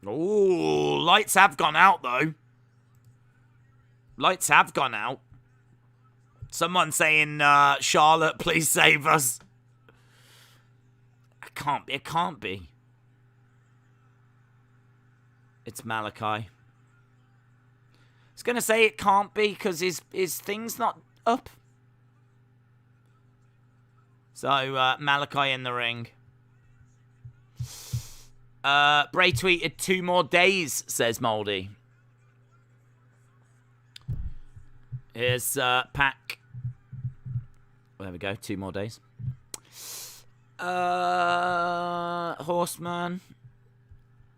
Speaker 1: Oh, lights have gone out though. Lights have gone out. Someone saying, Charlotte, please save us. It can't be. It's Malachi. I was going to say it can't be because his thing's not up. So, Malachi in the ring. Bray tweeted 2 more days, says Moldy. Here's Pac. There we go, 2 more days. Horseman.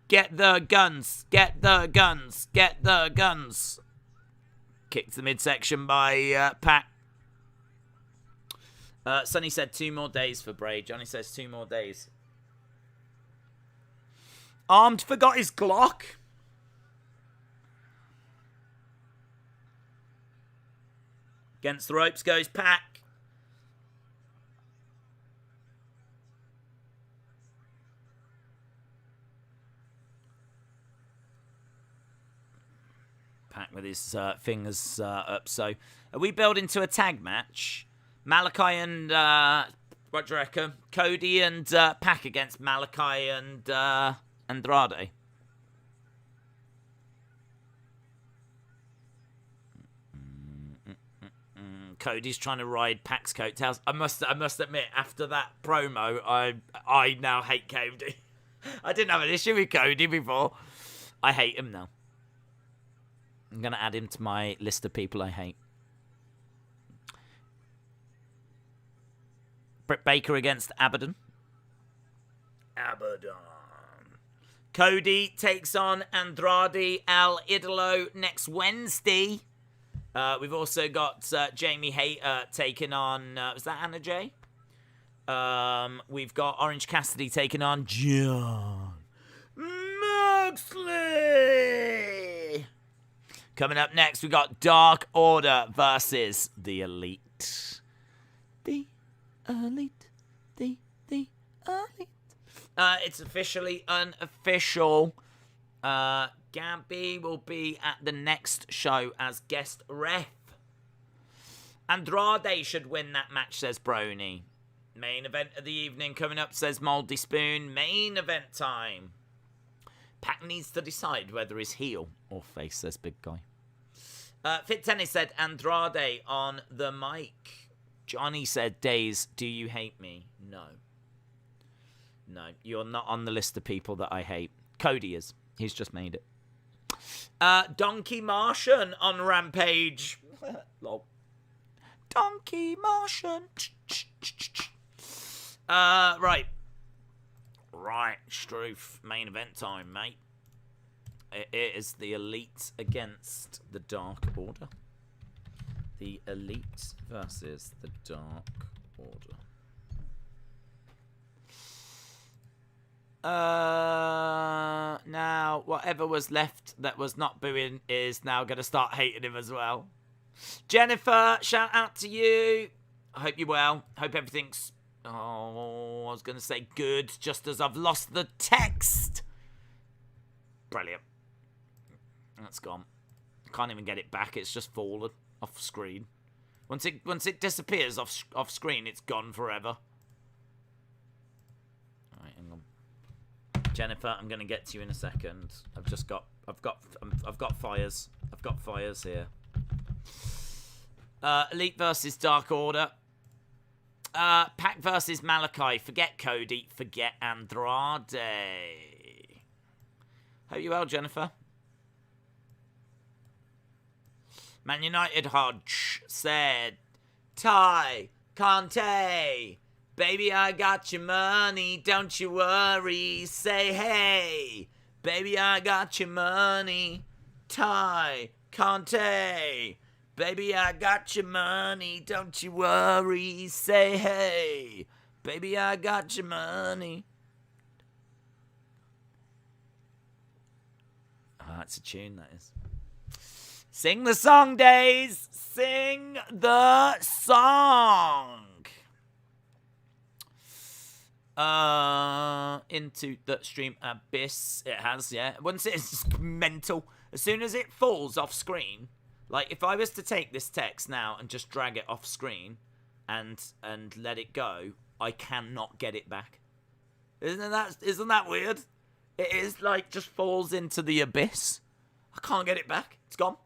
Speaker 1: Get the guns. Get the guns. Get the guns. Kicked the midsection by Pac. Sonny said 2 more days for Bray. Johnny says 2 more days. Armed forgot his Glock. Against the ropes goes Pac. Pac with his fingers up. So, are we building to a tag match? Malachi and what do you reckon? Cody and Pac against Malachi and Andrade. Cody's trying to ride Pac's coattails. I must admit, after that promo, I now hate Cody. I didn't have an issue with Cody before. I hate him now. I'm going to add him to my list of people I hate. Britt Baker against Abaddon. Cody takes on Andrade El Idolo next Wednesday. We've also got Jamie Hayter taking on... was that Anna Jay? We've got Orange Cassidy taking on John Moxley. Coming up next, we got Dark Order versus The Elite. The Elite. The Elite. It's officially unofficial. Gabby will be at the next show as guest ref. Andrade should win that match, says Brony. Main event of the evening coming up, says Moldy Spoon. Main event time. Pac needs to decide whether he's heel or face, says Big Guy. Fit Tennis said Andrade on the mic. Johnny said, Days, do you hate me? No. No, you're not on the list of people that I hate. Cody is. He's just made it. Donkey Martian on Rampage. Lol. Donkey Martian. Right. Right, Struth. Main event time, mate. It is the Elite against the Dark Order. The Elite versus the Dark Order. Now, whatever was left that was not booing is now going to start hating him as well. Jennifer, shout out to you. I hope you're well. Hope everything's... Oh, I was going to say good, just as I've lost the text. Brilliant. That's gone. Can't even get it back. It's just fallen off screen. Once it disappears off screen, it's gone forever. All right, hang on. Jennifer, I'm gonna get to you in a second. I've got fires. I've got fires here. Elite versus Dark Order. Pac versus Malachi. Forget Cody. Forget Andrade. Hope you well, Jennifer. Man United Hodge said, Ty Conte. Baby, I got your money, don't you worry. Say hey, baby, I got your money. Ty Conte. Baby, I got your money, don't you worry. Say hey, baby, I got your money. Oh, that's a tune, that is. Sing the song, Days. Sing the song. Into the stream abyss. It has, yeah. Once it's mental. As soon as it falls off screen, like if I was to take this text now and just drag it off screen and let it go, I cannot get it back. Isn't that weird? It is like just falls into the abyss. I can't get it back. It's gone.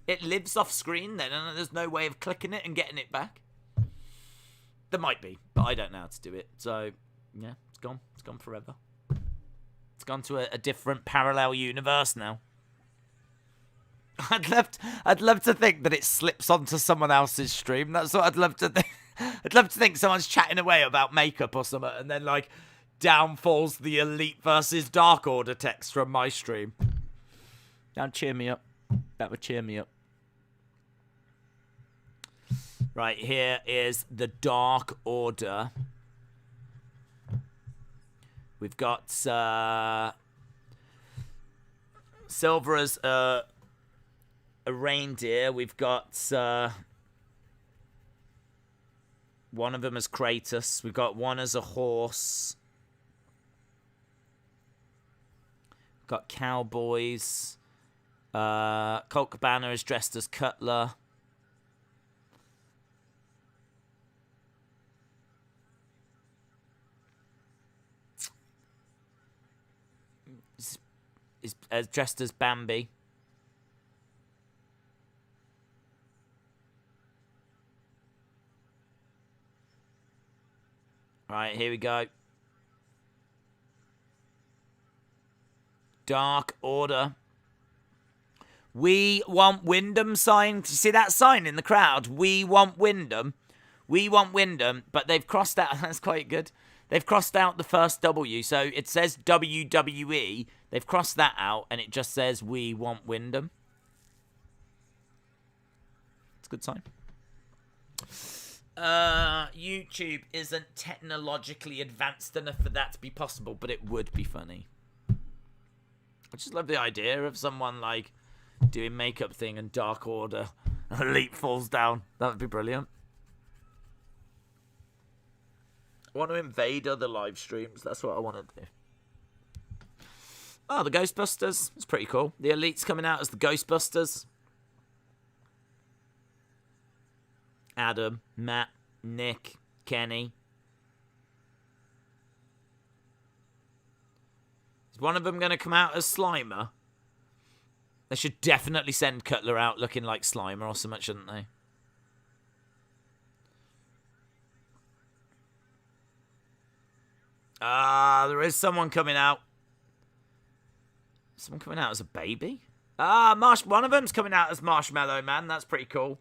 Speaker 1: It lives off screen then, and there's no way of clicking it and getting it back. There might be, but I don't know how to do it. So, yeah, it's gone. It's gone forever. It's gone to a different parallel universe now. I'd love to think that it slips onto someone else's stream. That's what I'd love to think. I'd love to think someone's chatting away about makeup or something, and then, like, down falls the Elite versus Dark Order text from my stream. That'd cheer me up. That would cheer me up. Right, here is the Dark Order. We've got Silver as a reindeer. We've got one of them as Kratos. We've got one as a horse. We've got cowboys. Colt Cabana is dressed as Cutler. Is dressed as Bambi. Right, here we go. Dark Order. We want Wyndham sign. You see that sign in the crowd? We want Wyndham. We want Wyndham, but they've crossed out. That's quite good. They've crossed out the first W. So it says WWE. They've crossed that out, and it just says we want Wyndham. It's a good sign. YouTube isn't technologically advanced enough for that to be possible, but it would be funny. I just love the idea of someone, like, doing makeup thing and Dark Order. Elite falls down. That would be brilliant. I want to invade other live streams. That's what I want to do. Oh, the Ghostbusters. It's pretty cool. The Elite's coming out as the Ghostbusters. Adam, Matt, Nick, Kenny. Is one of them going to come out as Slimer? They should definitely send Cutler out looking like Slimer or something, shouldn't they? There is someone coming out. Someone coming out as a baby? One of them's coming out as Marshmallow Man. That's pretty cool.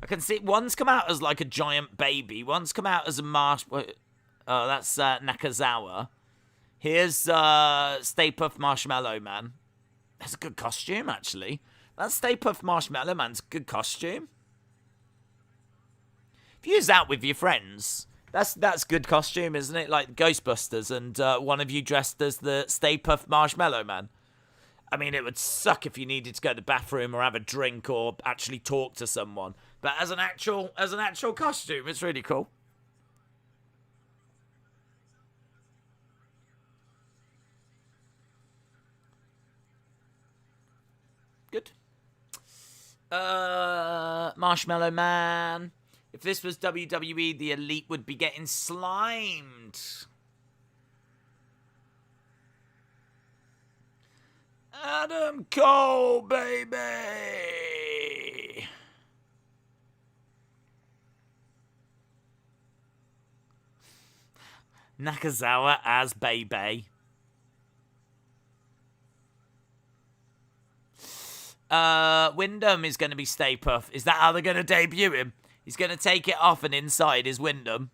Speaker 1: I can see one's come out as like a giant baby. One's come out as a Oh, that's Nakazawa. Here's Stay Puft Marshmallow Man. That's a good costume, actually. That Stay Puft Marshmallow Man's a good costume. If you use that with your friends, that's good costume, isn't it? Like Ghostbusters, and one of you dressed as the Stay Puft Marshmallow Man. I mean, it would suck if you needed to go to the bathroom or have a drink or actually talk to someone. But as an actual costume, it's really cool. Good. Marshmallow Man. If this was WWE, the Elite would be getting slimed. Adam Cole, baby. Nakazawa as Baby. Wyndham is going to be Stay Puft. Is that how they're going to debut him? He's going to take it off and inside is Wyndham.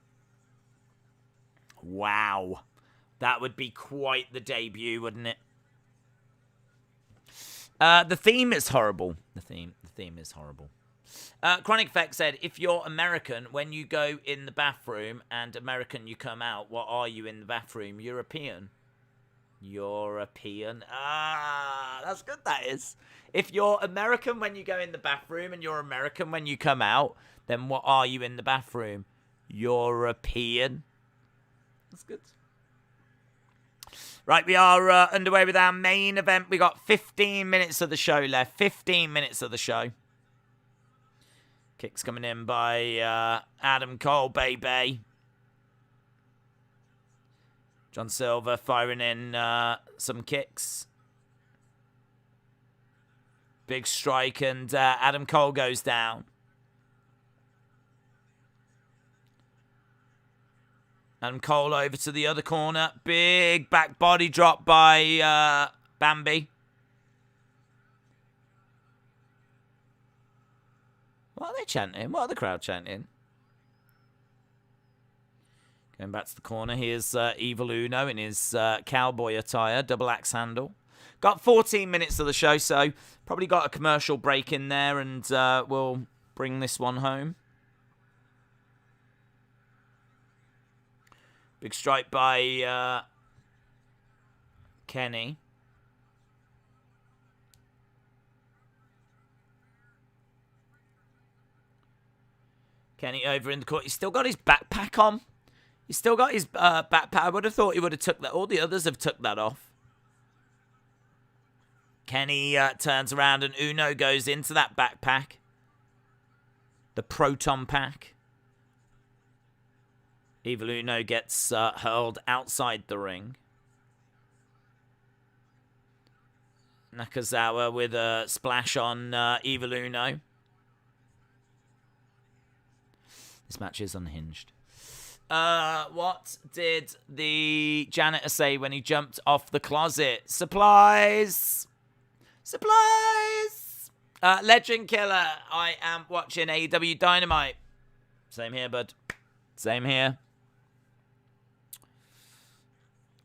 Speaker 1: Wow. That would be quite the debut, wouldn't it? The theme is horrible. The theme is horrible. Chronic Effect said, if you're American, when you go in the bathroom and American you come out, what are you in the bathroom? European. European. That's good, that is. If you're American when you go in the bathroom and you're American when you come out, then what are you in the bathroom? European. That's good. Right, we are underway with our main event. We got 15 minutes of the show left. 15 minutes of the show. Kicks coming in by Adam Cole, baby. John Silver firing in some kicks. Big strike, and Adam Cole goes down. Adam Cole over to the other corner. Big back body drop by Bambi. What are they chanting? What are the crowd chanting? Going back to the corner, here's Evil Uno in his cowboy attire, double axe handle. Got 14 minutes of the show, so probably got a commercial break in there, and we'll bring this one home. Big strike by Kenny. Kenny over in the court. He's still got his backpack on. He's still got his backpack. I would have thought he would have took that. All the others have took that off. Kenny turns around and Uno goes into that backpack. The Proton Pack. Evil Uno gets hurled outside the ring. Nakazawa with a splash on Evil Uno. This match is unhinged. What did the janitor say when he jumped off the closet? Supplies! Supplies! Legend Killer, I am watching AEW Dynamite. Same here, bud. Same here.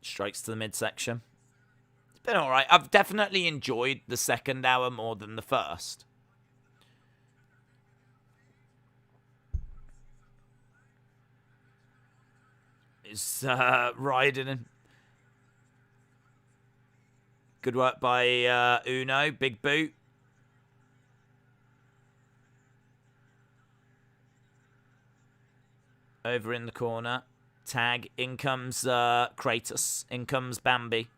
Speaker 1: Strikes to the midsection. It's been alright. I've definitely enjoyed the second hour more than the first. Is riding and good work by Uno. Big boot. Over in the corner. Tag. In comes Kratos. In comes Bambi.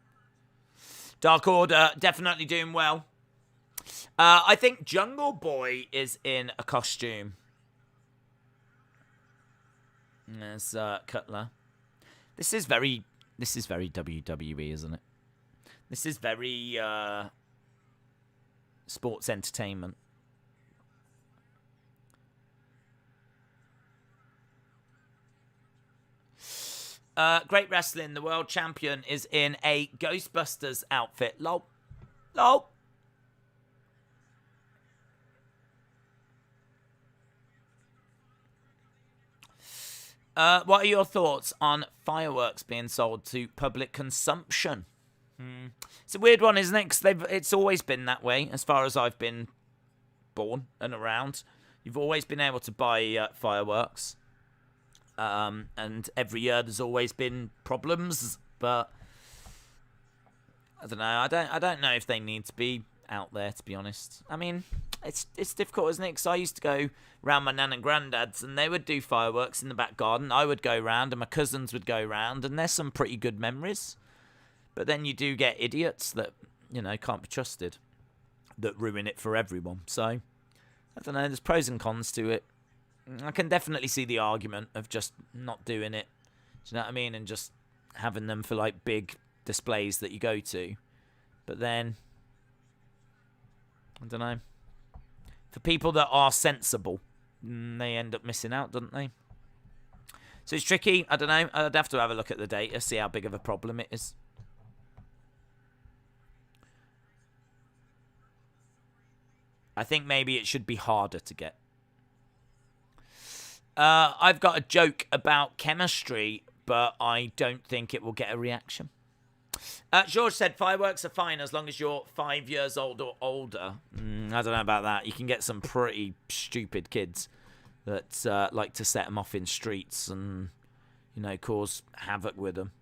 Speaker 1: Dark Order definitely doing well. I think Jungle Boy is in a costume. There's Cutler. This is very WWE, isn't it? This is very sports entertainment. Great Wrestling, the world champion is in a Ghostbusters outfit. Lol. Lol. What are your thoughts on fireworks being sold to public consumption? It's a weird one, isn't it? Because it's always been that way, as far as I've been born and around. You've always been able to buy fireworks. And every year there's always been problems, but I don't know. I don't know if they need to be out there, to be honest. I mean, it's difficult, isn't it? Because I used to go round my nan and granddad's, and they would do fireworks in the back garden. I would go round, and my cousins would go round, and there's some pretty good memories. But then you do get idiots that, you know, can't be trusted, that ruin it for everyone. So I don't know. There's pros and cons to it. I can definitely see the argument of just not doing it. Do you know what I mean? And just having them for like big displays that you go to. But then, I don't know. For people that are sensible, they end up missing out, don't they? So it's tricky. I don't know. I'd have to have a look at the data, see how big of a problem it is. I think maybe it should be harder to get. I've got a joke about chemistry, but I don't think it will get a reaction. George said, fireworks are fine as long as you're 5 years old or older. I don't know about that. You can get some pretty stupid kids that like to set them off in streets and, you know, cause havoc with them.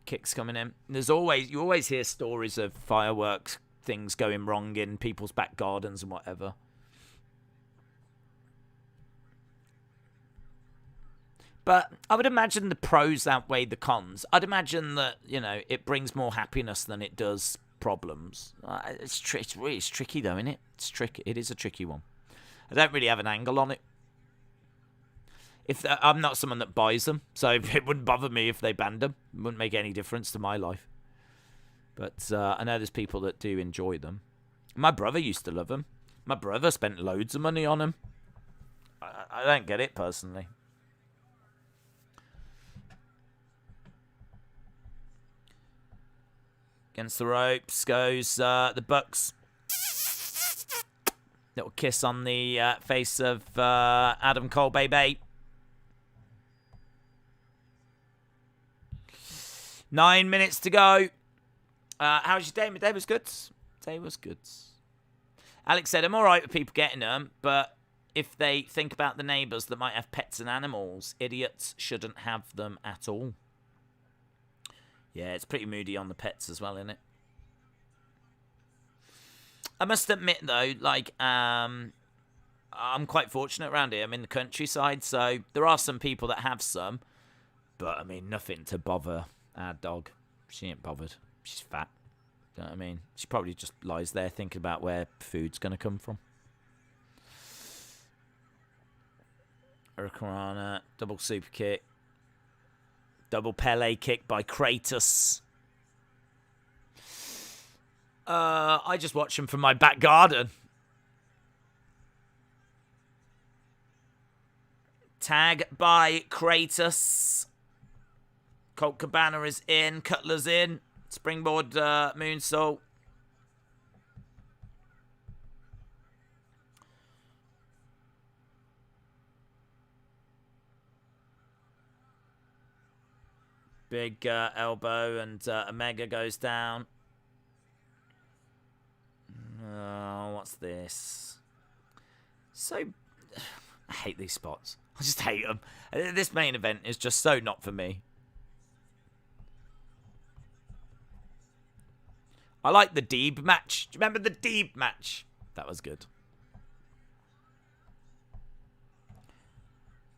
Speaker 1: Kicks coming in. You always hear stories of fireworks things going wrong in people's back gardens and whatever. But I would imagine the pros outweigh the cons. I'd imagine that, you know, it brings more happiness than it does problems. It's tricky though, isn't it? It's tricky. It is a tricky one. I don't really have an angle on it. I'm not someone that buys them, so it wouldn't bother me if they banned them. It wouldn't make any difference to my life. But I know there's people that do enjoy them. My brother used to love them. My brother spent loads of money on them. I don't get it personally. Against the ropes goes the Bucks. Little kiss on the face of Adam Cole, baby. 9 minutes to go. How was your day? My day was good. Day was good. Alex said, I'm all right with people getting them, but if they think about the neighbours that might have pets and animals, idiots shouldn't have them at all. Yeah, it's pretty moody on the pets as well, isn't it? I must admit, though, like, I'm quite fortunate around here. I'm in the countryside, so there are some people that have some, but, I mean, nothing to bother our dog. She ain't bothered. She's fat. You know what I mean? She probably just lies there thinking about where food's going to come from. Hurricanrana, double super kick. Double Pele kick by Kratos. I just watch him from my back garden. Tag by Kratos. Colt Cabana is in. Cutler's in. Springboard moonsault. Big elbow and Omega goes down. Oh, what's this? So, I hate these spots. I just hate them. This main event is just so not for me. I like the Deeb match. Do you remember the Deeb match? That was good.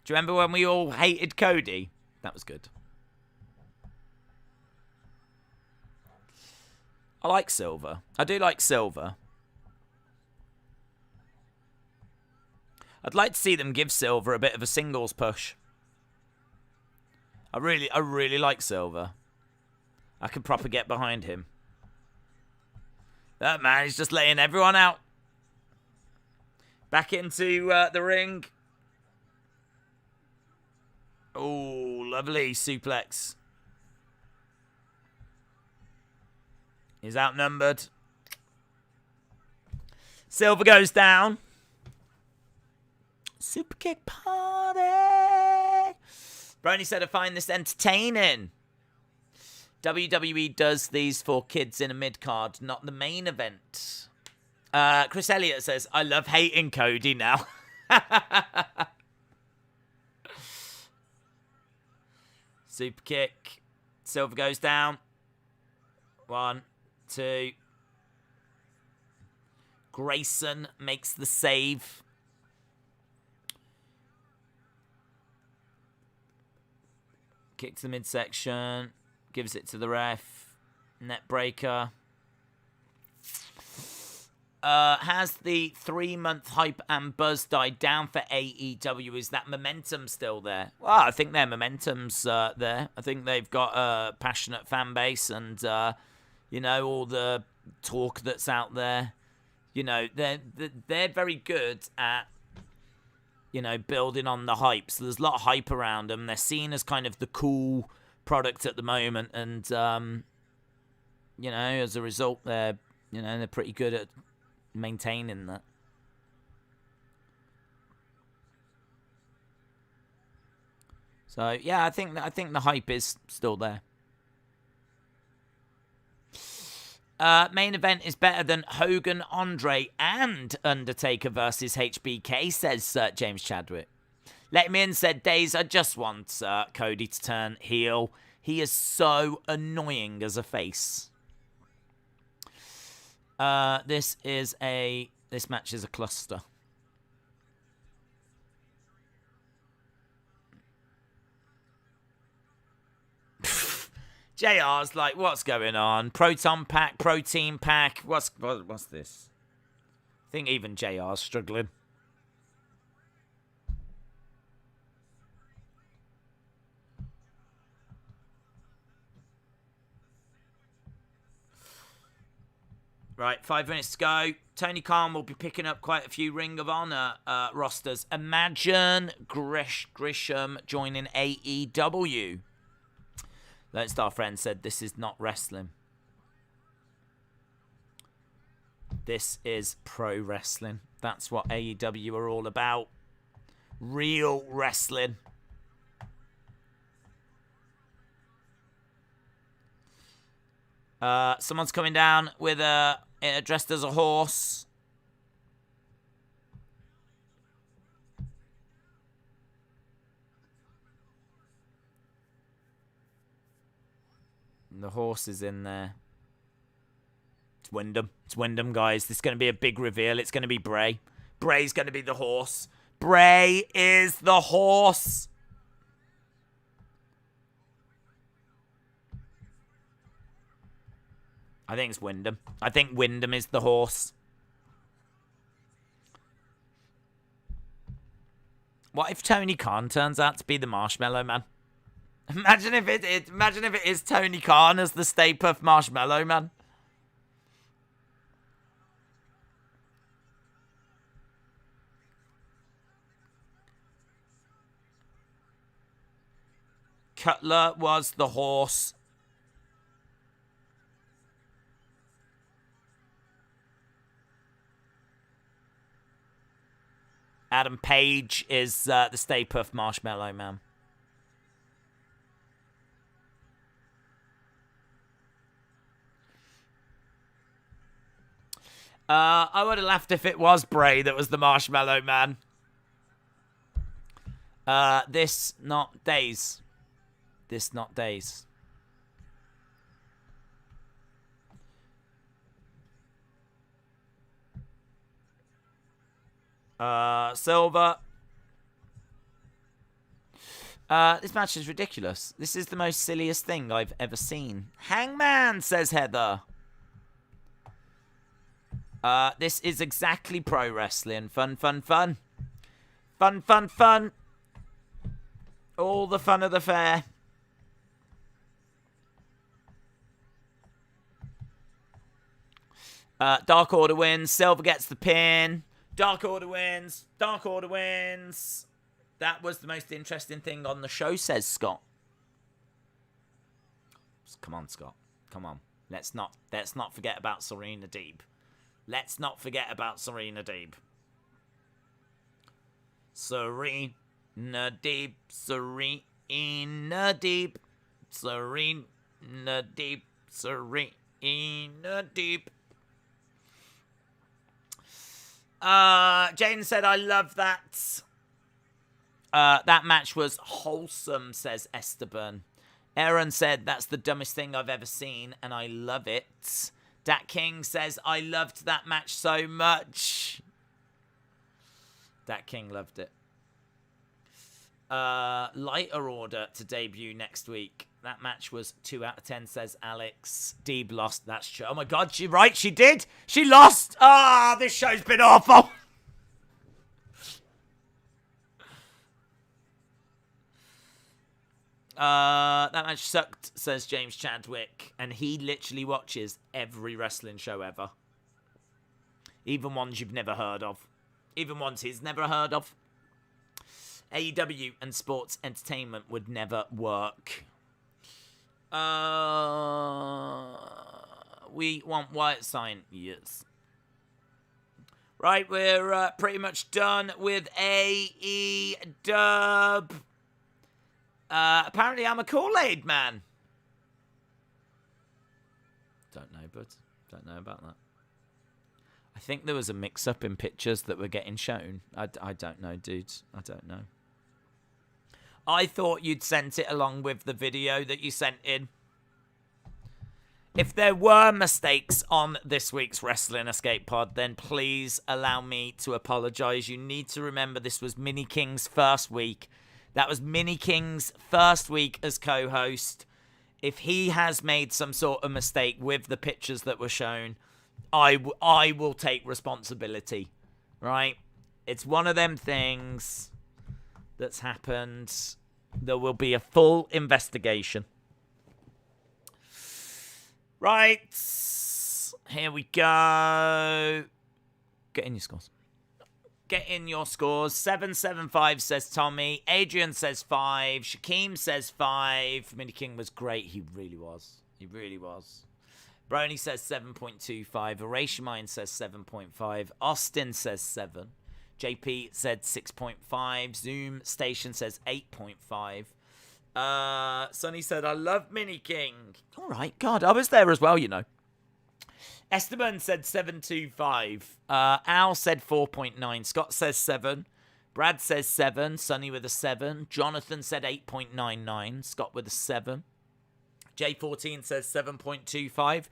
Speaker 1: Do you remember when we all hated Cody? That was good. I like Silver. I do like Silver. I'd like to see them give Silver a bit of a singles push. I really like Silver. I could proper get behind him. That man is just laying everyone out. Back into the ring. Oh, lovely suplex. He's outnumbered. Silver goes down. Super kick party. Brony said, I find this entertaining. WWE does these for kids in a mid-card, not the main event. Chris Elliott says, I love hating Cody now. Super kick. Silver goes down. 1, 2. Grayson makes the save. Kick to the midsection. Gives it to the ref. Net breaker. Has the 3-month hype and buzz died down for AEW? Is that momentum still there? Well, I think their momentum's there. I think they've got a passionate fan base and, all the talk that's out there. They're very good at, building on the hype. So there's a lot of hype around them. They're seen as kind of the cool product at the moment. And, as a result, they're pretty good at maintaining that. So yeah, I think the hype is still there. Main event is better than Hogan, Andre, and Undertaker versus HBK, says James Chadwick. Let Me In said, Days, I just want Cody to turn heel. He is so annoying as a face. This match is a cluster. JR's like, what's going on? Proton pack, protein pack. What's this? I think even JR's struggling. Right, 5 minutes to go. Tony Khan will be picking up quite a few Ring of Honor rosters. Imagine Grisham joining AEW. Lone Star Friend said, this is not wrestling. This is pro wrestling. That's what AEW are all about. Real wrestling. Someone's coming down with dressed as a horse. And the horse is in there. It's Wyndham. It's Wyndham, guys. This is going to be a big reveal. It's going to be Bray. Bray's going to be the horse. Bray is the horse. I think it's Wyndham. I think Wyndham is the horse. What if Tony Khan turns out to be the Marshmallow Man? Imagine if it is Tony Khan as the Stay Puft Marshmallow Man. Cutler was the horse. Adam Page is the Stay Puft Marshmallow Man. I would have laughed if it was Bray that was the Marshmallow Man. This not Days. This not Days. Silver. This match is ridiculous. This is the most silliest thing I've ever seen. Hangman, says Heather. This is exactly pro wrestling. Fun, fun, fun. Fun, fun, fun. All the fun of the fair. Dark Order wins. Silver gets the pin. Dark Order wins. Dark Order wins. That was the most interesting thing on the show, says Scott. Come on, Scott. Come on. Let's not forget about Serena Deeb. Let's not forget about Serena Deeb. Serena Deeb. Serena Deeb. Serena Deeb. Serena Deeb. Jane said, I love that. That match was wholesome, says Esteban. Aaron said, that's the dumbest thing I've ever seen, and I love it. Dat King says, I loved that match so much. Dat King loved it. Lighter Order to debut next week. That match was 2 out of 10, says Alex. Deeb lost. That's true. Oh my God, she did. She lost. Ah, this show's been awful. That match sucked, says James Chadwick. And he literally watches every wrestling show ever. Even ones you've never heard of. Even ones he's never heard of. AEW and sports entertainment would never work. We want Wyatt sign. Yes. Right, we're pretty much done with AEW. Apparently I'm a Kool-Aid man. Don't know, but don't know about that. I think there was a mix-up in pictures that were getting shown. I don't know, dudes. I don't know. I thought you'd sent it along with the video that you sent in. If there were mistakes on this week's Wrestling Escape Pod, then please allow me to apologise. You need to remember this was Mini King's first week. That was Mini King's first week as co-host. If he has made some sort of mistake with the pictures that were shown, I will take responsibility, right? It's one of them things that's happened. There will be a full investigation. Right. Here we go. Get in your scores. Get in your scores. 775 says Tommy. Adrian says 5. Shaquem says 5. Mini King was great. He really was. He really was. Brony says 7.25. Erasure Mind says 7.5. Austin says 7. JP said 6.5. Zoom Station says 8.5. Sonny said, I love Mini King. All right, God, I was there as well, you know. Esteban said 7.25. Al said 4.9. Scott says 7. Brad says 7. Sonny with a 7. Jonathan said 8.99. Scott with a 7. J14 says 7.25.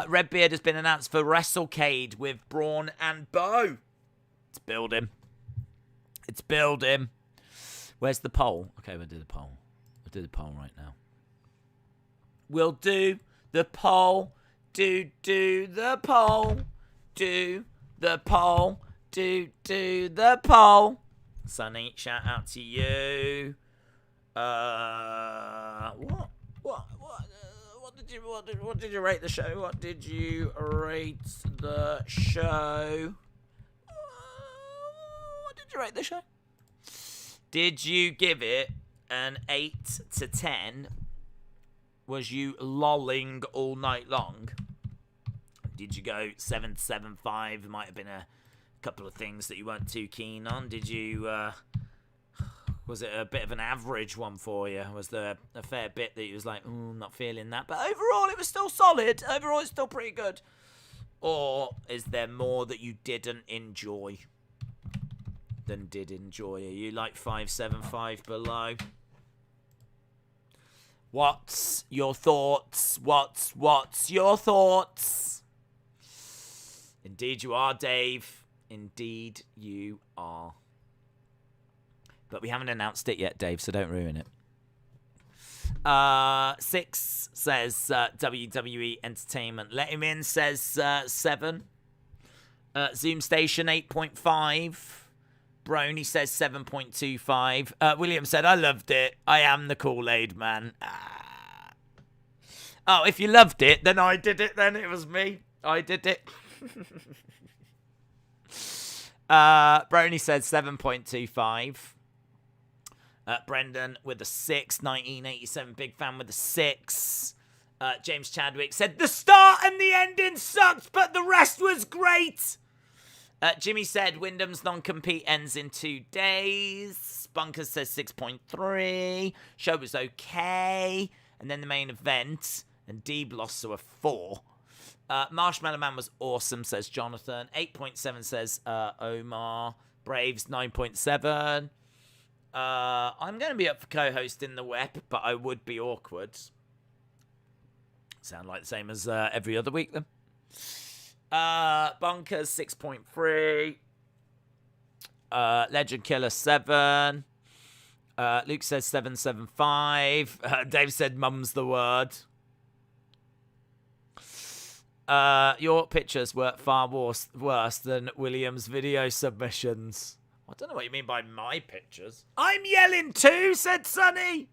Speaker 1: Redbeard has been announced for WrestleCade with Braun and Bo. It's building. It's building. Where's the poll? Okay, we'll do the poll. We'll do the poll right now. We'll do the poll. Do the poll. Do the poll. Do the poll. Sonny, shout out to you. What did you rate the show? What did you rate the show? What did you rate the show? Did you give it an 8 to 10? Was you lolling all night long? Did you go 7 to 7.5? It might have been a couple of things that you weren't too keen on. Did you, was it a bit of an average one for you? Was there a fair bit that you was like, I'm not feeling that? But overall, it was still solid. Overall, it's still pretty good. Or is there more that you didn't enjoy than did enjoy? Are you like 5.75 below? What's your thoughts? What's your thoughts? Indeed you are, Dave. Indeed you are. But we haven't announced it yet, Dave, so don't ruin it. 6 says WWE Entertainment. Let him in says 7. Zoom Station 8.5. Brony says 7.25. William said, I loved it. I am the Kool-Aid man. Oh, if you loved it, then I did it. Then it was me. I did it. Brony said 7.25. Brendan with a 6. 1987 big fan with a 6. James Chadwick said the start and the ending sucked, but the rest was great. Jimmy said Wyndham's non-compete ends in 2 days. Bunkers says 6.3. Show was okay. And then the main event. And Deeb lost to a 4. Marshmallow Man was awesome, says Jonathan. 8.7 says Omar. Braves 9.7. I'm going to be up for co-hosting the WEP, but I would be awkward. Sound like the same as every other week then. Bunkers 6.3. Legend Killer 7. Luke says 775. Dave said mum's the word. Your pictures were far worse than William's video submissions. I don't know what you mean by my pictures. I'm yelling too, said Sonny.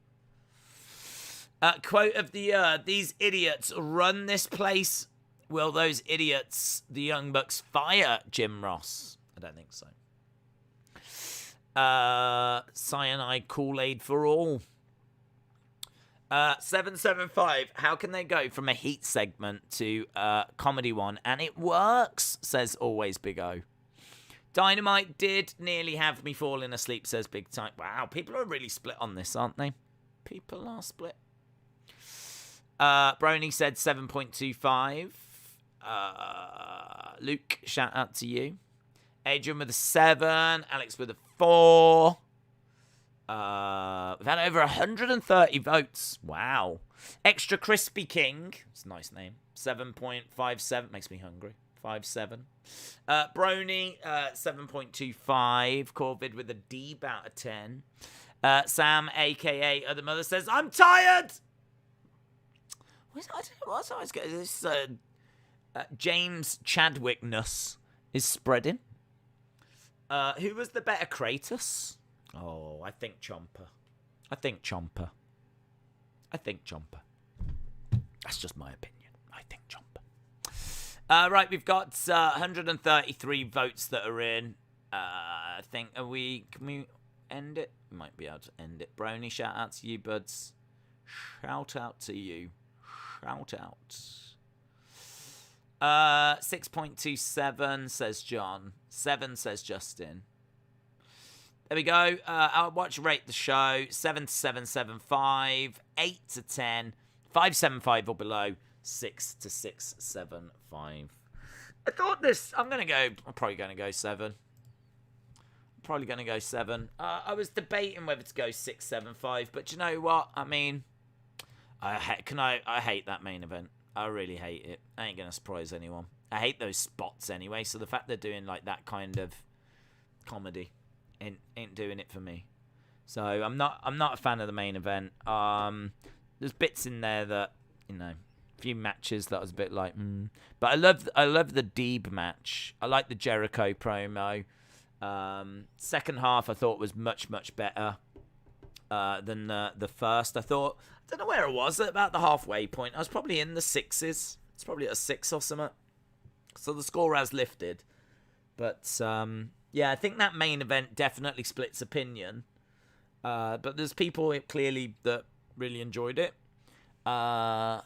Speaker 1: Quote of the year. These idiots run this place. Will those idiots, the Young Bucks, fire Jim Ross? I don't think so. Cyanide Kool-Aid for all. 775. How can they go from a heat segment to a comedy one? And it works, says Always Big O. Dynamite did nearly have me falling asleep, says Big Time. Wow, people are really split on this, aren't they? People are split. Brony said 7.25. Luke, shout out to you. Adrian with a 7. Alex with a 4. We've had over 130 votes. Wow. Extra Crispy King. It's a nice name. 7.57. Makes me hungry. 5.7. Brony, 7.25. Corvid with a Deeb out of 10. Sam, a.k.a. Other Mother, says, I'm tired! What's always good? This James Chadwickness is spreading. Who was the better Kratos? Oh, I think Ciampa. That's just my opinion. I think Ciampa. Right, we've got 133 votes that are in. I think, can we end it? Might be able to end it. Brony, shout out to you, buds. Shout out to you. Shout out. 6.27 says John. 7 says Justin. There we go. I'll watch Rate the Show. 7 to 7.75. 8 to 10. 5.75 or below. 6 to 6.75. I thought this. I'm probably going to go 7. I was debating whether to go 6.75, but you know what? I mean, I hate that main event. I really hate it. I ain't gonna surprise anyone. I hate those spots anyway. So the fact they're doing like that kind of comedy ain't doing it for me. So I'm not a fan of the main event. There's bits in there that, you know, a few matches that I was a bit like, But I love the Deeb match. I like the Jericho promo. Second half I thought was much better than the first. I don't know where I was at about the halfway point. I was probably in the 6s. It's probably at a 6 or something. So the score has lifted. But yeah, I think that main event definitely splits opinion. But there's people clearly that really enjoyed it. The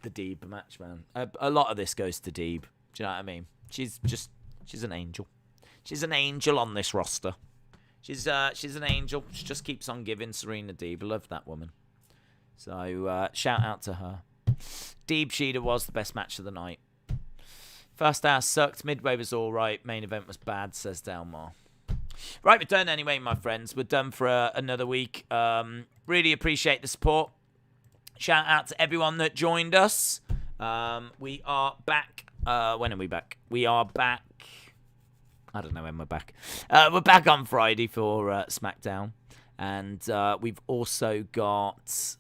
Speaker 1: Deeb match, man. A lot of this goes to Deeb. Do you know what I mean? She's an angel. She's an angel on this roster. She's an angel. She just keeps on giving Serena Deeb. I love that woman. So shout out to her. Deeb Shida was the best match of the night. First hour sucked. Midway was all right. Main event was bad, says Delmar. Right, we're done anyway, my friends. We're done for another week. Really appreciate the support. Shout out to everyone that joined us. We are back. When are we back? We are back. I don't know when we're back. We're back on Friday for SmackDown. And we've also got... so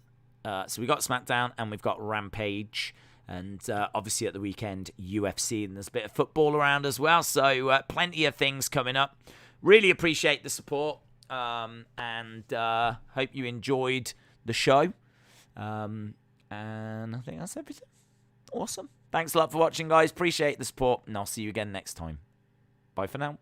Speaker 1: we got SmackDown and we've got Rampage. And obviously at the weekend, UFC. And there's a bit of football around as well. So plenty of things coming up. Really appreciate the support. And hope you enjoyed the show. And I think that's everything. Awesome. Thanks a lot for watching, guys. Appreciate the support. And I'll see you again next time. Bye for now.